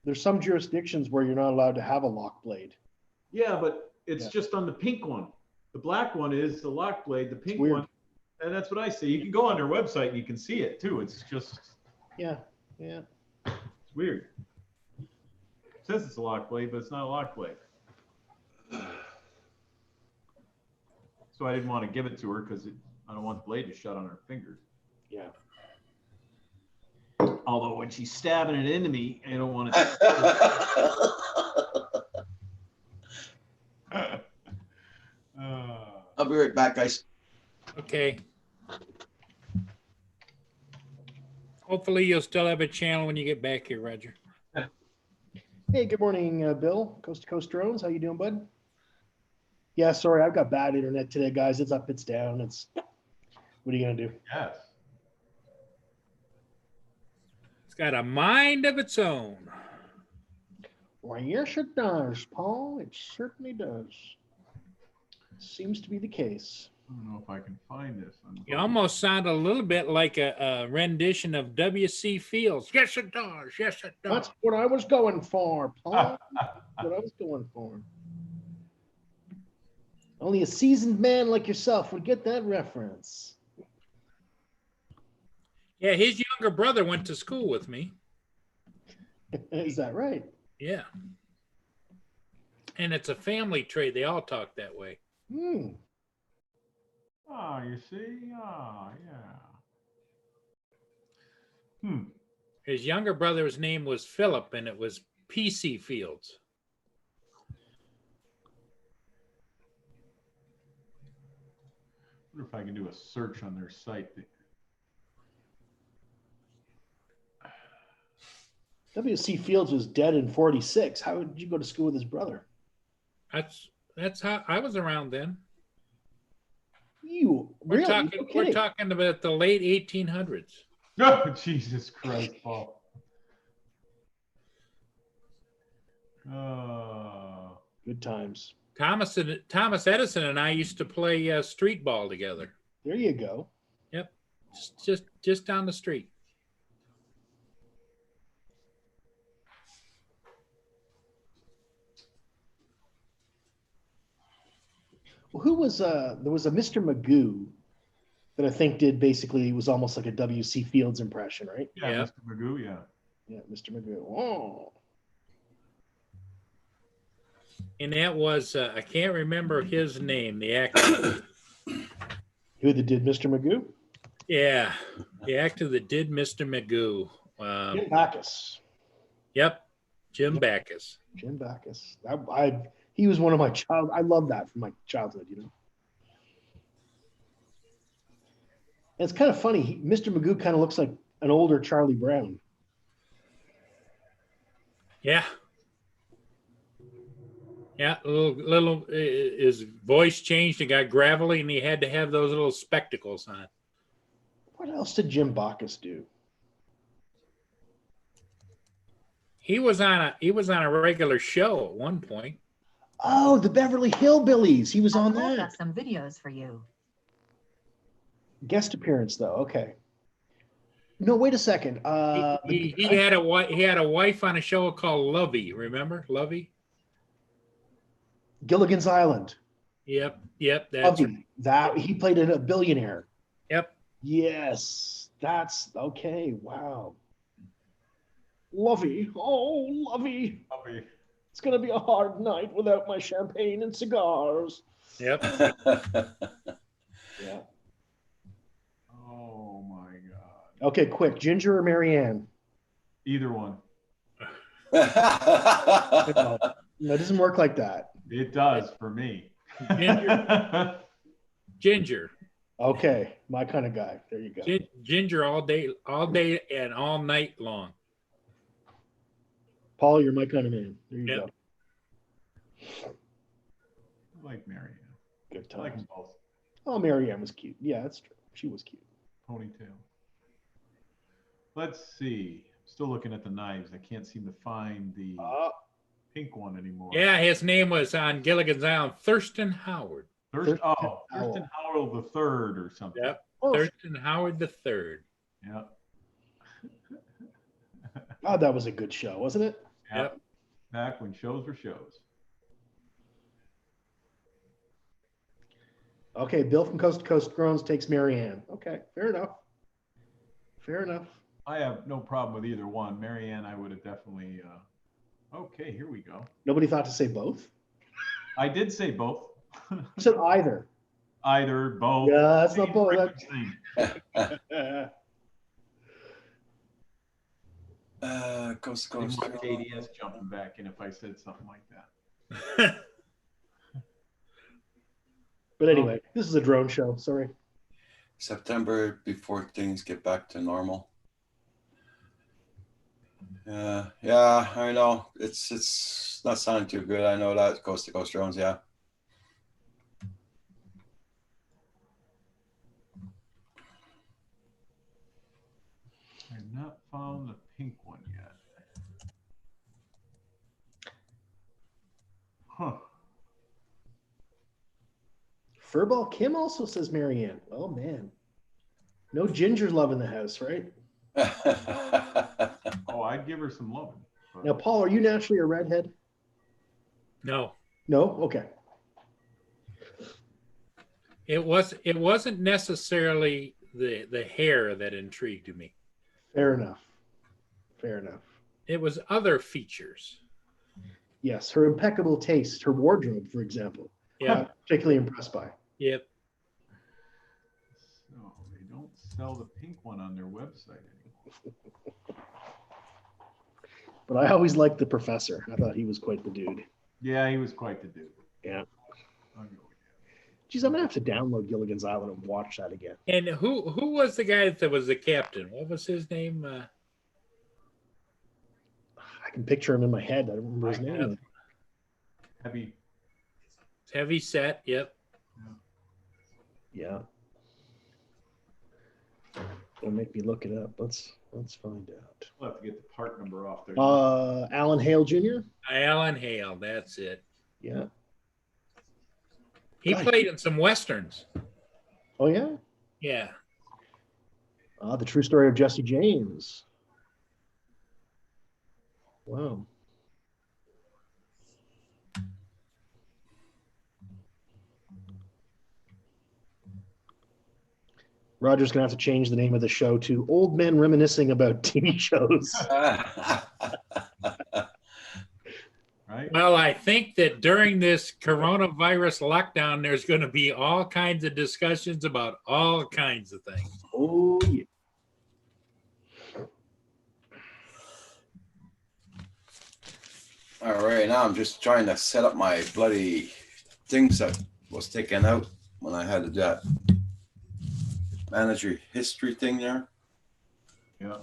there's some jurisdictions where you're not allowed to have a lock blade. Yeah, but it's Yeah. just on the pink one. The black one is the lock blade. The pink weird. one, and that's what I say. You can go on their website and you can see it too. It's just Yeah. it's weird. It says it's a lock blade, but it's not a lock blade. So I didn't want to give it to her because I don't want the blade to shut on her fingers. Yeah. Although when she's stabbing it into me, I don't want to. I'll be right back, guys. Okay. Hopefully you'll still have a channel when you get back here, Roger. Hey, good morning, Bill. Coast to Coast Drones. How you doing, bud? Yeah, sorry, I've got bad internet today, guys. It's up, it's down. What are you gonna do? Yes. It's got a mind of its own. Well, yes, it does, Paul. It certainly does. Seems to be the case. I don't know if I can find this. You almost sound a little bit like a rendition of W.C. Fields. Yes, it does. Yes, it does. That's what I was going for, Paul. What I was going for. Only a seasoned man like yourself would get that reference. Yeah, his younger brother went to school with me. Is that right? Yeah. And it's a family trait. They all talk that way. Hmm. Oh, you see? Oh, yeah. His younger brother's name was Philip, and it was P.C. Fields. I wonder if I can do a search on their site. W.C. Fields was dead in 46. How did you go to school with his brother? That's how I was around then. You We're really? talking. Okay. We're talking about the late 1800s. Oh, Jesus Christ, Paul. Good times. Thomas Edison and I used to play street ball together. There you go. Yep, just down the street. Well, who was there was a Mr. Magoo that I think did basically was almost like a W.C. Fields impression, right? Yeah, Yeah. Mr. Magoo, yeah. Yeah, Mr. Magoo. Oh. And that was I can't remember his name, the actor. Who that did Mr. Magoo? Yeah, the actor that did Mr. Magoo. Jim Backus. Yep, Jim Backus. Jim Backus. He was one of my child. I love that from my childhood, you know. And it's kind of funny. Mr. Magoo kind of looks like an older Charlie Brown. Yeah. Yeah, little. His voice changed and got gravelly, and he had to have those little spectacles on. What else did Jim Backus do? He was on a regular show at one point. Oh, the Beverly Hillbillies. He was on I've that. got some videos for you. Guest appearance, though. Okay. No, wait a second. He had a wife on a show called Lovey. Remember Lovey? Gilligan's Island. Yep. That's Lovey. That he played a billionaire. Yep. Yes, that's okay. Wow. Lovey. Oh, Lovey. It's gonna be a hard night without my champagne and cigars. Yep. Yeah. Oh, my God. Okay, quick. Ginger or Marianne? Either one. No, it doesn't work like that. It does for me. Ginger. Okay, my kind of guy. There you go. Ginger all day and all night long. Paul, you're my kind of man. There you Yep. go. I like Marianne. Good I like times. them both. Oh, Marianne was cute. Yeah, that's true. She was cute. Ponytail. Let's see. Still looking at the knives. I can't seem to find the pink one anymore. Yeah, his name was on Gilligan's Island, Thurston Howard. Thurston Howell the third or something. Yep. Thurston Howard the third. Yeah. Oh, that was a good show, wasn't it? Yep. Back when shows were shows. Okay, Bill from Coast to Coast Groans takes Marianne. Okay, fair enough. Fair enough. I have no problem with either one. Marianne, I would have definitely. Okay, here we go. Nobody thought to say both? I did say both. I said either. Either, both. Yeah, that's not both. Coast to Coast. Mark ADS jumping back in if I said something like that. But anyway, this is a drone show. Sorry. September before things get back to normal. Yeah, I know. It's not sounding too good. I know that Coast to Coast drones, yeah. I have not found the pink one yet. Huh. Furball Kim also says Marianne. Oh, man. No ginger love in the house, right? Oh, I'd give her some loving. But Now, Paul, are you naturally a redhead? No, No? Okay. it wasn't necessarily the hair that intrigued me. Fair enough. Fair enough. It was other features. Yes, her impeccable taste, her wardrobe, for example. Yeah, I'm particularly impressed by. yep. so they don't sell the pink one on their website anymore. But I always liked the professor. I thought he was quite the dude. Yeah, he was quite the dude. Yeah. I'll go with Geez, I'm gonna have to download Gilligan's Island and watch that again. And who was the guy that was the captain? What was his name? I can picture him in my head. I don't remember his I name. have- Heavy. Heavy set. Yep. Yeah. Don't make me look it up. Let's find out. We'll have to get the part number off there. Alan Hale Jr. Alan Hale. That's it. Yeah. He God. played in some westerns. Oh yeah. Yeah. The True Story of Jesse James. Wow. Roger's gonna have to change the name of the show to Old Men Reminiscing About TV Shows. Right? Well, I think that during this coronavirus lockdown, there's going to be all kinds of discussions about all kinds of things. Oh yeah. All right, now I'm just trying to set up my bloody things that was taken out when I had that manager history thing there. Yeah.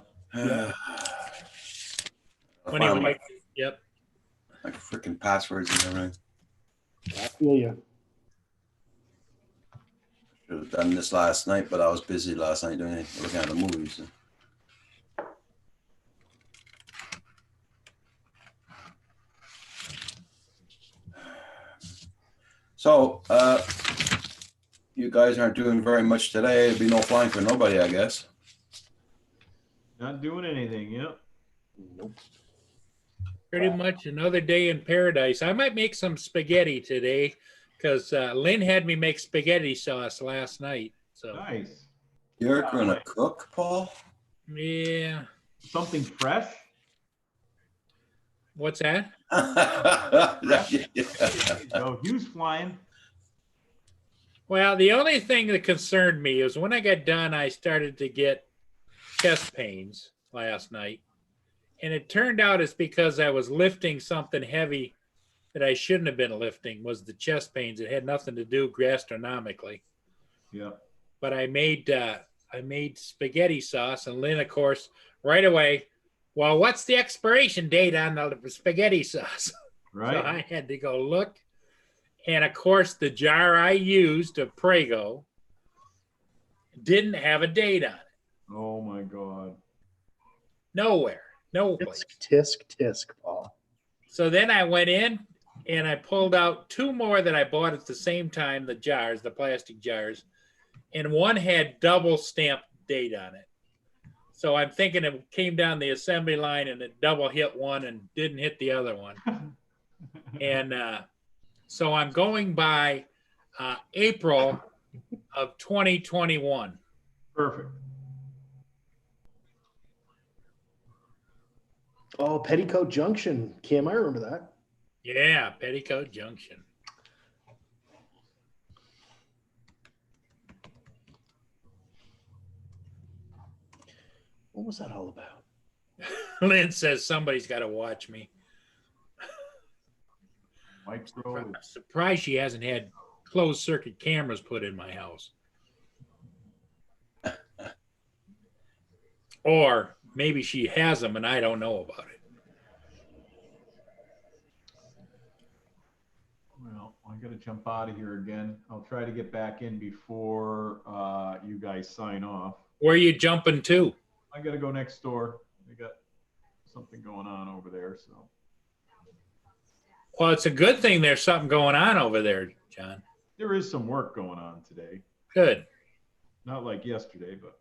Anyway, yep. My freaking passwords and everything. I feel you. Should have done this last night, but I was busy last night looking at the movies. So, you guys aren't doing very much today. There'll be no flying for nobody, I guess. Not doing anything. Yep. Nope. Pretty much another day in paradise. I might make some spaghetti today because Lynn had me make spaghetti sauce last night. So, Nice. You're gonna cook, Paul? yeah. Something fresh. What's that? So Hugh's flying. Well, the only thing that concerned me is when I got done, I started to get chest pains last night. And it turned out it's because I was lifting something heavy that I shouldn't have been lifting, was the chest pains. It had nothing to do gastronomically. Yeah. But I made spaghetti sauce, and Lynn, of course, right away, well, what's the expiration date on the spaghetti sauce? Right. So I had to go look. And of course, the jar I used of Prego didn't have a date on it. Oh my God. Nowhere. No place. Tisk, tisk, Paul. So then I went in and I pulled out two more that I bought at the same time, the jars, the plastic jars. And one had double stamped date on it. So I'm thinking it came down the assembly line and it double hit one and didn't hit the other one. And so I'm going by April of 2021. Perfect. Oh, Petticoat Junction. Kim, I remember that. Yeah, Petticoat Junction. What was that all about? Lynn says somebody's got to watch me. Micro. I'm surprised she hasn't had closed circuit cameras put in my house. Or maybe she has them and I don't know about it. Well, I got to jump out of here again. I'll try to get back in before you guys sign off. Where are you jumping to? I got to go next door. We got something going on over there. So Well, it's a good thing there's something going on over there, John. There is some work going on today. Good. Not like yesterday, but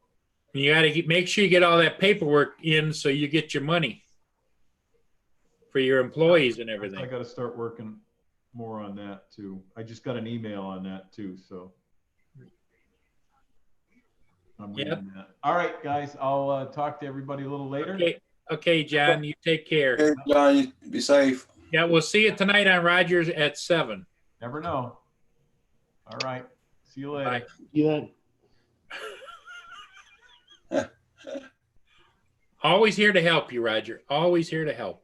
You got to make sure you get all that paperwork in so you get your money for your employees and I everything. got to start working more on that too. I just got an email on that too, so I'm reading that. All right, guys, I'll talk to everybody a little later. Okay, John, you take care. Hey, John, you be safe. Yeah, we'll see you tonight on Rogers at 7. Never know. All right, see you later. Bye. Yeah. Always here to help you, Roger. Always here to help.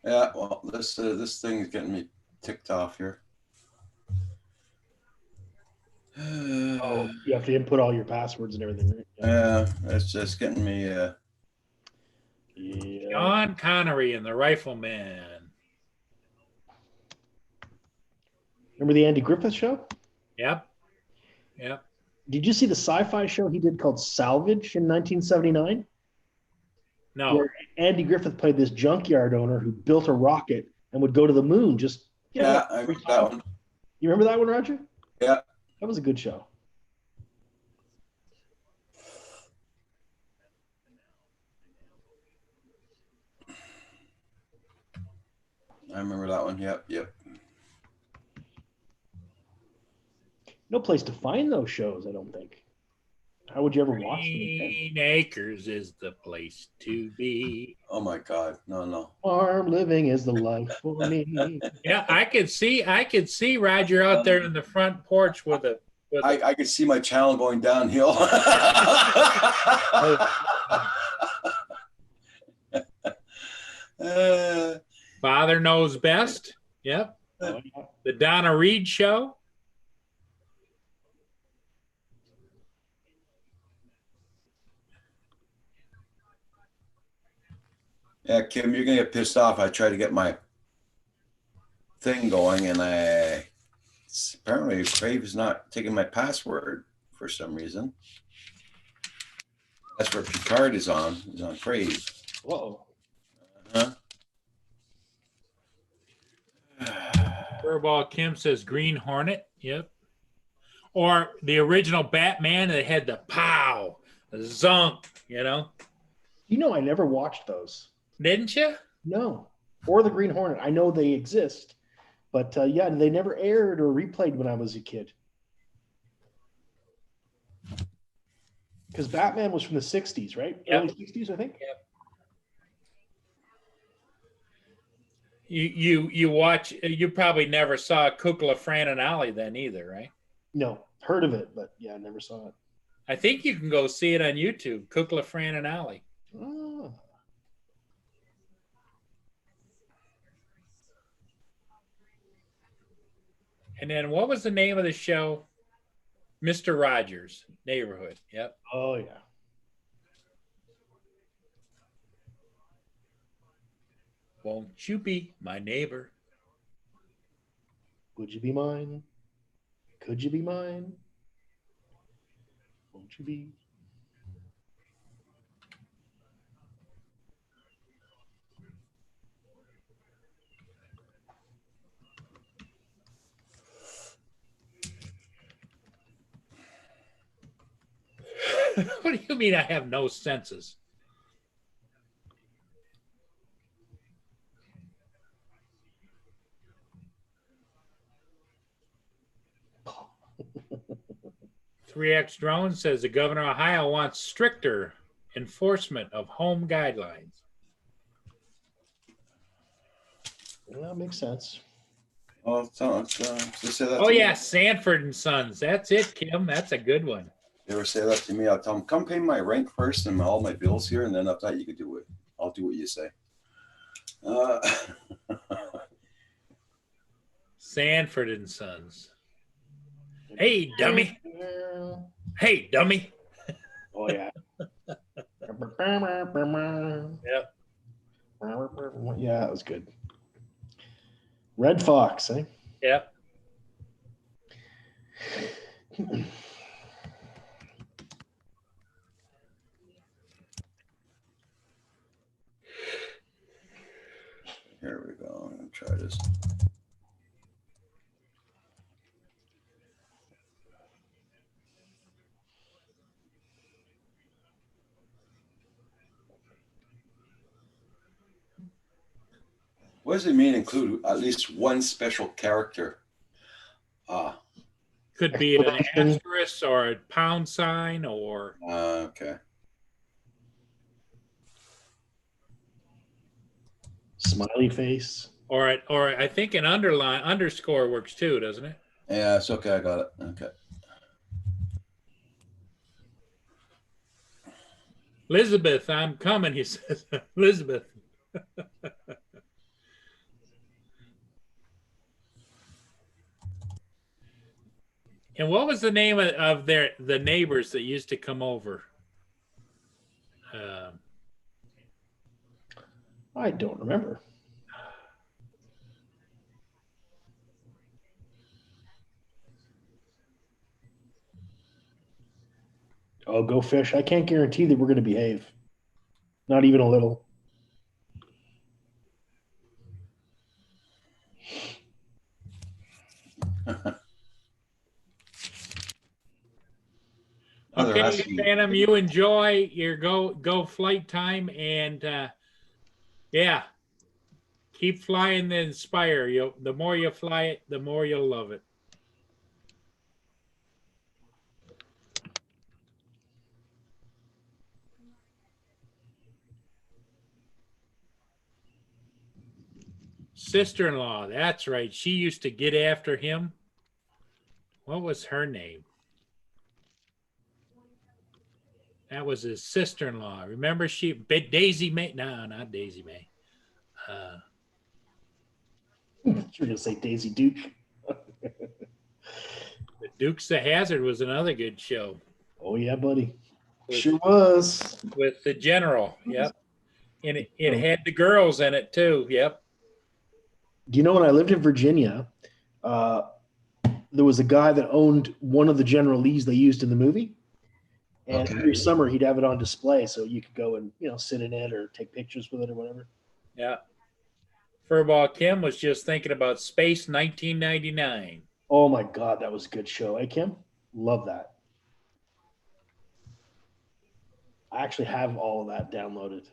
Yeah, well, this thing is getting me ticked off here. Oh, you have to input all your passwords and everything, right? Yeah, it's just getting me. Yeah. John Connery and the Rifleman. Remember the Andy Griffith Show? Yep. Yep. Did you see the sci-fi show he did called Salvage in 1979? No. Where Andy Griffith played this junkyard owner who built a rocket and would go to the moon. Just Yeah, I remember that one. You remember that one, Roger? Yeah. That was a good show. I remember that one. Yep, yep. No place to find those shows, I don't think. How would you ever watch them? Green Acres is the place to be. Oh my God, no. Farm living is the life for me. Yeah, I could see Roger out there in the front porch with a. I could see my channel going downhill. Father Knows Best. Yep. Oh, yeah. The Donna Reed Show. Yeah, Kim, you're gonna get pissed off. I tried to get my thing going, and apparently Crave is not taking my password for some reason. That's where Picard is on. He's on Crave. Uh-oh. Furball Kim says Green Hornet. Yep. Or the original Batman that had the pow, the zunk, you know. You know, I never watched those. Didn't you? No. Or the Green Hornet. I know they exist. But yeah, they never aired or replayed when I was a kid. Because Batman was from the 60s, right? Yep. Early 60s, I think. Yep. You watch. You probably never saw Kukla, Fran, and Ollie then either, right? No, heard of it, but yeah, never saw it. I think you can go see it on YouTube. Kukla, Fran, and Ollie. Oh. And then what was the name of the show? Mr. Rogers' Neighborhood. Yep. Oh yeah. Won't you be my neighbor? Would you be mine? Could you be mine? Won't you be? What do you mean I have no senses? Three X Drone says the governor of Ohio wants stricter enforcement of home guidelines. Yeah, makes sense. Oh, just say that. Oh to yeah, me. Sanford and Sons. That's it, Kim. That's a good one. They ever say that to me, I'll tell them, come pay my rent first and all my bills here, and then after that you can do it. I'll do what you say. Sanford and Sons. Hey, dummy. Hey, dummy. Oh yeah. Yep. Yeah, that was good. Red Fox, eh? Yep. Here we go. I'm gonna try this. What does it mean include at least one special character? Could be an Exclamation. asterisk or a pound sign or Okay. Smiley face. or I think an underscore works too, doesn't it? Yeah, it's okay. I got it. Okay. Elizabeth, I'm coming, he says. Elizabeth. And what was the name of the neighbors that used to come over? I don't remember. Oh, go fish. I can't guarantee that we're going to behave. Not even a little. Okay, Phantom, you enjoy your go flight time, and yeah, keep flying the Inspire. The more you fly it, the more you'll love it. Sister-in-law, that's right. She used to get after him. What was her name? That was his sister-in-law. Remember Daisy May? No, not Daisy May. You're going to say Daisy Duke. The Dukes of Hazzard was another good show. Oh, yeah, buddy. Sure was. With the general, yep. And it had the girls in it too, yep. Do you know when I lived in Virginia, there was a guy that owned one of the General Lees they used in the movie. And every summer he'd have it on display so you could go and, sit in it or take pictures with it or whatever. Yeah. Furball Kim was just thinking about Space 1999. Oh my God, that was a good show. Hey, Kim? Love that. I actually have all of that downloaded.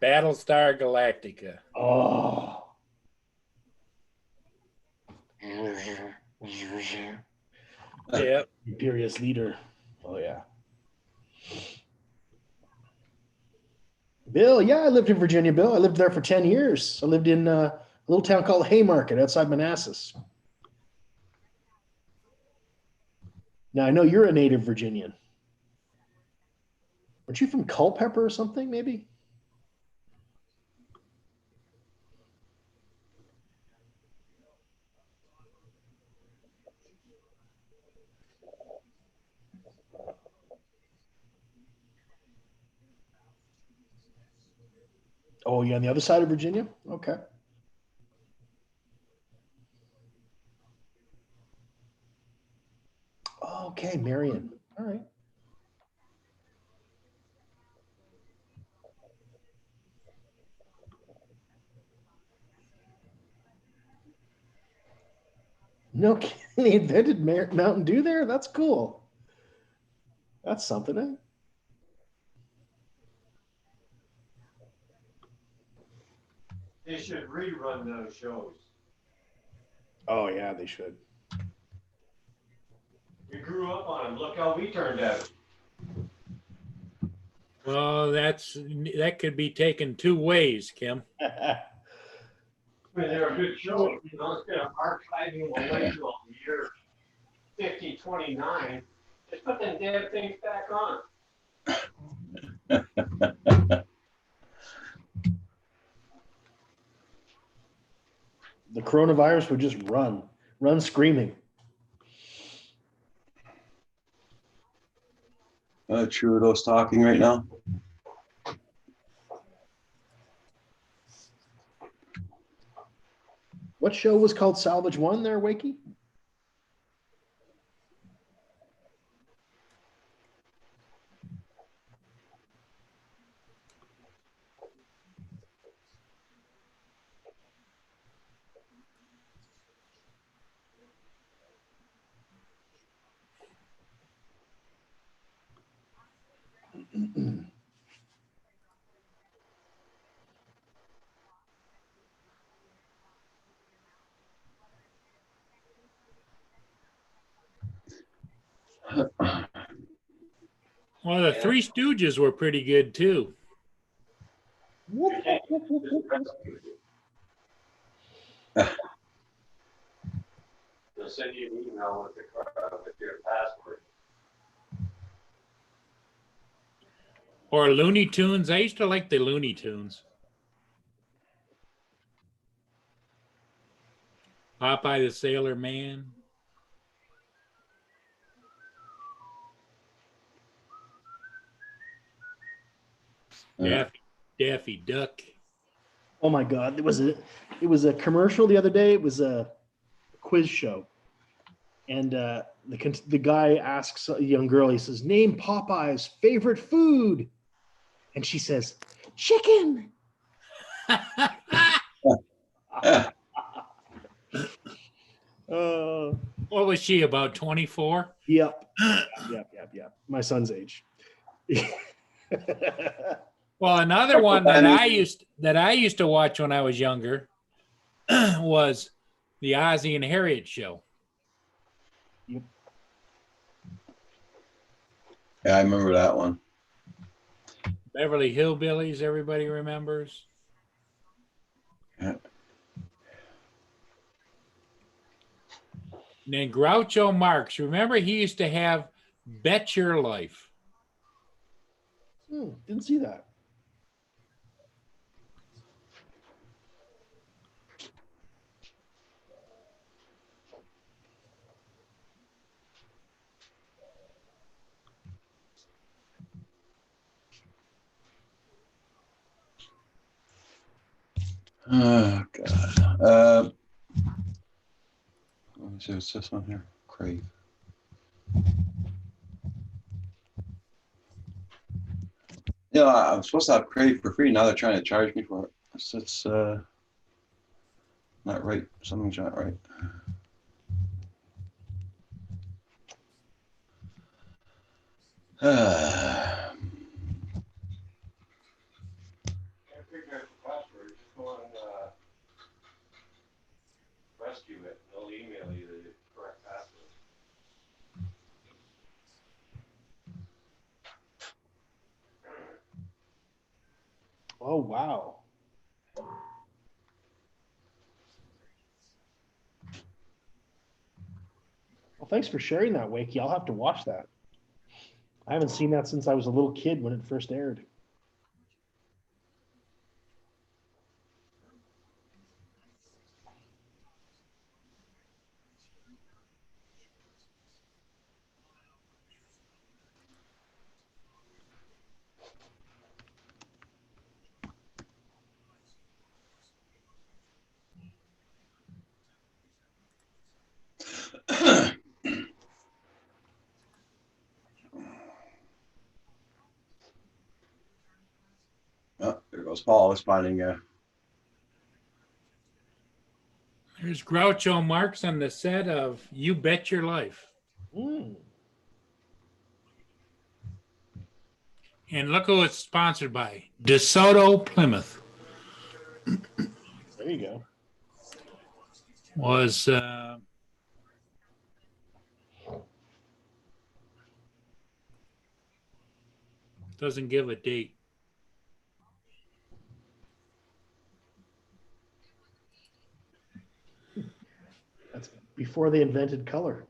Battlestar Galactica. Oh. Yep. Imperious leader. Oh, yeah. Bill, yeah, I lived in Virginia, Bill. I lived there for 10 years. I lived in a little town called Haymarket outside Manassas. Now, I know you're a native Virginian. Weren't you from Culpeper or something, maybe? Oh, you're on the other side of Virginia? Okay. Okay, Marion. All right. No kidding. They invented Mountain Dew there? That's cool. That's something, eh? They should rerun those shows. Oh, yeah, they should. We grew up on them. Look how we turned out. Well, that could be taken two ways, Kim. I mean, they're a good show. Instead of archiving away till the year 5029, just put them damn things back on. The coronavirus would just run screaming. Trudeau's talking right now. What show was called Salvage One there, Wakey? Well, the Three Stooges were pretty good too. They'll send you an email with your password. Or Looney Tunes. I used to like the Looney Tunes. Popeye the Sailor Man. Daffy Duck. Oh my God! It was a commercial the other day. It was a quiz show, and the guy asks a young girl. He says, "Name Popeye's favorite food," and she says, "Chicken." What was she, about 24? Yep. My son's age. Well, another one that I used to watch when I was younger was the Ozzie and Harriet show. Yep. Yeah, I remember that one. Beverly Hillbillies, everybody remembers. Yeah. And then Groucho Marx. Remember, he used to have Bet Your Life. Didn't see that. Oh God. Let me see what's this one here. Crave. You know, I'm supposed to have Crave for free. Now they're trying to charge me for it. It's not right. Something's not right. Can't figure out the password, just go on, rescue it, they'll email you the correct password. Oh wow. Well, thanks for sharing that, Wakey. I'll have to watch that. I haven't seen that since I was a little kid when it first aired. Oh, there goes Paul. Is finding There's Groucho Marx on the set of You Bet Your Life. And look who it's sponsored by. DeSoto Plymouth. There you go. Was doesn't give a date. That's before they invented color.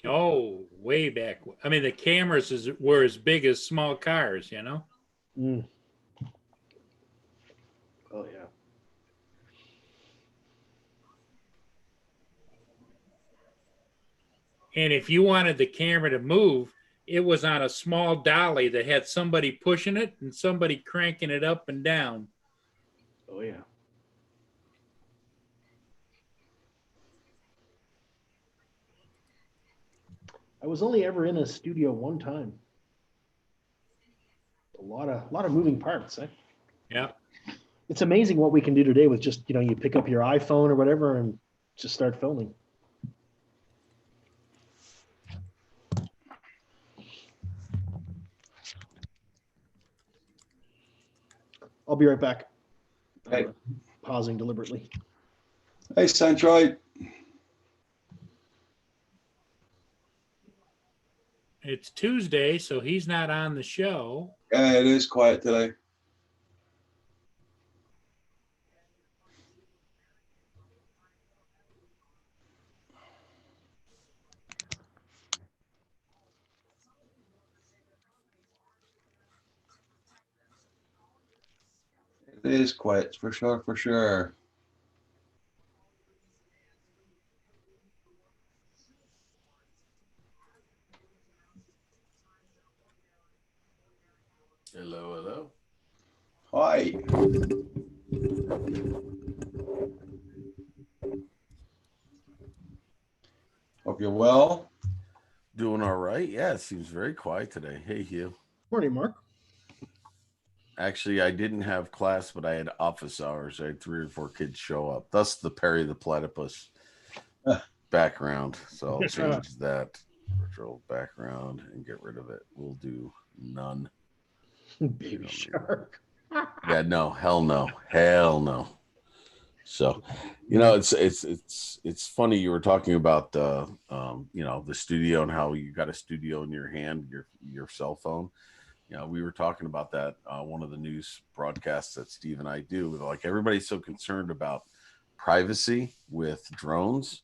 Oh, way back. I mean, the cameras were as big as small cars, you know? Oh, yeah. And if you wanted the camera to move, it was on a small dolly that had somebody pushing it and somebody cranking it up and down. Oh yeah. I was only ever in a studio one time. A lot of moving parts. Eh? Yeah. It's amazing what we can do today with just, you pick up your iPhone or whatever and just start filming. I'll be right back. Hey. Pausing deliberately. Hey, Centroid. It's Tuesday, so he's not on the show. Yeah, it is quiet today. It is quiet for sure, for sure. Hello. Hi. Hope you're well. Doing all right. Yeah, it seems very quiet today. Hey, Hugh. Morning, Mark. Actually, I didn't have class, but I had office hours. I had 3 or 4 kids show up. Thus the Perry the Platypus background. So I'll change that virtual background and get rid of it. We'll do none. Baby shark. Yeah, no, hell no. Hell no. So, it's funny you were talking about the studio and how you got a studio in your hand, your cell phone. We were talking about that one of the news broadcasts that Steve and I do. Like, everybody's so concerned about privacy with drones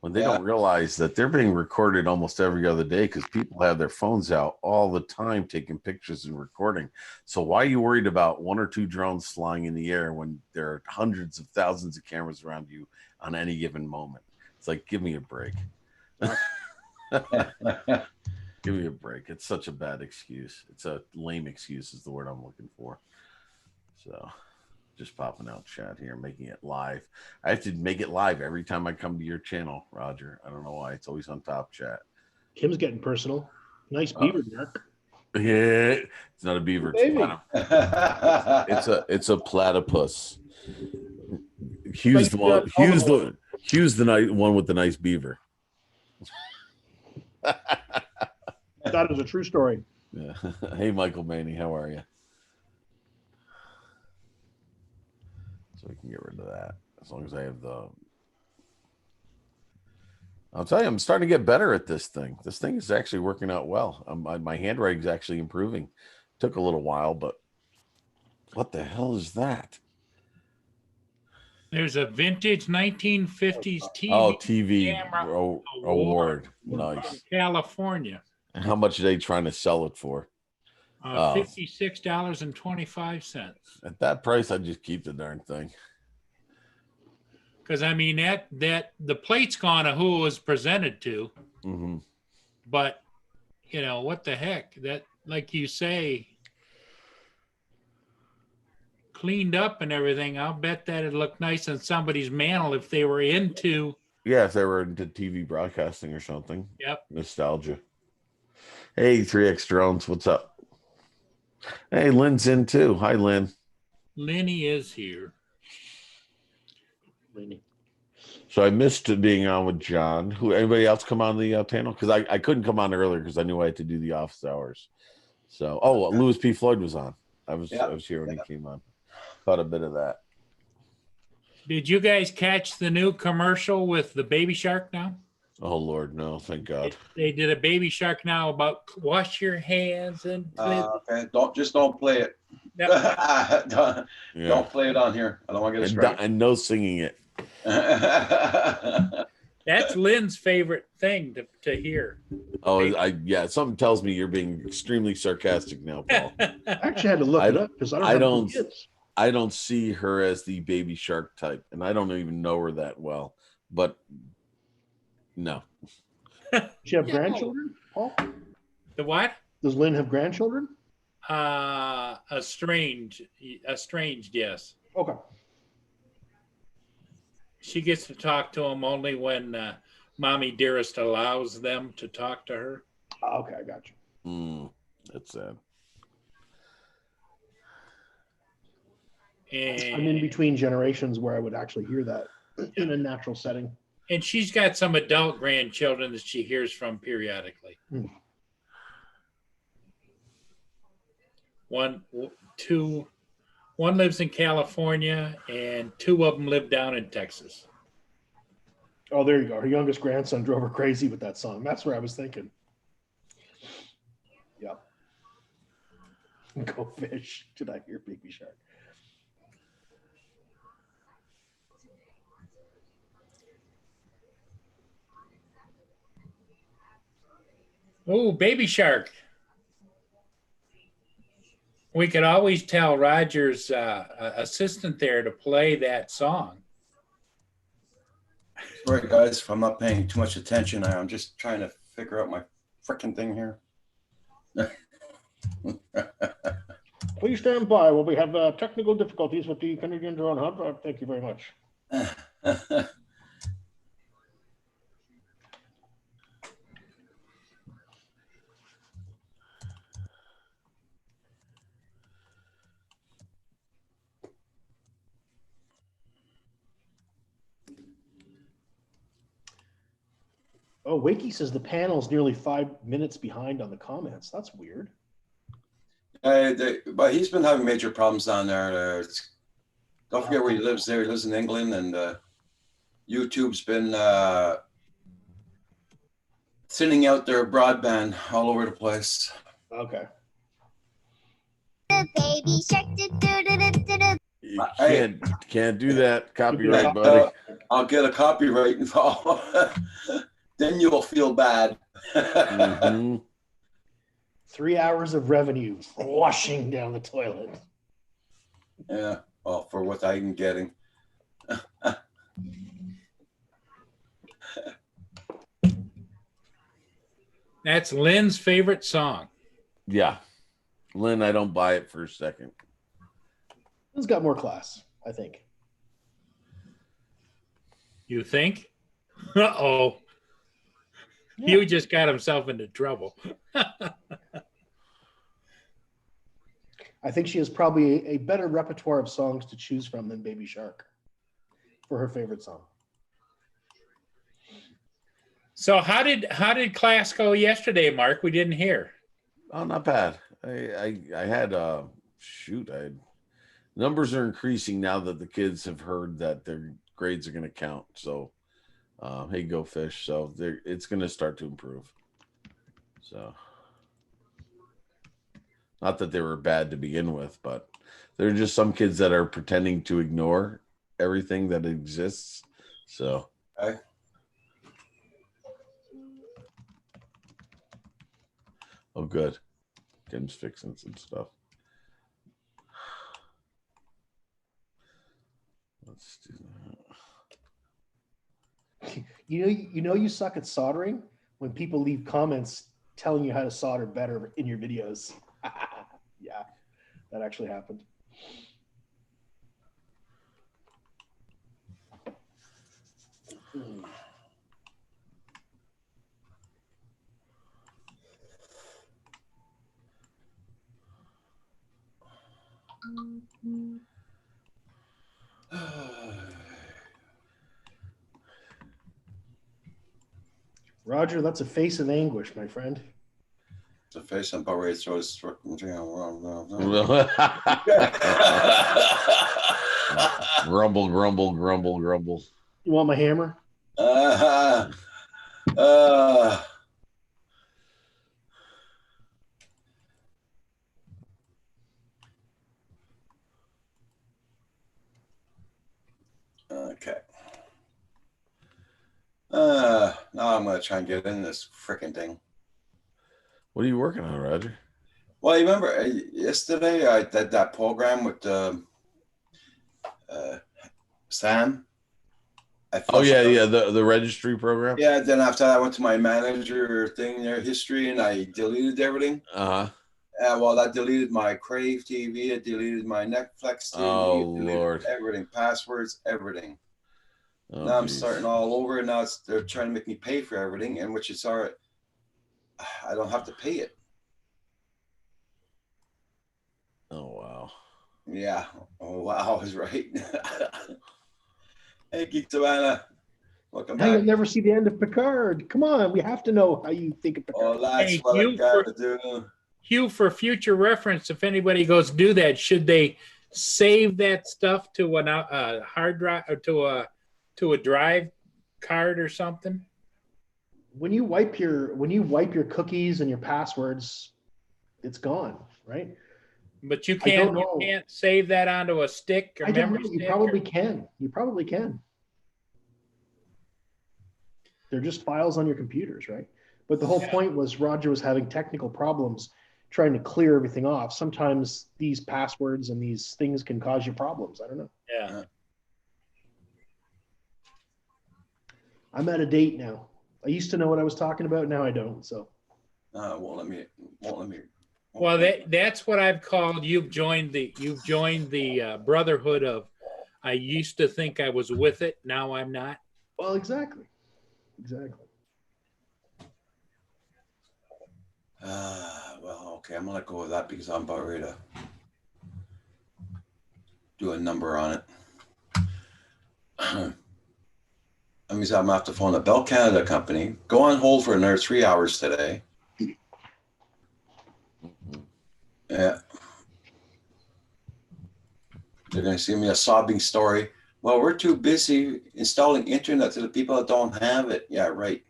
when they don't realize that they're being recorded almost every other day, because people have their phones out all the time taking pictures and recording. So why are you worried about 1 or 2 drones flying in the air when there are hundreds of thousands of cameras around you on any given moment? It's like, give me a break. Give me a break. It's such a bad excuse. It's a lame excuse is the word I'm looking for. So just popping out chat here, making it live. I have to make it live every time I come to your channel, Roger. I don't know why. It's always on top chat. Kim's getting personal. Nice beaver, Mark. Yeah, it's not a beaver. It's a platypus. Hugh's the one. Hugh's the one with the nice beaver. That is a true story. Yeah. Hey, Michael Maney, how are you? So we can get rid of that as long as I have the. I'll tell you, I'm starting to get better at this thing. This thing is actually working out well. My handwriting is actually improving. Took a little while, but what the hell is that? There's a vintage 1950s TV. Oh, TV camera award. Nice. California. And how much are they trying to sell it for? $56.25. At that price, I'd just keep the darn thing. Because I mean that the plate's gone of who it was presented to, but what the heck? That, like you say, cleaned up and everything. I'll bet that it'd look nice on somebody's mantle if they were into. Yeah, if they were into TV broadcasting or something. Yep. Nostalgia. Hey, 3X Drones, what's up? Hey, Lynn's in too. Hi, Lynn. Lenny is here. Lenny. So I missed being on with John. Anybody else come on the panel? Because I couldn't come on earlier because I knew I had to do the office hours. So, Louis P. Floyd was on. I was here when he came on. Caught a bit of that. Did you guys catch the new commercial with the baby shark now? Oh, Lord, no, thank God. They did a baby shark now about wash your hands and okay. Don't play it. Yep. Don't play it on here. I don't want to get a strike. And no singing it. That's Lynn's favorite thing to hear. Oh, something tells me you're being extremely sarcastic now, Paul. I actually had to look it up because I don't have kids. I don't see her as the baby shark type, and I don't even know her that well. But no. Do you have grandchildren, Paul? The what? Does Lynn have grandchildren? Estranged, yes. Okay. She gets to talk to him only when Mommy Dearest allows them to talk to her. Okay, I got you. That's sad. And, I'm in between generations where I would actually hear that in a natural setting. And she's got some adult grandchildren that she hears from periodically. One lives in California, and 2 of them live down in Texas. Oh, there you go. Her youngest grandson drove her crazy with that song. That's where I was thinking. Yep. Go fish. Did I hear Baby Shark? Oh, Baby Shark. We could always tell Roger's assistant there to play that song. Sorry, guys, if I'm not paying too much attention. I'm just trying to figure out my freaking thing here. Please stand by while we have technical difficulties with the Canadian Drone Hub. Thank you very much. Oh, Wakey says the panel's nearly 5 minutes behind on the comments. That's weird. But he's been having major problems down there. Don't forget where he lives there. He lives in England, and YouTube's been thinning out their broadband all over the place. Okay. Baby shark, You can't do that. Copyright, buddy. I'll get a copyright involved. Then you'll feel bad. 3 hours of revenue washing down the toilet. Yeah, well, for what I'm getting. That's Lynn's favorite song. Yeah. Lynn, I don't buy it for a second. It's got more class, I think. You think? Uh-oh. Yeah. You just got himself into trouble. I think she has probably a better repertoire of songs to choose from than Baby Shark for her favorite song. So how did class go yesterday, Mark? We didn't hear. Oh, not bad. I had numbers are increasing now that the kids have heard that their grades are going to count. So hey, go fish. So it's going to start to improve. So not that they were bad to begin with, but there are just some kids that are pretending to ignore everything that exists. So Okay. Oh, good. Tim's fixing some stuff. Let's do that. You know you suck at soldering when people leave comments telling you how to solder better in your videos. Yeah, that actually happened. Roger, that's a face of anguish, my friend. The face I'm about ready to throw his Grumble, grumble, grumble, grumble. You want my hammer? Okay. Now I'm gonna try and get in this freaking thing. What are you working on, Roger? Well, you remember yesterday I did that program with Sam, I Oh flushed yeah, out. yeah, the registry program. Yeah, then after that, I went to my manager thing, their history, and I deleted everything. Uh-huh. Well, that deleted my Crave TV, it deleted my Netflix TV, Oh it deleted Lord. everything, passwords, everything. Oh, Now I'm geez. starting all over. Now they're trying to make me pay for everything, and which is all right. I don't have to pay it. Oh wow. Yeah. Oh wow, I was right. Hey, Geek Savannah. Welcome Now you'll back. never see the end of Picard. Come on, we have to know how you think of Picard. Oh, that's Hey, what I you gotta do. Hugh, for future reference, if anybody goes do that, should they save that stuff to a hard drive or to a drive card or something? When you wipe your cookies and your passwords, it's gone, right? But you I don't can't know. save that onto a stick or I don't memory know. You stick. probably can. You probably can. They're just files on your computers, right? But the whole point was Roger was having technical problems trying to clear everything off. Sometimes these passwords and these things can cause you problems. I don't know. Yeah. I'm at a date now. I used to know what I was talking about. Now I don't. So Won't let me. Well, that's what I've called. You've joined the brotherhood of. I used to think I was with it. Now I'm not. well, exactly. Well, okay. I'm gonna go with that because I'm about ready to do a number on it. That means I'm gonna have to phone the Bell Canada company. Go on hold for another 3 hours today. Yeah. They're going to send me a sobbing story. Well, we're too busy installing internet to the people that don't have it. Yeah, right.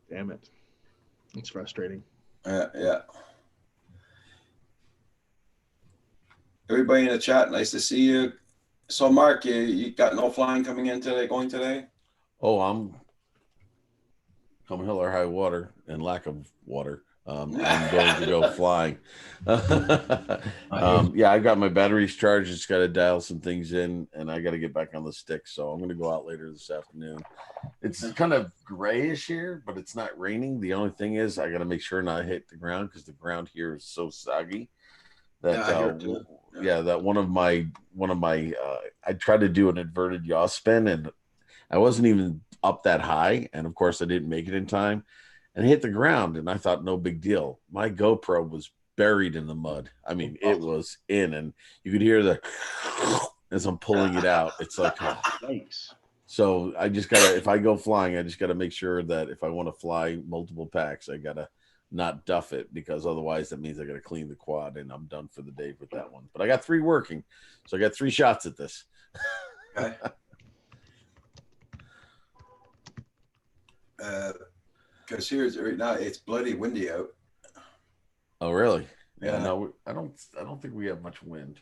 Damn it. It's frustrating. Yeah. Everybody in the chat, nice to see you. So, Mark, you got no flying coming in today, going today? Oh, I'm come hell or high water and lack of water. I'm going to go flying. Yeah, I got my batteries charged. Just got to dial some things in, and I got to get back on the stick. So I'm going to go out later this afternoon. It's kind of grayish here, but it's not raining. The only thing is I got to make sure not hit the ground because the ground here is so soggy that that one of my I tried to do an inverted yaw spin, and I wasn't even up that high, and of course I didn't make it in time. And hit the ground, and I thought no big deal. My GoPro was buried in the mud. I mean, it was in, and you could hear the as I'm pulling it out. It's like, Thanks. So I just gotta, if I go flying, I just gotta make sure that if I want to fly multiple packs, I gotta not duff it, because otherwise that means I gotta clean the quad, and I'm done for the day with that one. But I got 3 working, so I got 3 shots at this. Okay. Because here's right now it's bloody windy out. Oh, really? Yeah. No, I don't think we have much wind.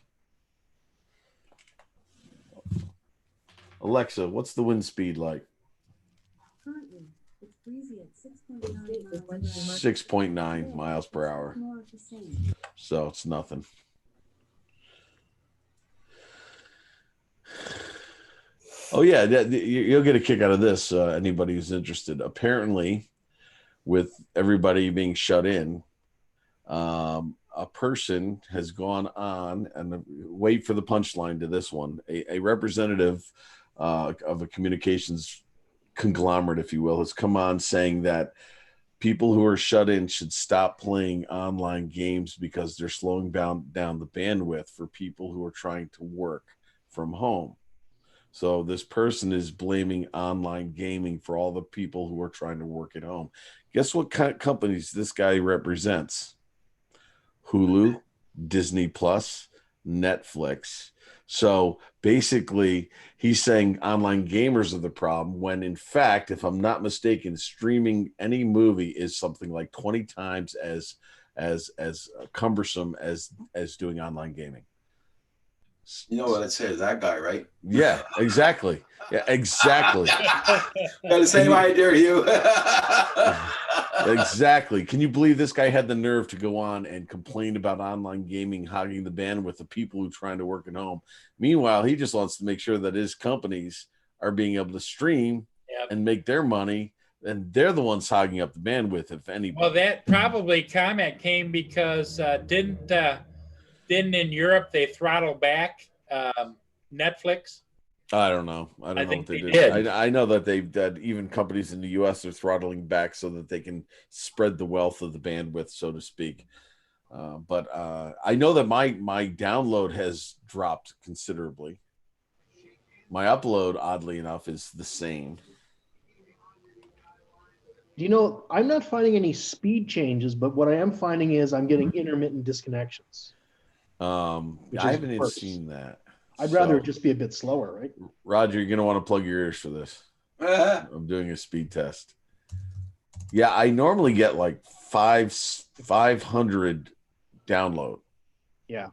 Alexa, what's the wind speed like? Currently, it's breezy at 6.9 6.9 miles per hour. More of the same. So it's nothing. Oh yeah, you'll get a kick out of this. Anybody who's interested. Apparently, with everybody being shut in, a person has gone on, and wait for the punchline to this one. A representative of a communications conglomerate, if you will, has come on saying that people who are shut in should stop playing online games because they're slowing down the bandwidth for people who are trying to work from home. So this person is blaming online gaming for all the people who are trying to work at home. Guess what kind of companies this guy represents? Hulu, Disney Plus, Netflix. So basically, he's saying online gamers are the problem, when in fact, if I'm not mistaken, streaming any movie is something like 20 times as cumbersome as doing online gaming. You know what I'd say to that guy, right? Yeah, exactly. Yeah, exactly. Got the same idea, Hugh. Exactly. Can you believe this guy had the nerve to go on and complain about online gaming hogging the bandwidth of people who are trying to work at home? Meanwhile, he just wants to make sure that his companies are being able to stream and make their money, and they're the ones hogging up the bandwidth, if anybody. Well, that probably comment came because didn't in Europe they throttle back Netflix? I don't know. I don't know think what they they did. did. I know that that even companies in the U.S. are throttling back so that they can spread the wealth of the bandwidth, so to speak. But I know that my download has dropped considerably. My upload, oddly enough, is the same. Do you know, I'm not finding any speed changes, but what I am finding is I'm getting intermittent disconnections. Which I is haven't even worse. seen that. I'd rather it just be a bit slower, right? Roger, you're going to want to plug your ears for this. I'm doing a speed test. Yeah, I normally get like 500 download. Yeah.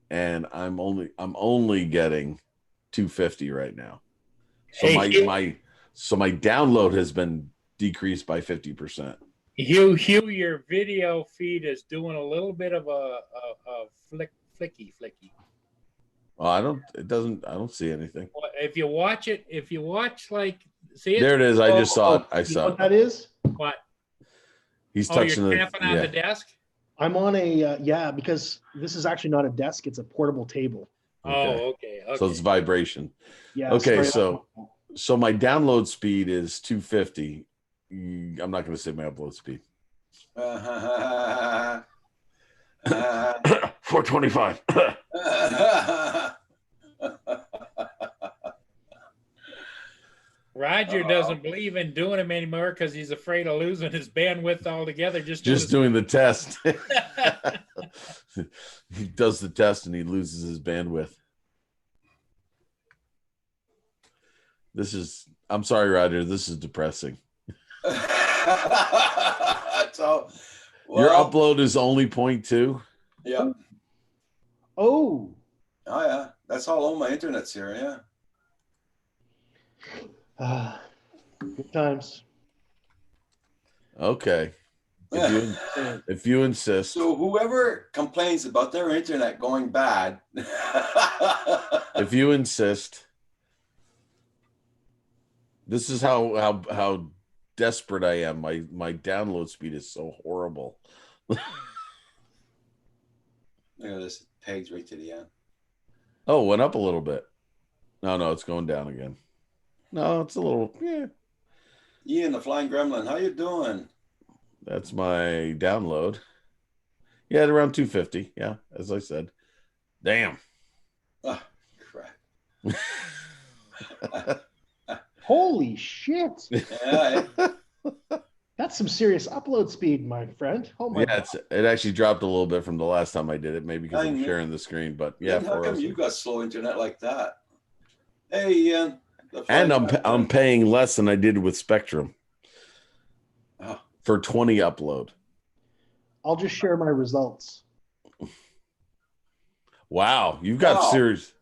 And I'm only getting 250 right now. So Hey, my download has been decreased by 50%. Hugh, your video feed is doing a little bit of a flicky. Well, I don't see anything. Well, if you watch like, see it? There it is. I just saw it. I You know saw what it. that is? What? He's Oh, touching you're tapping on the desk? I'm on a, because this is actually not a desk, it's a portable table. Oh, okay. So it's vibration. Yeah. Okay, sorry. so my download speed is 250. I'm not going to say my upload speed. 425. Roger doesn't believe in doing them anymore because he's afraid of losing his bandwidth altogether. Just doing the test. He does the test and he loses his bandwidth. I'm sorry, Roger. This is depressing. So, your upload is only 0.2. Yeah. Oh, yeah. That's how long my internet's here. Yeah. Good times. Okay. If you insist. So whoever complains about their internet going bad, if you insist, this is how desperate I am. My download speed is so horrible. Look at this, pegs right to the end. Oh, went up a little bit. No, it's going down again. No, it's a little, yeah. Ian, the Flying Gremlin, how you doing? That's my download. Yeah, at around 250. Yeah, as I said. Damn. Oh, crap. Holy shit. Yeah. That's some serious upload speed, my friend. Oh my God. It actually dropped a little bit from the last time I did it, maybe because I'm sharing the screen, but yeah. How come you got slow internet like that? Hey, Ian. And I'm paying less than I did with Spectrum for 20 upload. I'll just share my results. Wow, you've got serious.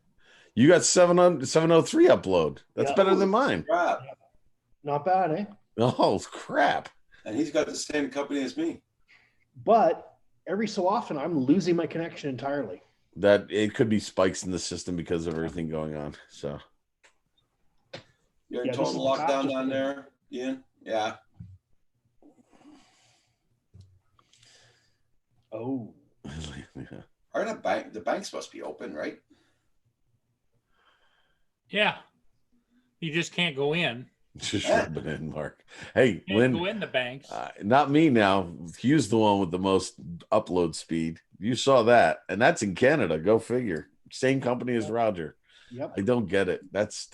You got 703 upload. That's better than mine. Crap. Not bad, eh? Oh crap! And he's got the same company as me. But every so often, I'm losing my connection entirely. That it could be spikes in the system because of everything going on. So. You're in total lockdown down there, Ian? Yeah. Oh. Are the bank's supposed to be open, right? Yeah. You just can't go in. Just rub it in, Mark. Hey, You can't go in the banks. Not me now. Hugh's the one with the most upload speed. You saw that, and that's in Canada. Go figure. Same company as Roger. Yep. I don't get it. That's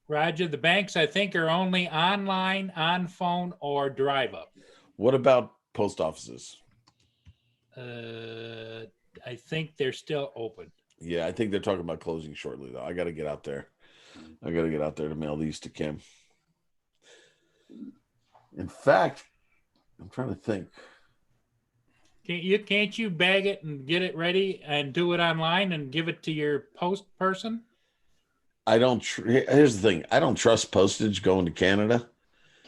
Roger, the banks I think are only online, on phone, or drive up. What about post offices? I think they're still open. Yeah, I think they're talking about closing shortly, though. I got to get out there. I got to get out there to mail these to Kim. In fact, I'm trying to think. Can't you bag it and get it ready and do it online and give it to your post person? I don't. Here's the thing. I don't trust postage going to Canada.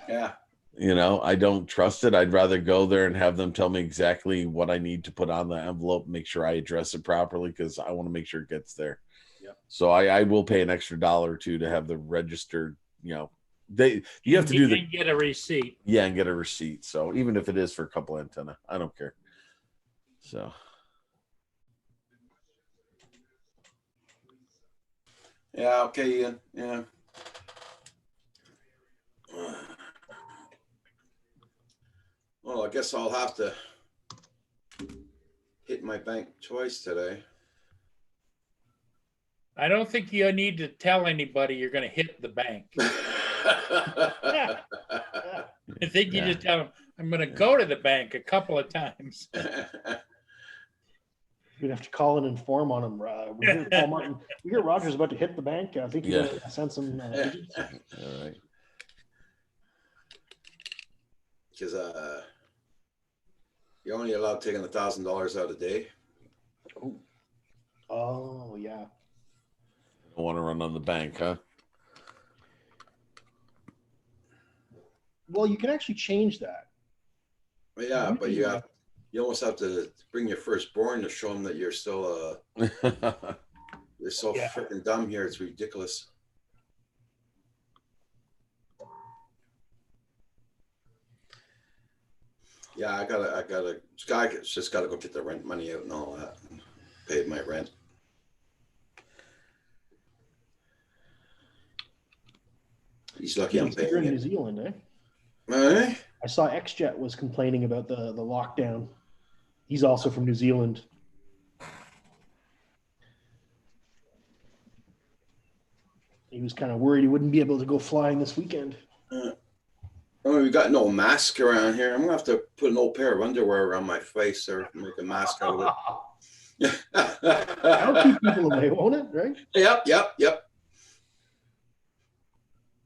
Yeah. You know, I don't trust it. I'd rather go there and have them tell me exactly what I need to put on the envelope, make sure I address it properly because I want to make sure it gets there. Yep. So I will pay an extra $1 or $2 to have the registered, you know, you have to do and get a receipt. Yeah, and get a receipt. So even if it is for a couple antenna, I don't care. So Yeah, okay, Ian. Yeah. Well, I guess I'll have to hit my bank twice today. I don't think you need to tell anybody you're going to hit the bank. I think you just tell them, I'm going to go to the bank a couple of times. You'd have to call and inform on him. We hear Paul Martin. We hear Roger's about to hit the bank. I think you're going to send some. all right. Because you're only allowed taking $1,000 out a day. Oh yeah. I want to run on the bank, huh? Well, you can actually change that. Well, yeah, but you almost have to bring your firstborn to show them that you're still they're so freaking dumb here. It's ridiculous. Yeah, I gotta. Sky just gotta go get the rent money out and all that. And pay my rent. He's lucky I'm paying You're in it. New Zealand, eh? Eh? I saw XJet was complaining about the lockdown. He's also from New Zealand. He was kind of worried he wouldn't be able to go flying this weekend. Oh, we got no mask around here. I'm gonna have to put an old pair of underwear around my face or make a mask out of it. That'll keep people away, won't it? Right? Yep.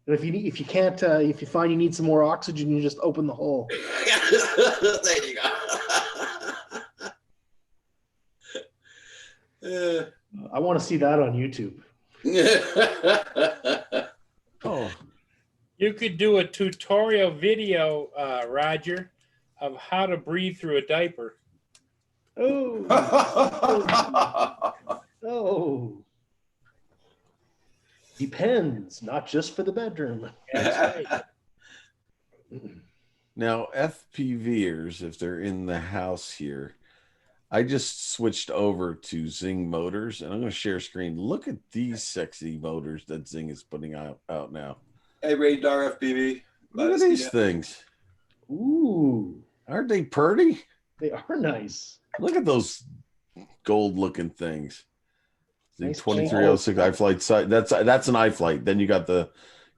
And if you can't, if you find you need some more oxygen, you just open the hole. There you go. I want to see that on YouTube. Oh, You could do a tutorial video, Roger, of how to breathe through a diaper. Oh. Oh. Depends, not just for the bedroom. That's right. now FPVers, if they're in the house here, I just switched over to Zing Motors, and I'm going to share screen. Look at these sexy motors that Zing is putting out now. Hey, Radar FPV. Look at these things. Ooh, Aren't they pretty? they are nice. Look at those gold-looking things. The Nice 2306 iFlight site. That's an iFlight. Then you got the,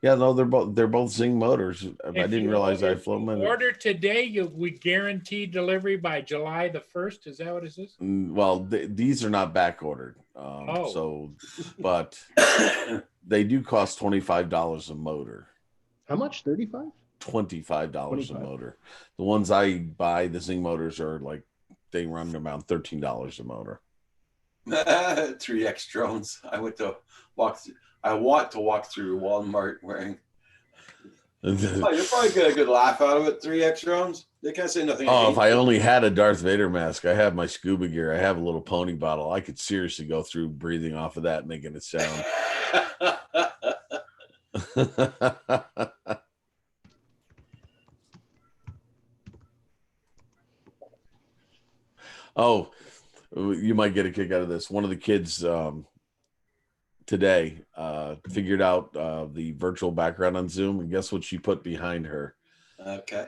they're both Zing motors. I didn't realize I flown them. Order today, we guarantee delivery by July the 1st. Is that what it is? Well, these are not back ordered. But they do cost $25 a motor. How much? 35? $25 a motor. The ones I buy, the Zing motors, are like, they run around $13 a motor. 3X drones. I want to walk through Walmart wearing. You'll probably get a good laugh out of it. 3X drones. They can't say nothing. Oh, if I only had a Darth Vader mask, I have my scuba gear. I have a little pony bottle. I could seriously go through breathing off of that, making it sound. Oh, you might get a kick out of this. One of the kids today figured out the virtual background on Zoom, and guess what she put behind her? Okay.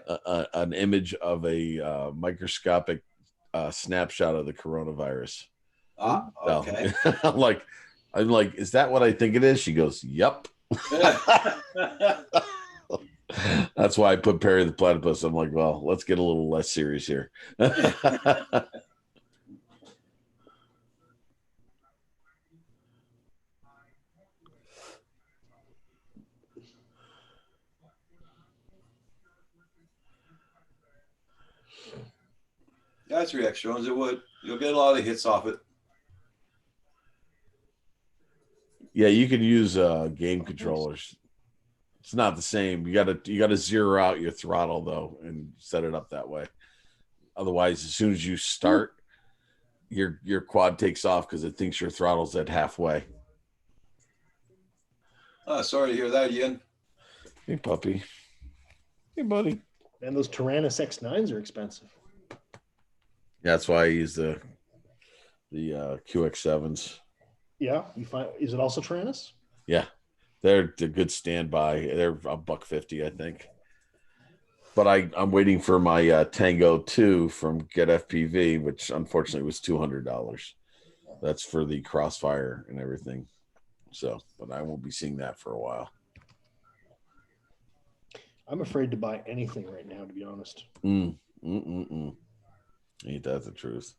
An image of a microscopic snapshot of the coronavirus. Okay. I'm like, is that what I think it is? She goes, yep. That's why I put Perry the Platypus. I'm like, well, let's get a little less serious here. That's 3X drones. It would. You'll get a lot of hits off it. Yeah, you can use game controllers It's not the same. You gotta zero out your throttle though and set it up that way. Otherwise, as soon as you start, your quad takes off because it thinks your throttle's at halfway. Sorry to hear that, Ian. Hey, puppy. Hey, buddy. And those Tyrannus X9s are expensive. That's why I use the QX7s. Yeah, you find is it also Tyrannus? Yeah, they're a good standby. They're $150, I think. But I'm waiting for my Tango 2 from Get FPV, which unfortunately was $200. That's for the Crossfire and everything. So, but I won't be seeing that for a while. I'm afraid to buy anything right now, to be honest. Ain't that the truth?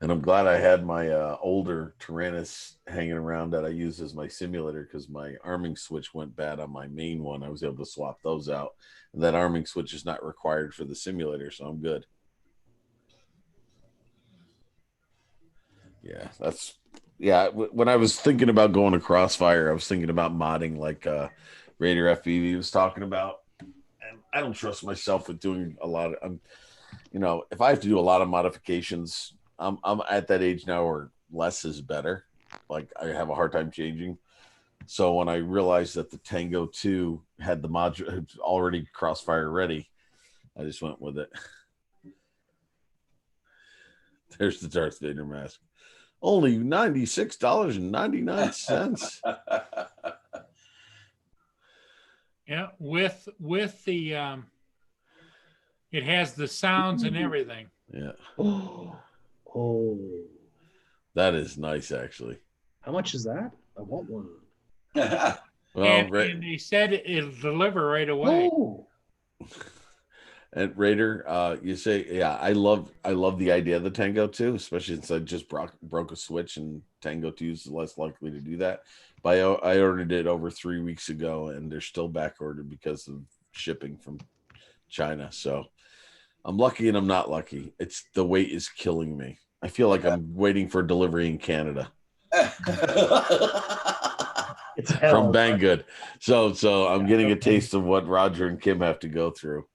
And I'm glad I had my older Tyrannus hanging around that I use as my simulator because my arming switch went bad on my main one. I was able to swap those out. And that arming switch is not required for the simulator, so I'm good. Yeah, when I was thinking about going to Crossfire, I was thinking about modding like Raider FPV was talking about. And I don't trust myself with doing a lot of, if I have to do a lot of modifications, I'm at that age now where less is better. Like I have a hard time changing. So when I realized that the Tango 2 had the module already Crossfire ready, I just went with it. There's the Darth Vader mask. Only $96.99. Yeah, with the it has the sounds and everything. Yeah. Oh, that is nice, actually. How much is that? I want one. Well, and they said it'll deliver right away. Oh. And Raider, you say, yeah, I love the idea of the Tango 2, especially since I just broke a switch and Tango 2 is less likely to do that. But I ordered it over 3 weeks ago and they're still back ordered because of shipping from China. So I'm lucky and I'm not lucky. It's the wait is killing me. I feel like I'm waiting for delivery in Canada. It's hell. From Banggood. So I'm getting a taste of what Roger and Kim have to go through.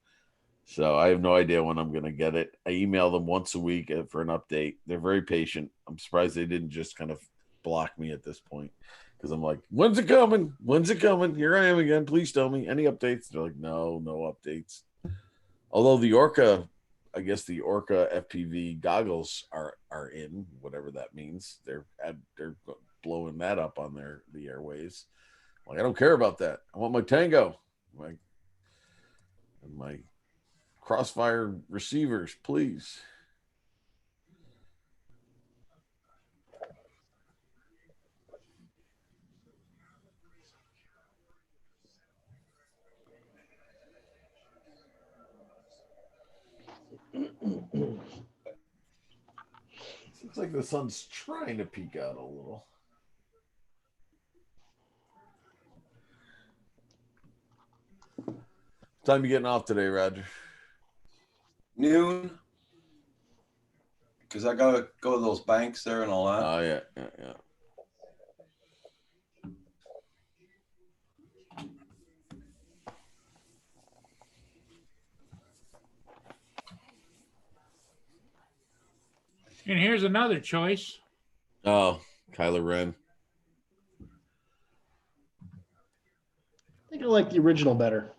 So I have no idea when I'm going to get it. I email them once a week for an update. They're very patient. I'm surprised they didn't just kind of block me at this point because I'm like, when's it coming? When's it coming? Here I am again. Please tell me any updates. They're like, no updates. Although the Orca, I guess the Orca FPV goggles are in, whatever that means. They're blowing that up on the airways. Like, I don't care about that. I want my Tango. My Crossfire receivers, please. Seems like the sun's trying to peek out a little. What time you getting off today, Roger? Noon. Because I got to go to those banks there and all that. Oh, yeah. And here's another choice. Oh, Kylo Ren. I think I like the original better.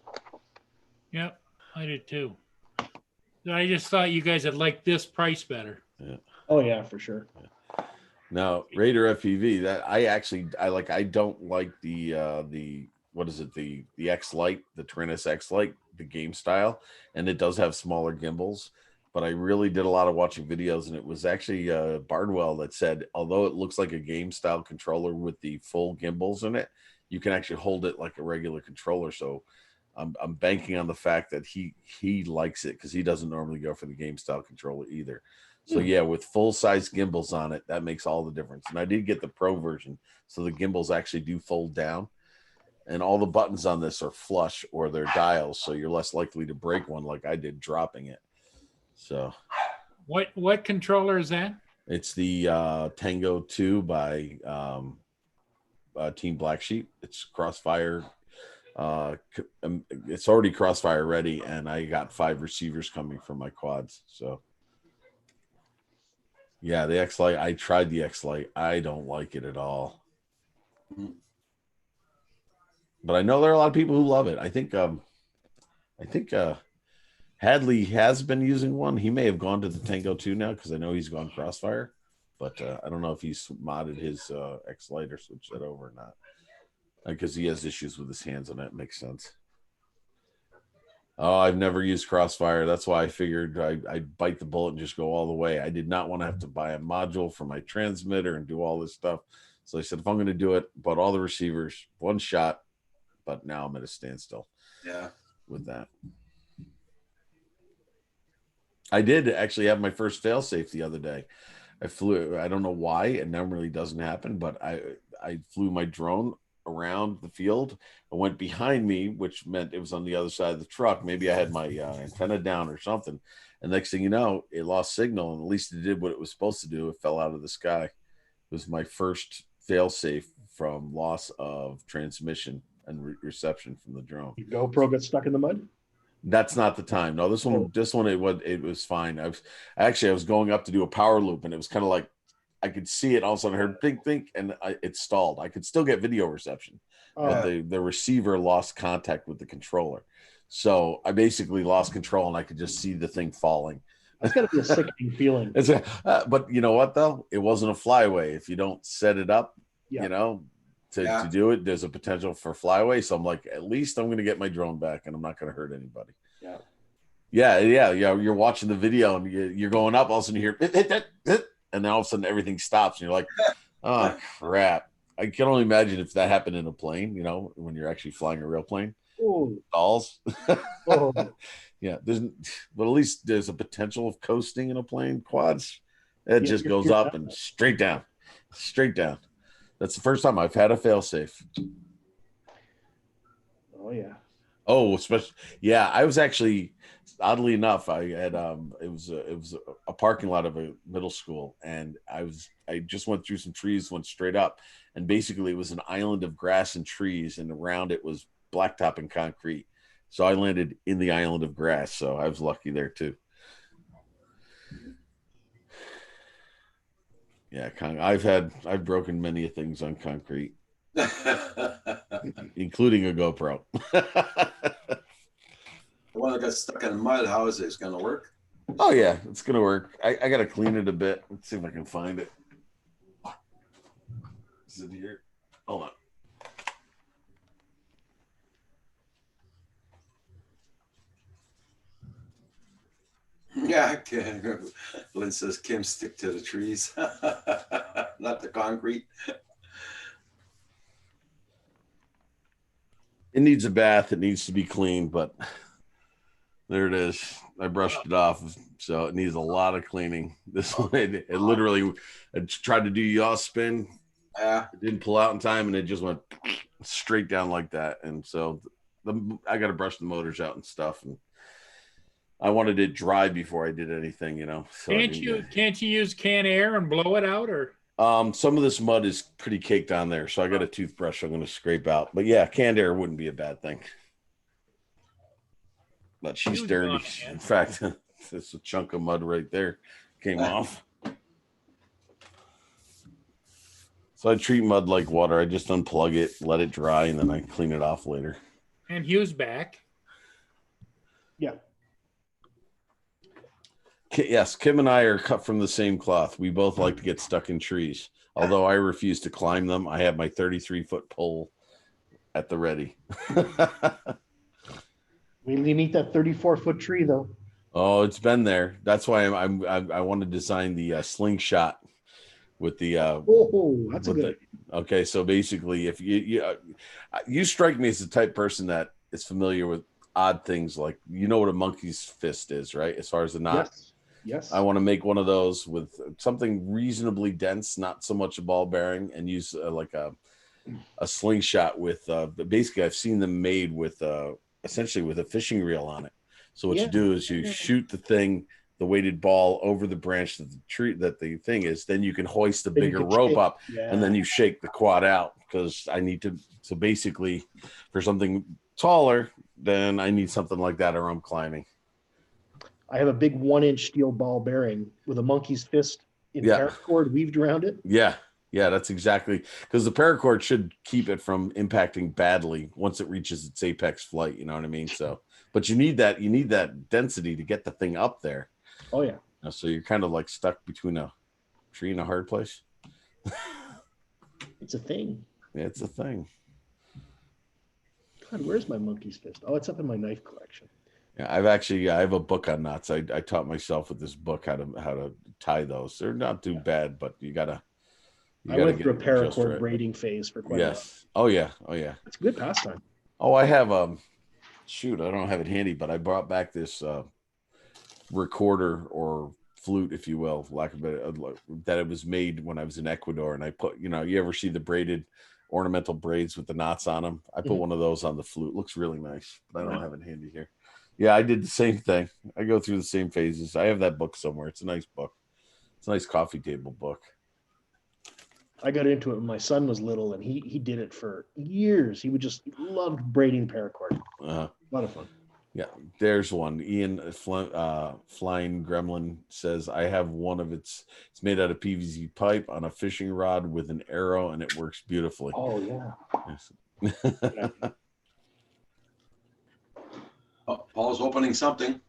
Yep, I did too. I just thought you guys would like this price better. Yeah. Oh yeah, for sure. Now Raider FPV, that I don't like the what is it, the X Lite, the Tyrannus X Lite, the game style, and it does have smaller gimbals. But I really did a lot of watching videos, and it was actually Bardwell that said, although it looks like a game style controller with the full gimbals in it, you can actually hold it like a regular controller. So I'm banking on the fact that he likes it because he doesn't normally go for the game style controller either. So yeah, with full size gimbals on it, that makes all the difference. And I did get the Pro version, so the gimbals actually do fold down, and all the buttons on this are flush or they're dials, so you're less likely to break one like I did dropping it. So what controller is that? It's the Tango 2 by Team Black Sheep. It's Crossfire. It's already Crossfire ready, and I got 5 receivers coming from my quads. So yeah, the X Lite. I tried the X Lite. I don't like it at all. But I know there are a lot of people who love it. I think Hadley has been using one. He may have gone to the Tango 2 now because I know he's gone Crossfire. But I don't know if he's modded his X Lite or switched that over or not. Because he has issues with his hands on it. Makes sense. Oh, I've never used Crossfire. That's why I figured I'd bite the bullet and just go all the way. I did not want to have to buy a module for my transmitter and do all this stuff. So I said, if I'm going to do it, bought all the receivers, one shot. But now I'm at a standstill. Yeah. With that. I did actually have my first failsafe the other day. I flew, I don't know why, it normally doesn't happen, but I flew my drone around the field and went behind me, which meant it was on the other side of the truck. Maybe I had my antenna down or something. And next thing you know, it lost signal, and at least it did what it was supposed to do. It fell out of the sky. It was my first failsafe from loss of transmission and reception from the drone. Your GoPro got stuck in the mud? That's not the time. No, this one, it was fine. I was going up to do a power loop, and it was kind of like I could see it. All of a sudden, I heard think, and it stalled. I could still get video reception, but the receiver lost contact with the controller. So I basically lost control, and I could just see the thing falling. That's got to be a sickening feeling. But you know what, though? It wasn't a flyaway. If you don't set it up, to do it, there's a potential for flyaway. So I'm like, at least I'm going to get my drone back, and I'm not going to hurt anybody. Yeah. You're watching the video, and you're going up. All of a sudden, you hear and then all of a sudden everything stops, and you're like, oh crap. I can only imagine if that happened in a plane, when you're actually flying a real plane. Dolls. Yeah, but at least there's a potential of coasting in a plane. Quads, it just goes up and straight down. That's the first time I've had a failsafe. Oh yeah. Oh, especially I was actually, oddly enough, I had it was a parking lot of a middle school, and I just went through some trees, went straight up, and basically it was an island of grass and trees, and around it was blacktop and concrete. So I landed in the island of grass, so I was lucky there too. Yeah, I've broken many things on concrete, including a GoPro. The one that got stuck in mud, how is it? It's going to work? Oh yeah, it's going to work. I got to clean it a bit. Let's see if I can find it. Is it here? Hold on. Yeah, Lynn says, Kim, stick to the trees, not the concrete. It needs a bath. It needs to be cleaned, but there it is. I brushed it off, so it needs a lot of cleaning. This one, it literally, I tried to do yaw spin. It didn't pull out in time, and it just went straight down like that. And so I got to brush the motors out and stuff, and I wanted it dry before I did anything, So can't you use Can Air and blow it out, or? Some of this mud is pretty caked on there, so I got a toothbrush I'm going to scrape out. But yeah, canned air wouldn't be a bad thing. But she's dirty. In fact, there's a chunk of mud right there came off. So I treat mud like water. I just unplug it, let it dry, and then I clean it off later. And Hugh's back. Yeah. Yes, Kim and I are cut from the same cloth. We both like to get stuck in trees. Although I refuse to climb them, I have my 33-foot pole at the ready. We need that 34-foot tree, though. Oh, it's been there. That's why I want to design the slingshot with the. That's a good idea. Okay, so basically, if you strike me as the type person that is familiar with odd things, like what a monkey's fist is, right? As far as the knot. Yes. I want to make one of those with something reasonably dense, not so much a ball bearing, and use like a slingshot with. Basically, I've seen them made with essentially with a fishing reel on it. So what you do is you shoot the thing the weighted ball over the branch that the tree that the thing is, then you can hoist the Then you bigger can rope shake- up, Yeah. and then you shake the quad out, because I need to. So basically, for something taller, then I need something like that, or I'm climbing. I have a big 1-inch steel ball bearing with a monkey's fist in Yeah. paracord weaved around it. Yeah, that's exactly, because the paracord should keep it from impacting badly once it reaches its apex flight. You know what I mean? So, but you need that density to get the thing up there. Oh yeah. So you're kind of like stuck between a tree and a hard place. It's a thing. Yeah, it's a thing. God, where's my monkey's fist? Oh, it's up in my knife collection. Yeah, I have a book on knots. I taught myself with this book how to tie those. They're not too bad, but you gotta. I went through a get it just paracord right. braiding phase for quite a while. Yes. Oh yeah. It's a good pastime. Oh, I have shoot, I don't have it handy, but I brought back this recorder or flute, if you will, lack of better, that it was made when I was in Ecuador, and I put, you ever see the braided ornamental braids with the knots on them? I put one of those on the flute. Looks really nice, but I don't have it handy here. Yeah, I did the same thing. I go through the same phases. I have that book somewhere. It's a nice book. It's a nice coffee table book. I got into it when my son was little, and he did it for years. He loved braiding paracord. A lot of fun. Yeah, there's one. Ian Flying Gremlin says, I have one of it's made out of PVC pipe on a fishing rod with an arrow, and it works beautifully. Oh yeah. Yes. Oh, Paul's opening something.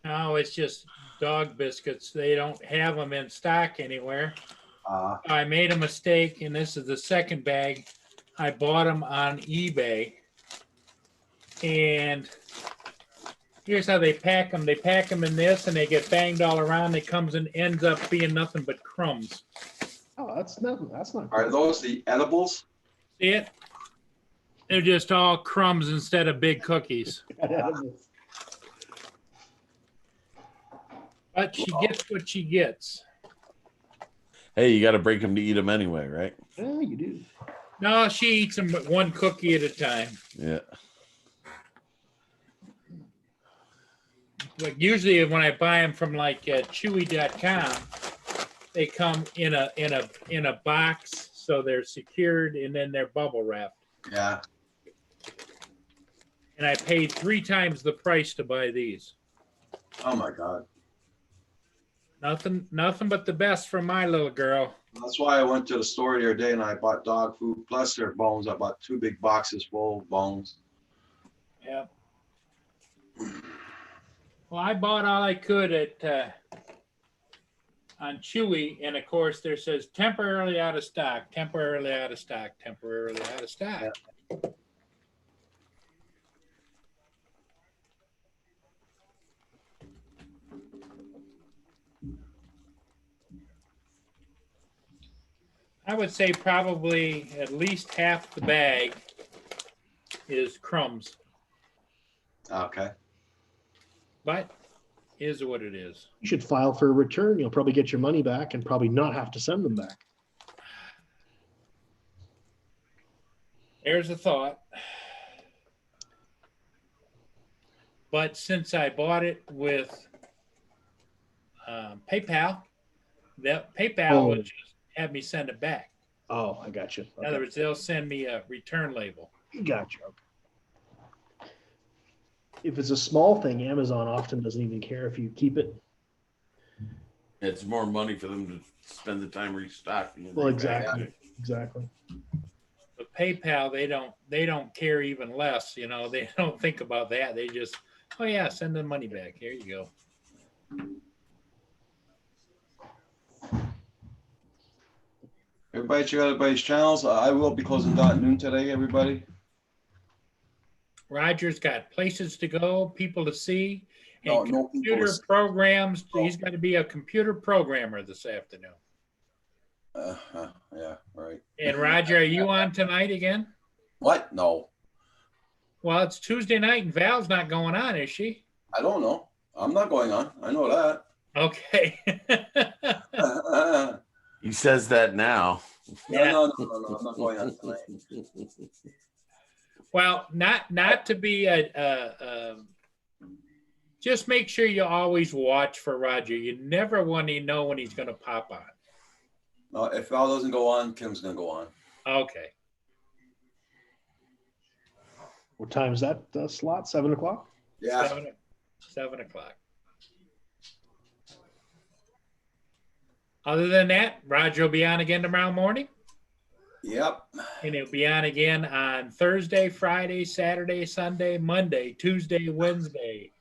No, it's just dog biscuits. They don't have them in stock anywhere. I made a mistake, and this is the second bag. I bought them on eBay. And here's how they pack them. They pack them in this, and they get banged all around. It comes and ends up being nothing but crumbs. Oh, that's not. Are those the edibles? See it? They're just all crumbs instead of big cookies. But she gets what she gets. Hey, you got to break them to eat them anyway, right? Yeah, you do. No, she eats them one cookie at a time. Yeah. But usually when I buy them from like Chewy.com, they come in a box, so they're secured, and then they're bubble wrapped. Yeah. And I paid 3 times the price to buy these. Oh my God. Nothing but the best for my little girl. That's why I went to the store the other day and I bought dog food plus their bones. I bought 2 big boxes full of bones. Yeah. Well, I bought all I could at on Chewy, and of course there says temporarily out of stock, temporarily out of stock, temporarily out of stock. Yeah. I would say probably at least half the bag is crumbs, Okay. but is what it is. You should file for a return. You'll probably get your money back and probably not have to send them back. There's a thought. But since I bought it with PayPal, that PayPal will just have me send it back. Oh, I got you. In other words, they'll send me a return label. Gotcha. Okay. If it's a small thing, Amazon often doesn't even care if you keep it. It's more money for them to spend the time restocking. Well, exactly. Exactly. But PayPal, they don't care even less. You know, they don't think about that. They just, oh yeah, send the money back. Here you go. Everybody check out everybody's channels. I will be closing down at noon today, everybody. Roger's got places to go, people to see, and No people computer to see. programs. He's got to be a computer programmer this afternoon. Yeah, right. And Roger, are you on tonight again? What? No, Well, it's Tuesday night and Val's not going on, is she? I don't know. I'm not going on. I know that. Okay. He says that now. No, I'm not going on tonight. just make sure you always watch for Roger. You never want to know when he's going to pop on. No, if Val doesn't go on, Kim's gonna go on. Okay. What time is that slot? 7 o'clock? Yeah. 7 o'clock. Other than that, Roger will be on again tomorrow morning. Yep. And he'll be on again on Thursday, Friday, Saturday, Sunday, Monday, Tuesday, Wednesday.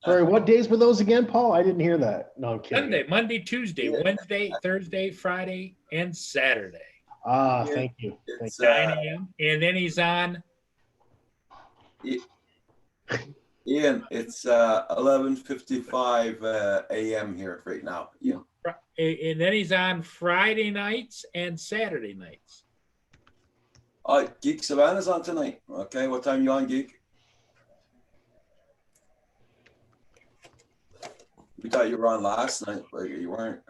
Sorry, what days were those again, Paul? I didn't hear that. No, I'm kidding. Sunday, Monday, Tuesday, Wednesday, Thursday, Friday, and Saturday. Ah, thank you. Thank It's, you. 9 a.m. And then he's on. Ian, it's 11:55 a.m. here right now. Yeah. And then he's on Friday nights and Saturday nights. Geek Savannah's on tonight. Okay, what time you on, Geek? We thought you were on last night, but you weren't.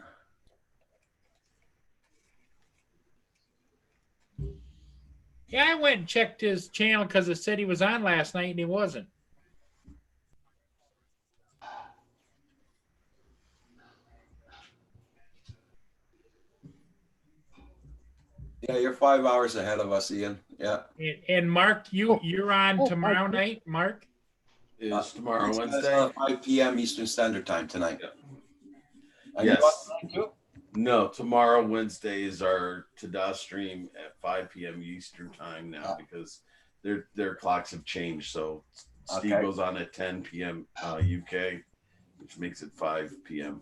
Yeah, I went and checked his channel because it said he was on last night and he wasn't. Yeah, you're 5 hours ahead of us, Ian. Yeah. And Mark, you're on tomorrow night, Mark? Is tomorrow It's Wednesday? 5 p.m. Eastern Standard Time tonight. Are you Yes. on tonight too? No, tomorrow Wednesday is our Tada stream at 5 p.m. Eastern time now because their clocks have changed. So Steve Okay. goes on at 10 p.m. UK, which makes it 5 p.m.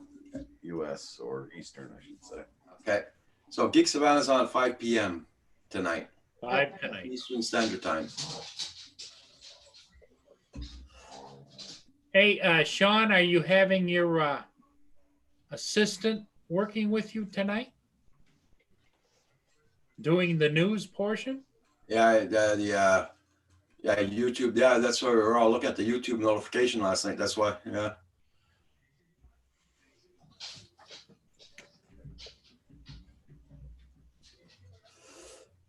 US or Eastern, I should say. Okay. So Geek Savannah's on at 5 p.m. tonight. 5 tonight. Eastern Standard Time. Hey, Sean, are you having your assistant working with you tonight? Doing the news portion? Yeah, YouTube. Yeah, that's why we were all looking at the YouTube notification last night. That's why. Yeah.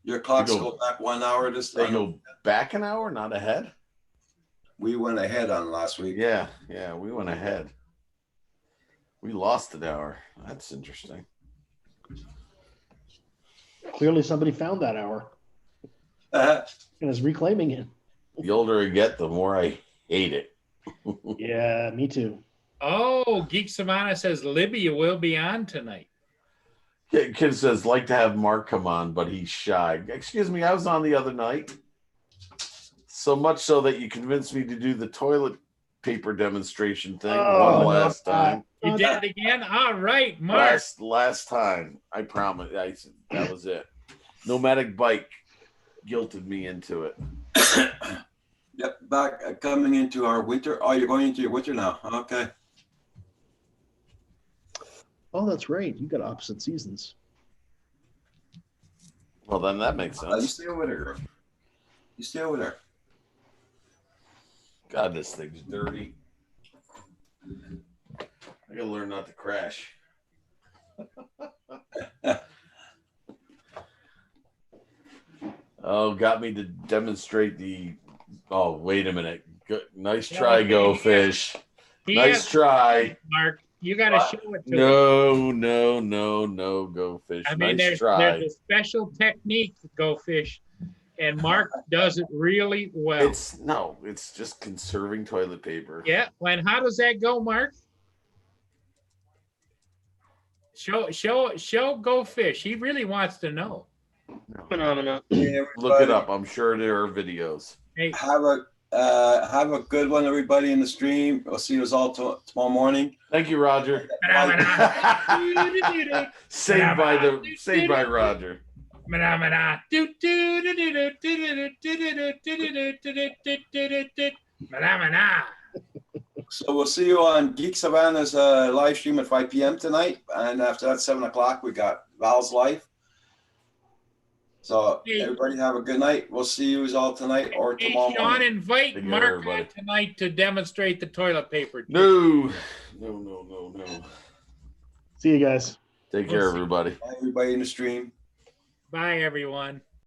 Your clocks go back 1 hour this They time. go back an hour, not ahead? We went ahead on last week. Yeah, we went ahead. We lost an hour. That's interesting. Clearly, somebody found that hour Uh, and is reclaiming it. The older I get, the more I hate it. Yeah, me too. Oh, Geek Savannah says Libby will be on tonight. Kid says, like to have Mark come on, but he's shy. Excuse me, I was on the other night. So much so that you convinced me to do the toilet paper demonstration thing one last time. You did it again? All right, Mark. Last time. I promise. That was it. Nomadic Bike guilted me into it. Yep, back coming into our winter. Oh, you're going into your winter now. Okay. Oh, that's right. You got opposite seasons. Well, then that makes You sense. stay over there. You stay over there. God, this thing's dirty. I gotta learn not to crash. Oh, got me to demonstrate the. Oh, wait a minute. Good, nice try, Go Fish. Nice try. Mark. You got to show it to them. No, Go Fish. I mean, Nice there's try. a special technique, Go Fish, and Mark does it really well. It's just conserving toilet paper. Yeah. And how does that go, Mark? Show Go Fish. He really wants to know. Phenomena. Look it up. I'm sure there are videos. Hey, Have a good one, everybody in the stream. We'll see you all tomorrow morning. Thank you, Roger. Saved by Roger. So we'll see you on Geek Savannah's live stream at 5 p.m. tonight. And after that, 7 o'clock, we got Val's Life. So everybody have a good night. We'll see you all tonight or tomorrow Sean, morning. invite Take care, Mark everybody. on tonight to demonstrate the toilet paper. No. See you guys. Take care, everybody. Bye, everybody in the stream. Bye, everyone.